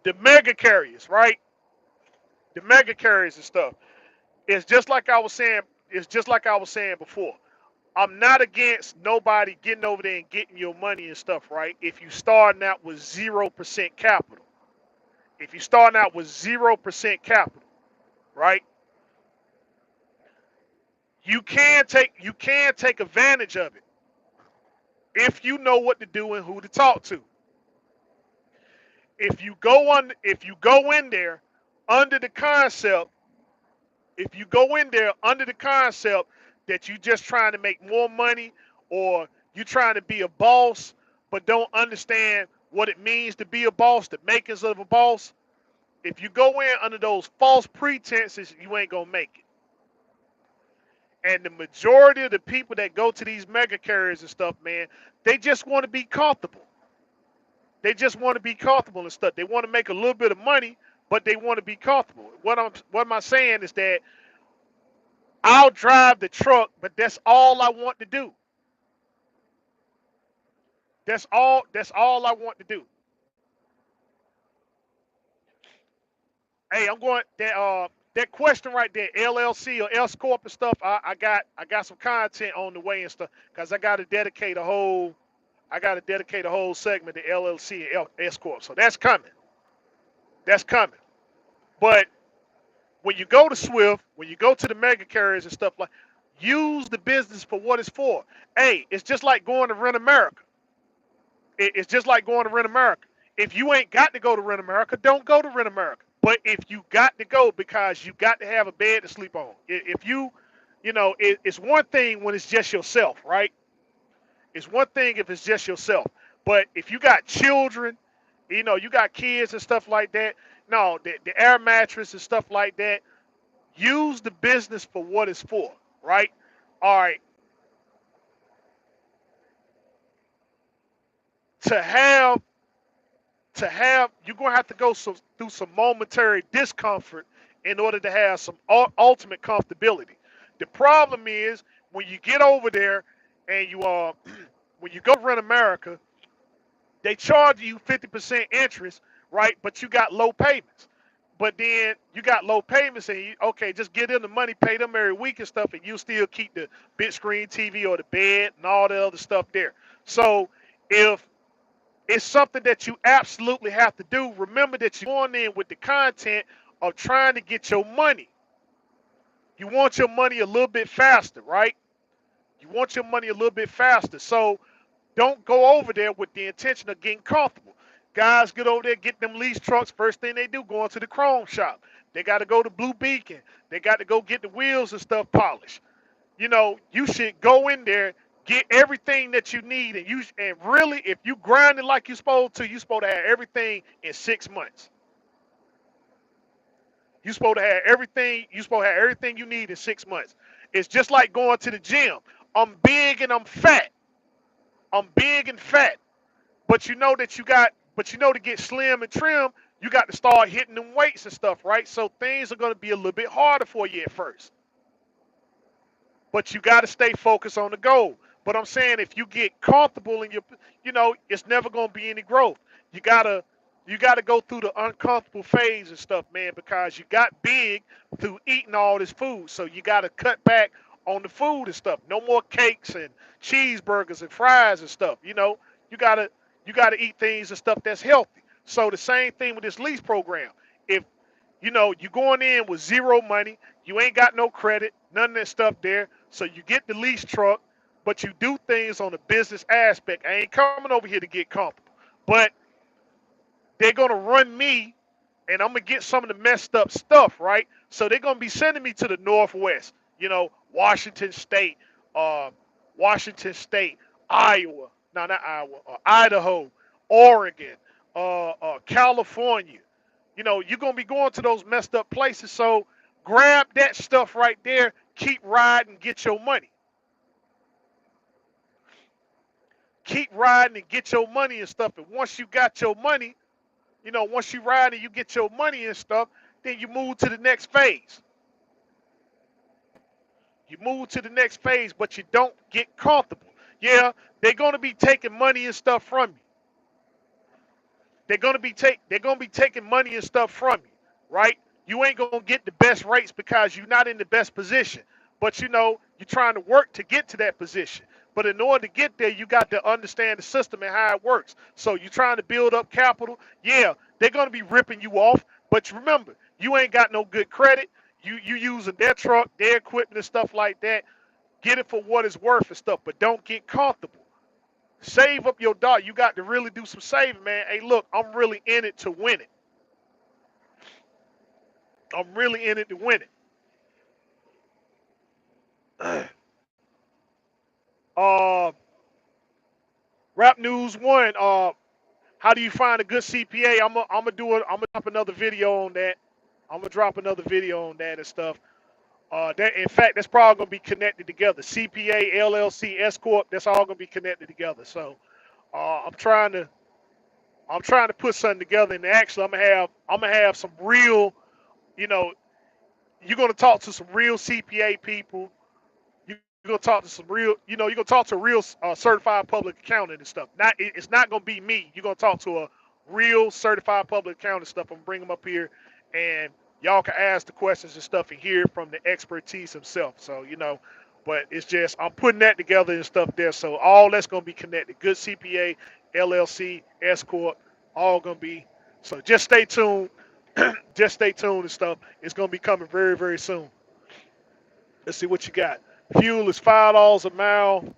the mega carriers, right? The mega carriers and stuff. It's just like I was saying. It's just like I was saying before. I'm not against nobody getting over there and getting your money and stuff, right? If you starting out with 0% capital, if you starting out with 0% capital, right? You can take advantage of it if you know what to do and who to talk to. If you go in there under the concept, if you go in there under the concept that you just trying to make more money, or you trying to be a boss but don't understand what it means to be a boss, the makings of a boss, if you go in under those false pretenses, you ain't gonna make it. And the majority of the people that go to these mega carriers and stuff, man, they just want to be comfortable. They just want to be comfortable and stuff. They want to make a little bit of money, but they want to be comfortable. What am I saying is that I'll drive the truck, but that's all I want to do. That's all I want to do. Hey, I'm going that question right there, LLC or S corp and stuff. I got some content on the way and stuff because I got to dedicate a whole segment to LLC and S corp. So that's coming. That's coming. But when you go to Swift, when you go to the mega carriers and stuff like, use the business for what it's for. Hey, it's just like going to Rent America. It's just like going to Rent America. If you ain't got to go to Rent America, don't go to Rent America. But if you got to go because you got to have a bed to sleep on, if it's one thing when it's just yourself, right? It's one thing if it's just yourself. But if you got children, you got kids and stuff like that, no, the air mattress and stuff like that, use the business for what it's for, right? All right, to have you're gonna have to go through some momentary discomfort in order to have some ultimate comfortability. The problem is when you get over there and you when you go to Rent America, they charge you 50% interest, right? But you got low payments. But then you got low payments, and okay, just get them the money, pay them every week and stuff, and you still keep the big screen TV or the bed and all the other stuff there. So if it's something that you absolutely have to do, remember that you're going in with the content of trying to get your money. You want your money a little bit faster, right? You want your money a little bit faster. So don't go over there with the intention of getting comfortable. Guys get over there, get them lease trucks. First thing they do, go into the chrome shop. They got to go to Blue Beacon. They got to go get the wheels and stuff polished. You should go in there, get everything that you need, and really, if you grind it like you're supposed to have everything in 6 months. You're supposed to have everything. You're supposed to have everything you need in 6 months. It's just like going to the gym. I'm big and I'm fat. I'm big and fat. But you know that you got, but you know to get slim and trim, you got to start hitting them weights and stuff, right? So things are going to be a little bit harder for you at first. But you got to stay focused on the goal. But I'm saying if you get comfortable in it's never going to be any growth. You gotta, you gotta go through the uncomfortable phase and stuff, man, because you got big through eating all this food. So you got to cut back on the food and stuff. No more cakes and cheeseburgers and fries and stuff. You gotta, you gotta eat things and stuff that's healthy. So the same thing with this lease program. If you going in with zero money. You ain't got no credit, none of that stuff there. So you get the lease truck, but you do things on the business aspect. I ain't coming over here to get comfortable. But they're gonna run me, and I'm gonna get some of the messed up stuff, right? So they're gonna be sending me to the Northwest, Washington State, uh, Washington State, Iowa, no, not Iowa, Idaho, Oregon, California. You're gonna be going to those messed up places. So grab that stuff right there, keep riding, get your money. Keep riding and get your money and stuff. And once you got your money, once you ride and you get your money and stuff, then you move to the next phase. You move to the next phase, but you don't get comfortable. Yeah, they're gonna be taking money and stuff from you. They're gonna be taking money and stuff from you, right? You ain't gonna get the best rates because you're not in the best position. But you're trying to work to get to that position. But in order to get there, you got to understand the system and how it works. So you're trying to build up capital. Yeah, they're gonna be ripping you off. But remember, you ain't got no good credit. You using their truck, their equipment and stuff like that. Get it for what it's worth and stuff, but don't get comfortable. Save up your dollar. You got to really do some saving, man. Hey, look, I'm really in it to win it. I'm really in it to win it. uh, Rap News One. How do you find a good CPA? I'm gonna drop another video on that. I'm gonna drop another video on that and stuff. That in fact, that's probably gonna be connected together. CPA, LLC, S corp. That's all gonna be connected together. So I'm trying to put something together. And actually, I'm gonna have some real. You know, you're gonna talk to some real CPA people. You're gonna talk to some real. You're gonna talk to a real certified public accountant and stuff. It's not gonna be me. You're gonna talk to a real certified public accountant and stuff. I'm bring them up here, and y'all can ask the questions and stuff and hear from the expertise himself. So but it's just I'm putting that together and stuff there. So all that's gonna be connected. Good CPA, LLC, S corp, all gonna be. So just stay tuned. Just stay tuned and stuff. It's gonna be coming very very soon. Let's see what you got. Fuel is $5 a mile.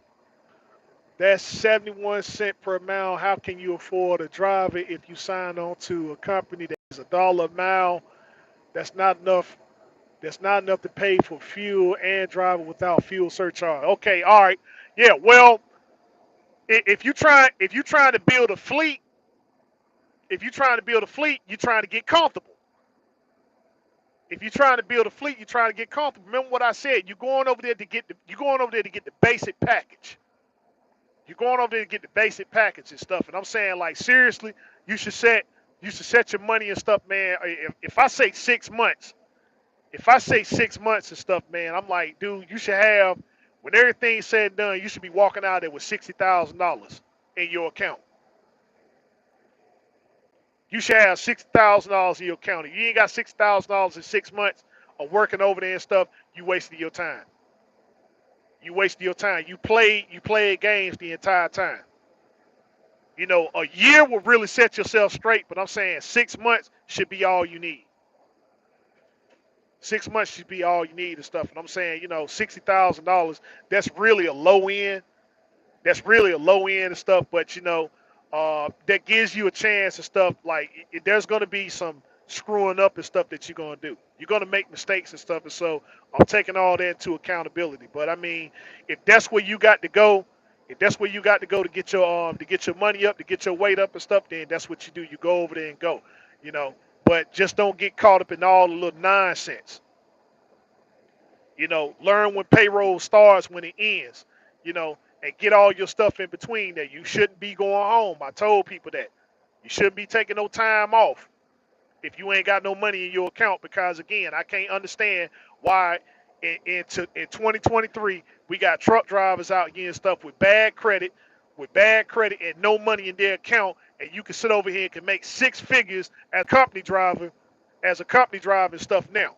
That's 71 cents per mile. How can you afford to drive it if you sign on to a company that is $1 a mile? That's not enough. That's not enough to pay for fuel and driving without fuel surcharge. Okay, all right. Yeah, well, if you trying to build a fleet, you're trying to get comfortable. If you're trying to build a fleet, you're trying to get comfortable. Remember what I said. You're going over there to get the basic package. You're going over there to get the basic package and stuff. And I'm saying, like, seriously, you should set your money and stuff, man. If I say 6 months, and stuff, man, I'm like, dude, you should have, when everything's said and done, you should be walking out there with $60,000 in your account. You should have $60,000 in your account. If you ain't got $60,000 in 6 months of working over there and stuff, you wasted your time. You wasted your time. You played games the entire time. A year will really set yourself straight, but I'm saying 6 months should be all you need. 6 months should be all you need and stuff. And I'm saying, $60,000, that's really a low end. That's really a low end and stuff, but that gives you a chance and stuff. Like there's gonna be some screwing up and stuff that you're gonna do. You're gonna make mistakes and stuff, and so I'm taking all that into accountability. But I mean, if that's where you got to go, if that's where you got to go to get your money up, to get your weight up and stuff, then that's what you do. You go over there and go, you know. But just don't get caught up in all the little nonsense. You know, learn when payroll starts, when it ends. You know, and get all your stuff in between there. You shouldn't be going home. I told people that. You shouldn't be taking no time off if you ain't got no money in your account, because again, I can't understand why in 2023 we got truck drivers out here and stuff with bad credit and no money in their account, and you can sit over here and can make six figures as a company driver and stuff now.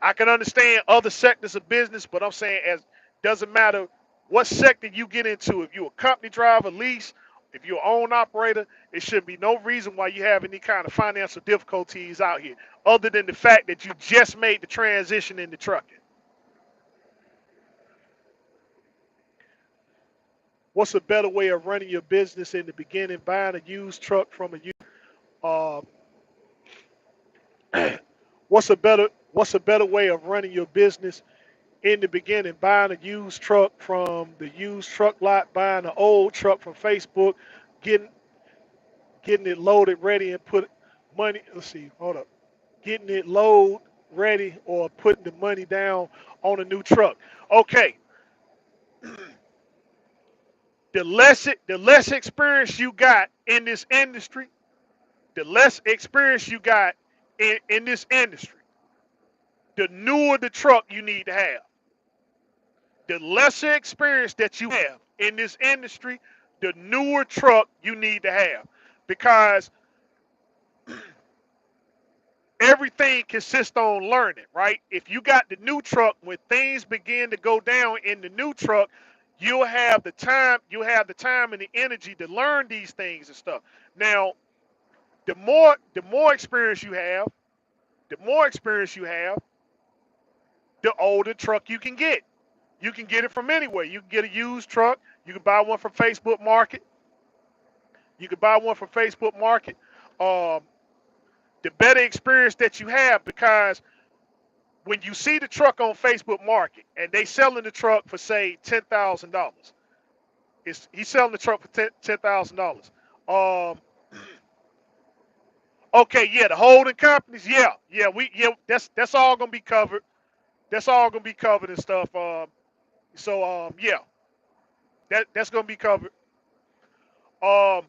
I can understand other sectors of business, but I'm saying as doesn't matter what sector you get into. If you're a company driver, lease, if you're an own operator, it should be no reason why you have any kind of financial difficulties out here, other than the fact that you just made the transition into trucking. What's a better way of running your business in the beginning? Buying a used truck from a used. Uh, what's a better way of running your business in the beginning? Buying a used truck from the used truck lot, buying an old truck from Facebook, getting getting it loaded, ready, and put money. Let's see, hold up. Getting it load ready or putting the money down on a new truck. Okay, the less experience you got in this industry, the less experience you got in this industry, the newer the truck you need to have. The lesser experience that you have in this industry, the newer truck you need to have. Because everything consists on learning, right? If you got the new truck, when things begin to go down in the new truck, you'll have the time and the energy to learn these things and stuff. Now, the more experience you have, the more experience you have, the older truck you can get. You can get it from anywhere. You can get a used truck. You can buy one from Facebook Market. You can buy one from Facebook Market. Um, the better experience that you have, because when you see the truck on Facebook Market and they selling the truck for say $10,000, he's selling the truck for $10,000. Um, okay, yeah, the holding companies, that's all gonna be covered. That's all gonna be covered and stuff. Yeah, that's gonna be covered. Um,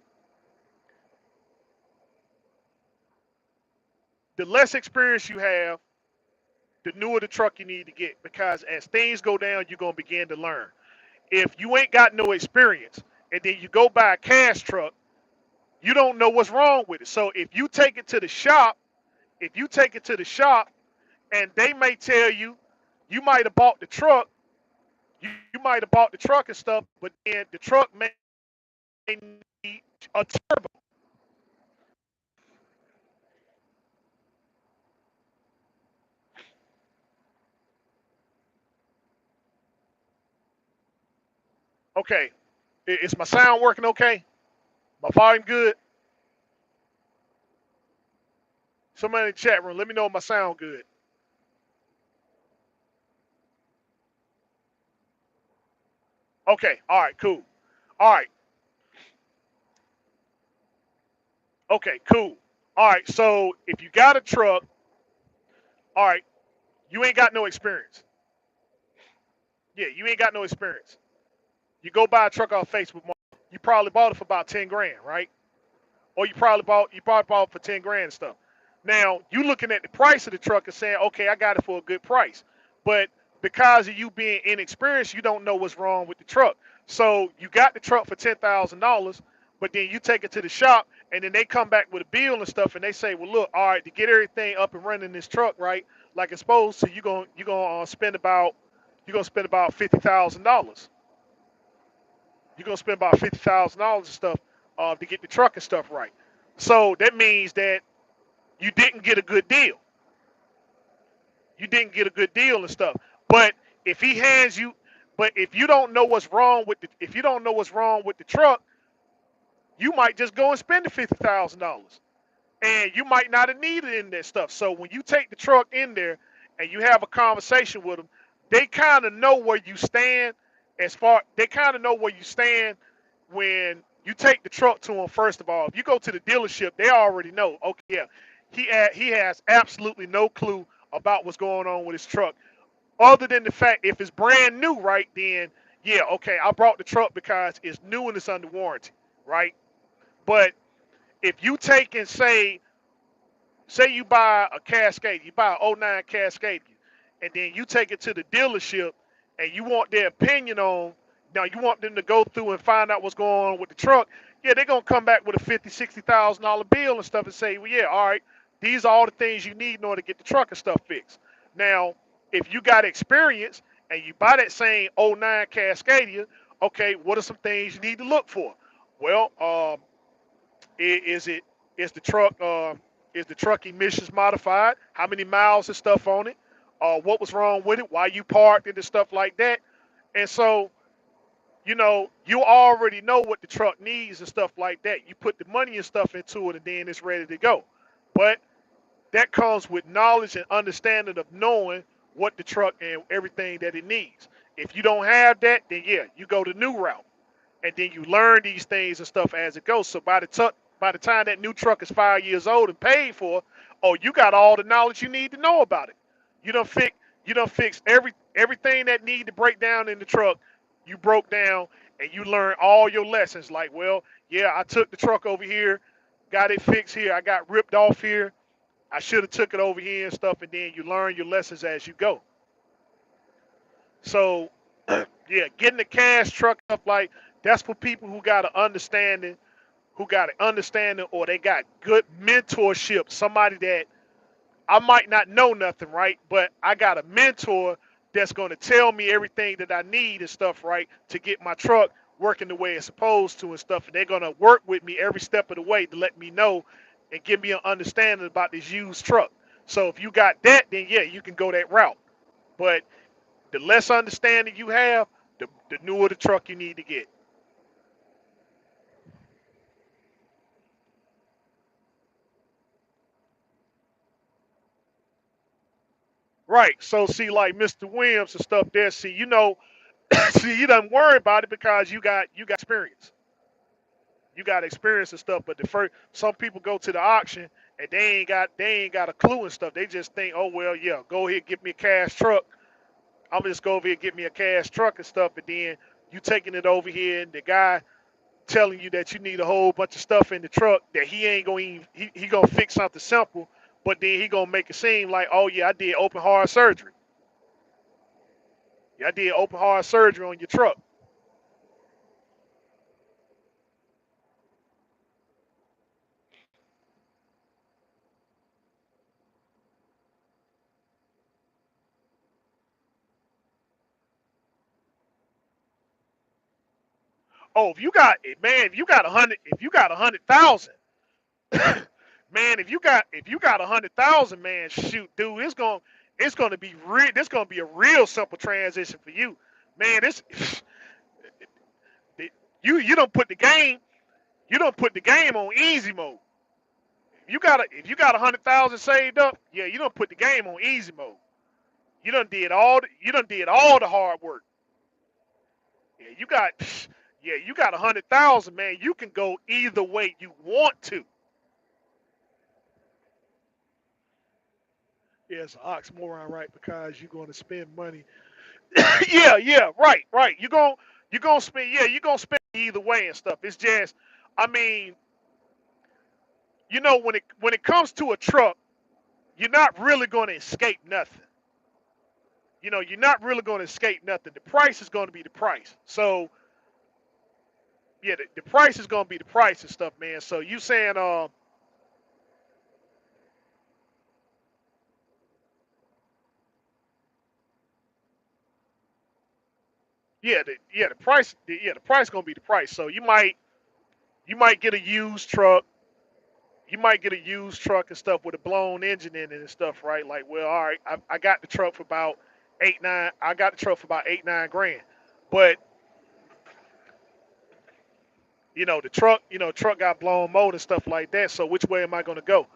the less experience you have, the newer the truck you need to get, because as things go down, you're gonna begin to learn. If you ain't got no experience and then you go buy a cash truck, you don't know what's wrong with it. So if you take it to the shop and they may tell you, you might have bought the truck, you might have bought the truck and stuff, but then the truck may need a turbo. Okay, is my sound working okay? My volume good? Somebody in the chat room, let me know if my sound good. Okay, all right, cool. All right, okay, cool. All right, so if you got a truck, all right, you ain't got no experience. Yeah, you ain't got no experience. You go buy a truck off Facebook Market. You probably bought it for about 10 grand, right? Or you probably bought it for 10 grand and stuff. Now you looking at the price of the truck and saying, okay, I got it for a good price. But because of you being inexperienced, you don't know what's wrong with the truck. So you got the truck for $10,000, but then you take it to the shop and then they come back with a bill and stuff and they say, well, look, all right, to get everything up and running in this truck, right, like it's supposed to, you're gonna spend about $50,000. You're gonna spend about $50,000 and stuff to get the truck and stuff right. So that means that you didn't get a good deal. You didn't get a good deal and stuff. But if he hands you, but if you don't know what's wrong with the truck, you might just go and spend the $50,000. and you might not have needed in that stuff. So when you take the truck in there and you have a conversation with them, they kind of know where you stand. They kind of know where you stand when you take the truck to them. First of all, if you go to the dealership, they already know. Okay, yeah, he has absolutely no clue about what's going on with his truck, other than the fact if it's brand new, right? Then yeah, okay, I brought the truck because it's new and it's under warranty, right? But if you take and say you buy a Cascadia, you buy an '09 Cascadia, and then you take it to the dealership and you want their opinion on, now you want them to go through and find out what's going on with the truck, yeah, they're gonna come back with a $50,000, $60,000 bill and stuff and say, well, yeah, all right, these are all the things you need in order to get the truck and stuff fixed. Now, if you got experience and you buy that same '09 Cascadia, okay, what are some things you need to look for? Well, is it is the truck is the truck emissions modified? How many miles and stuff on it? What was wrong with it? Why you parked it and stuff like that? And so you already know what the truck needs and stuff like that. You put the money and stuff into it, and then it's ready to go. But that comes with knowledge and understanding of knowing what the truck and everything that it needs. If you don't have that, then yeah, you go the new route and then you learn these things and stuff as it goes. So by the time that new truck is 5 years old and paid for, oh, you got all the knowledge you need to know about it. You don't fix everything that need to break down in the truck. You broke down and you learn all your lessons. Like, well, yeah, I took the truck over here, got it fixed here. I got ripped off here. I should have took it over here and stuff. And then you learn your lessons as you go. So, yeah, getting the cash truck up, like that's for people who got an understanding, or they got good mentorship. Somebody that I might not know nothing, right? But I got a mentor that's going to tell me everything that I need and stuff, right, to get my truck working the way it's supposed to and stuff. And they're going to work with me every step of the way to let me know and give me an understanding about this used truck. So if you got that, then yeah, you can go that route. But the less understanding you have, the newer the truck you need to get. Right. So see, like Mr. Williams and stuff there, see, see, you don't worry about it because you got experience. You got experience and stuff. But the first, some people go to the auction and they ain't got a clue and stuff. They just think, oh well, yeah, go ahead, get me a cash truck. I'm just go over here get me a cash truck and stuff. And then you taking it over here, and the guy telling you that you need a whole bunch of stuff in the truck that he ain't gonna even, he gonna fix something simple, but then he gonna make it seem like, oh yeah, I did open heart surgery. Yeah, I did open heart surgery on your truck. Oh, if you got 100,000, man, if you got 100,000, man, shoot, dude, it's gonna be real. This gonna be a real simple transition for you, man. This you don't put the game on easy mode. If you got 100,000 saved up, yeah, you don't put the game on easy mode. You done did all the hard work. Yeah, you got 100,000, man. You can go either way you want to. Yeah, it's an oxymoron, right? Because you're going to spend money. Yeah, right. You're gonna spend. Yeah, you're gonna spend either way and stuff. It's just, I mean, when it comes to a truck, you're not really going to escape nothing. You're not really going to escape nothing. The price is going to be the price. So yeah, the price is going to be the price and stuff, man. So you saying, the price going to be the price. So you might get a used truck. You might get a used truck and stuff with a blown engine in it and stuff, right? Like, well, all right, I got the truck for about 8, 9. I got the truck for about 8, 9 grand, but the truck got blown mold and stuff like that. So which way am I going to go?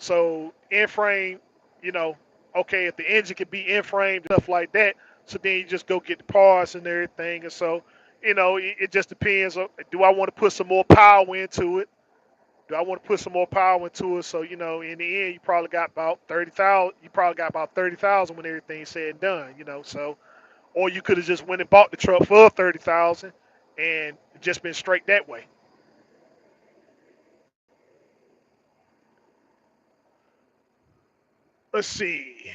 So in frame, you know, okay, if the engine can be in frame, stuff like that, so then you just go get the parts and everything. And so, it just depends on, do I want to put some more power into it? Do I want to put some more power into it? So, in the end, you probably got about 30,000. You probably got about 30,000 when everything's said and done. So, or you could have just went and bought the truck for 30,000 and just been straight that way. Let's see.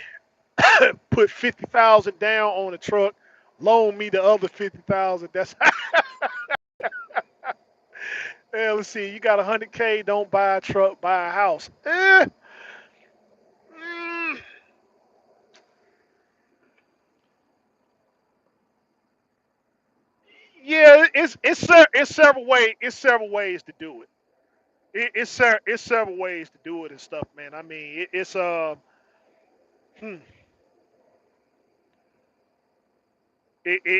Put 50,000 down on the truck, loan me the other 50,000. That's yeah. Let's see. You got 100K. Don't buy a truck. Buy a house. Mm, yeah. It's several ways. It's several ways to do it. It's several ways to do it and stuff, man. I mean, hmm,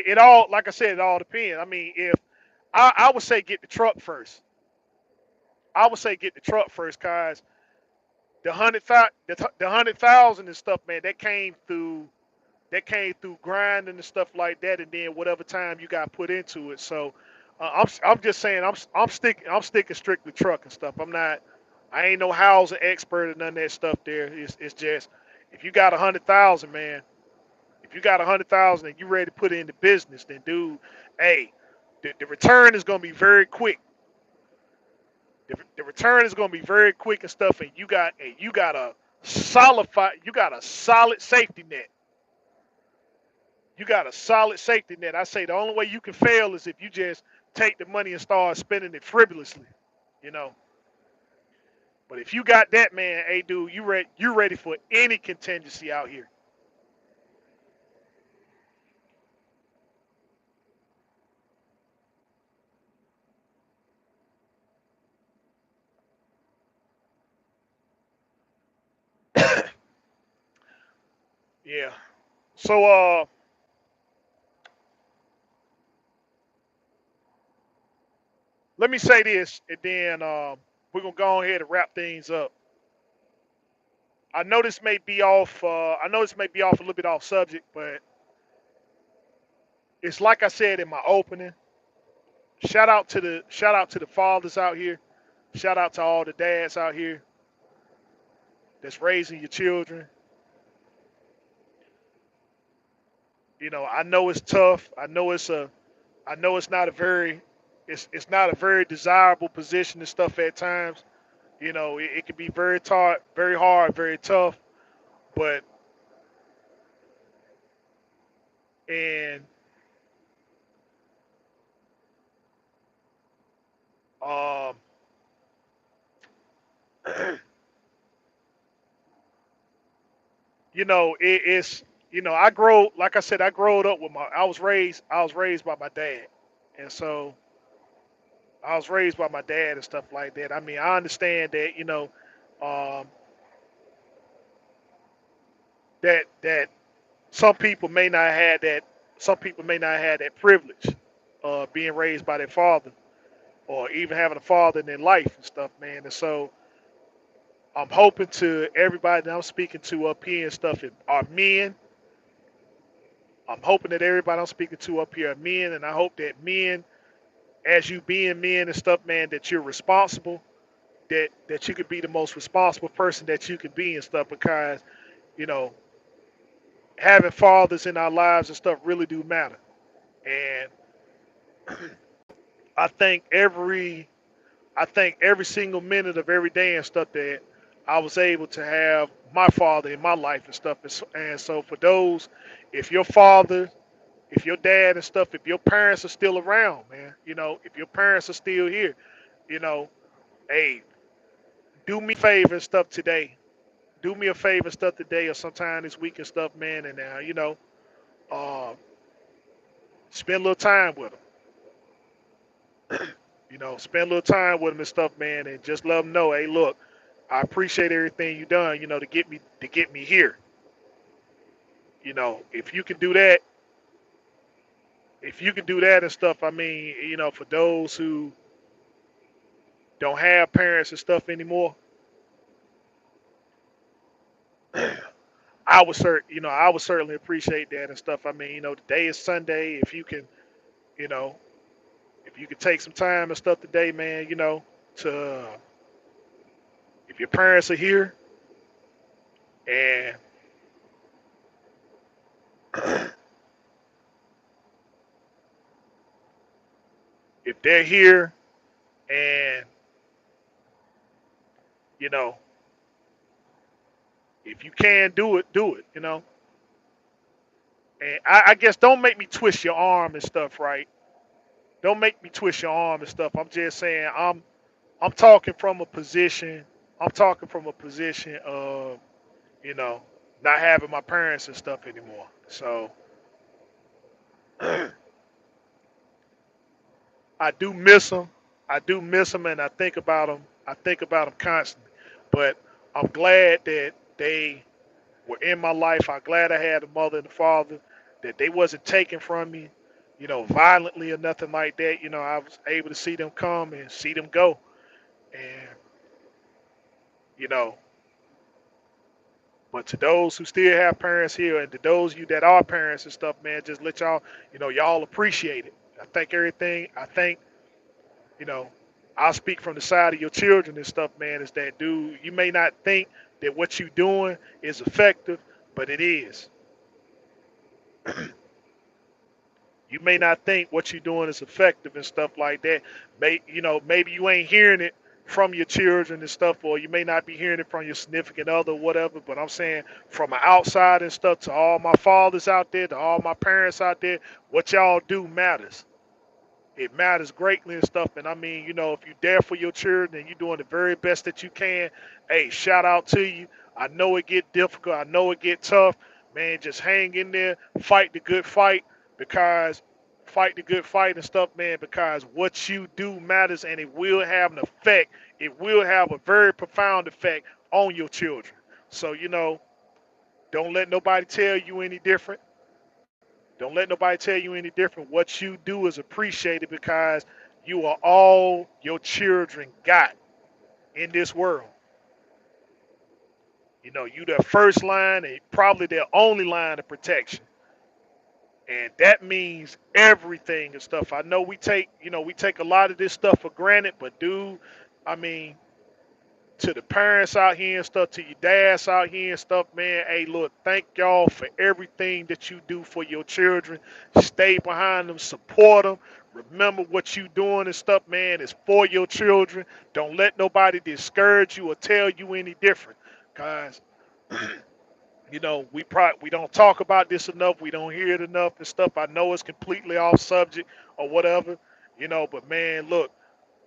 it all, like I said, it all depends. I mean, if I would say get the truck first. I would say get the truck first, cause the 100,000 and stuff, man. That came through grinding and stuff like that, and then whatever time you got put into it. So I'm just saying I'm sticking strictly truck and stuff. I ain't no housing expert or none of that stuff. There, it's just if you got 100,000, man. If you got 100,000 and you ready to put it into business, then dude, hey, the return is gonna be very quick. The return is gonna be very quick and stuff, and you got a solid safety net. You got a solid safety net. I say the only way you can fail is if you just take the money and start spending it frivolously, you know. But if you got that, man, hey dude, you ready for any contingency out here. Yeah. So let me say this, and then we're gonna go ahead and wrap things up. I know this may be off. I know this may be off a little bit off subject, but it's like I said in my opening. Shout out to the fathers out here. Shout out to all the dads out here that's raising your children. I know it's tough. I know it's not a very it's not a very desirable position and stuff at times. It can be very hard, very tough. But and um, it's I grow like I said, I growed up with I was raised by my dad, and so I was raised by my dad and stuff like that. I mean, I understand that um, that some people may not have that some people may not have that privilege of being raised by their father or even having a father in their life and stuff, man. And so I'm hoping to everybody that I'm speaking to up here and stuff are men. I'm hoping that everybody I'm speaking to up here are men, and I hope that men, as you being men and stuff, man, that you're responsible, that you could be the most responsible person that you could be and stuff, because you know having fathers in our lives and stuff really do matter. And I think every I think every single minute of every day and stuff that I was able to have my father in my life and stuff. And so for those, if your father, if your dad and stuff, if your parents are still around, man, if your parents are still here, you know, hey, do me a favor and stuff today. Do me a favor and stuff today or sometime this week and stuff, man. And uh, spend a little time with them. Spend a little time with them and stuff, man, and just let them know, hey, look, I appreciate everything you done, to get me here. If you can do that, if you can do that and stuff, I mean, for those who don't have parents and stuff anymore, I would certainly appreciate that and stuff. I mean, today is Sunday. If you can, you know, if you could take some time and stuff today, man, to if your parents are here and if they're here and you know, if you can do it, do it. And I guess don't make me twist your arm and stuff, right? Don't make me twist your arm and stuff. I'm just saying I'm talking from a position. I'm talking from a position of you know not having my parents and stuff anymore. So I do miss them. I do miss them, and I think about them. I think about them constantly. But I'm glad that they were in my life. I'm glad I had a mother and a father, that they wasn't taken from me, violently or nothing like that. I was able to see them come and see them go. And, you know, but to those who still have parents here and to those of you that are parents and stuff, man, just let y'all, y'all appreciate it. I think, you know, I'll speak from the side of your children and stuff, man, is that, dude, you may not think that what you're doing is effective, but it is. You may not think what you're doing is effective and stuff like that. Maybe you ain't hearing it from your children and stuff, or you may not be hearing it from your significant other, or whatever. But I'm saying from an outside and stuff to all my fathers out there, to all my parents out there, what y'all do matters. It matters greatly and stuff. And I mean, if you're there for your children and you're doing the very best that you can, hey, shout out to you. I know it get difficult. I know it get tough. Man, just hang in there, fight the good fight because fight the good fight and stuff, man, because what you do matters and it will have an effect. It will have a very profound effect on your children. So, don't let nobody tell you any different. Don't let nobody tell you any different. What you do is appreciated because you are all your children got in this world. You their first line and probably their only line of protection. And that means everything and stuff. I know we take a lot of this stuff for granted, but dude, I mean, to the parents out here and stuff, to your dads out here and stuff, man. Hey, look, thank y'all for everything that you do for your children. Stay behind them, support them. Remember what you doing and stuff, man, is for your children. Don't let nobody discourage you or tell you any different. Cause we don't talk about this enough. We don't hear it enough and stuff. I know it's completely off subject or whatever, but man, look.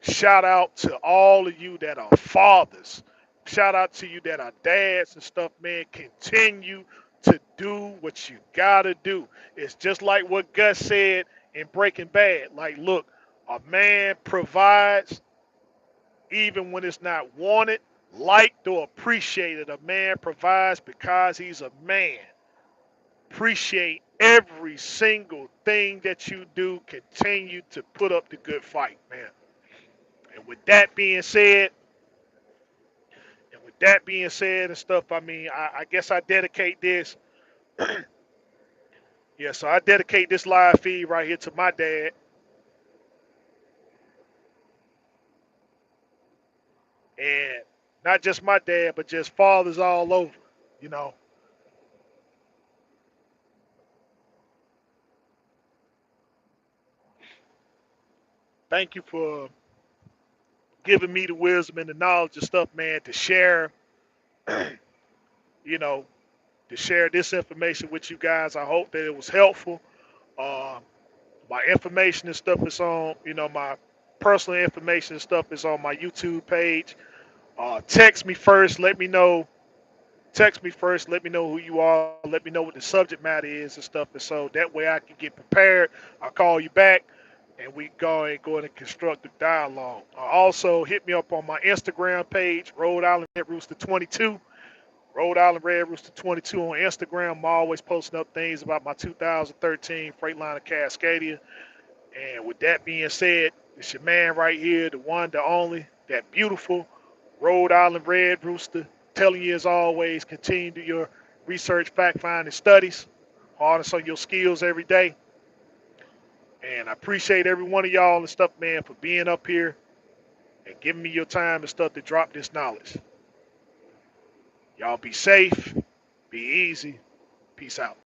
Shout out to all of you that are fathers. Shout out to you that are dads and stuff, man. Continue to do what you gotta do. It's just like what Gus said in Breaking Bad. Like, look, a man provides even when it's not wanted, liked, or appreciated. A man provides because he's a man. Appreciate every single thing that you do. Continue to put up the good fight, man. And with that being said, and stuff, I mean, I guess I dedicate this. Yeah, so I dedicate this live feed right here to my dad, and not just my dad, but just fathers all over. You know, thank you for giving me the wisdom and the knowledge and stuff, man, to share. You know, to share this information with you guys. I hope that it was helpful. Uh, my information and stuff is on. My personal information and stuff is on my YouTube page. Text me first. Let me know. Text me first. Let me know who you are. Let me know what the subject matter is and stuff. And so that way I can get prepared. I'll call you back and we go in a constructive dialogue. Also, hit me up on my Instagram page, Rhode Island Red Rooster 22. Rhode Island Red Rooster 22 on Instagram. I'm always posting up things about my 2013 Freightliner Cascadia. And with that being said, it's your man right here, the one, the only, that beautiful Rhode Island Red Rooster, telling you as always, continue to your research, fact finding studies, harness on your skills every day. And I appreciate every one of y'all and stuff, man, for being up here and giving me your time and stuff to drop this knowledge. Y'all be safe, be easy. Peace out.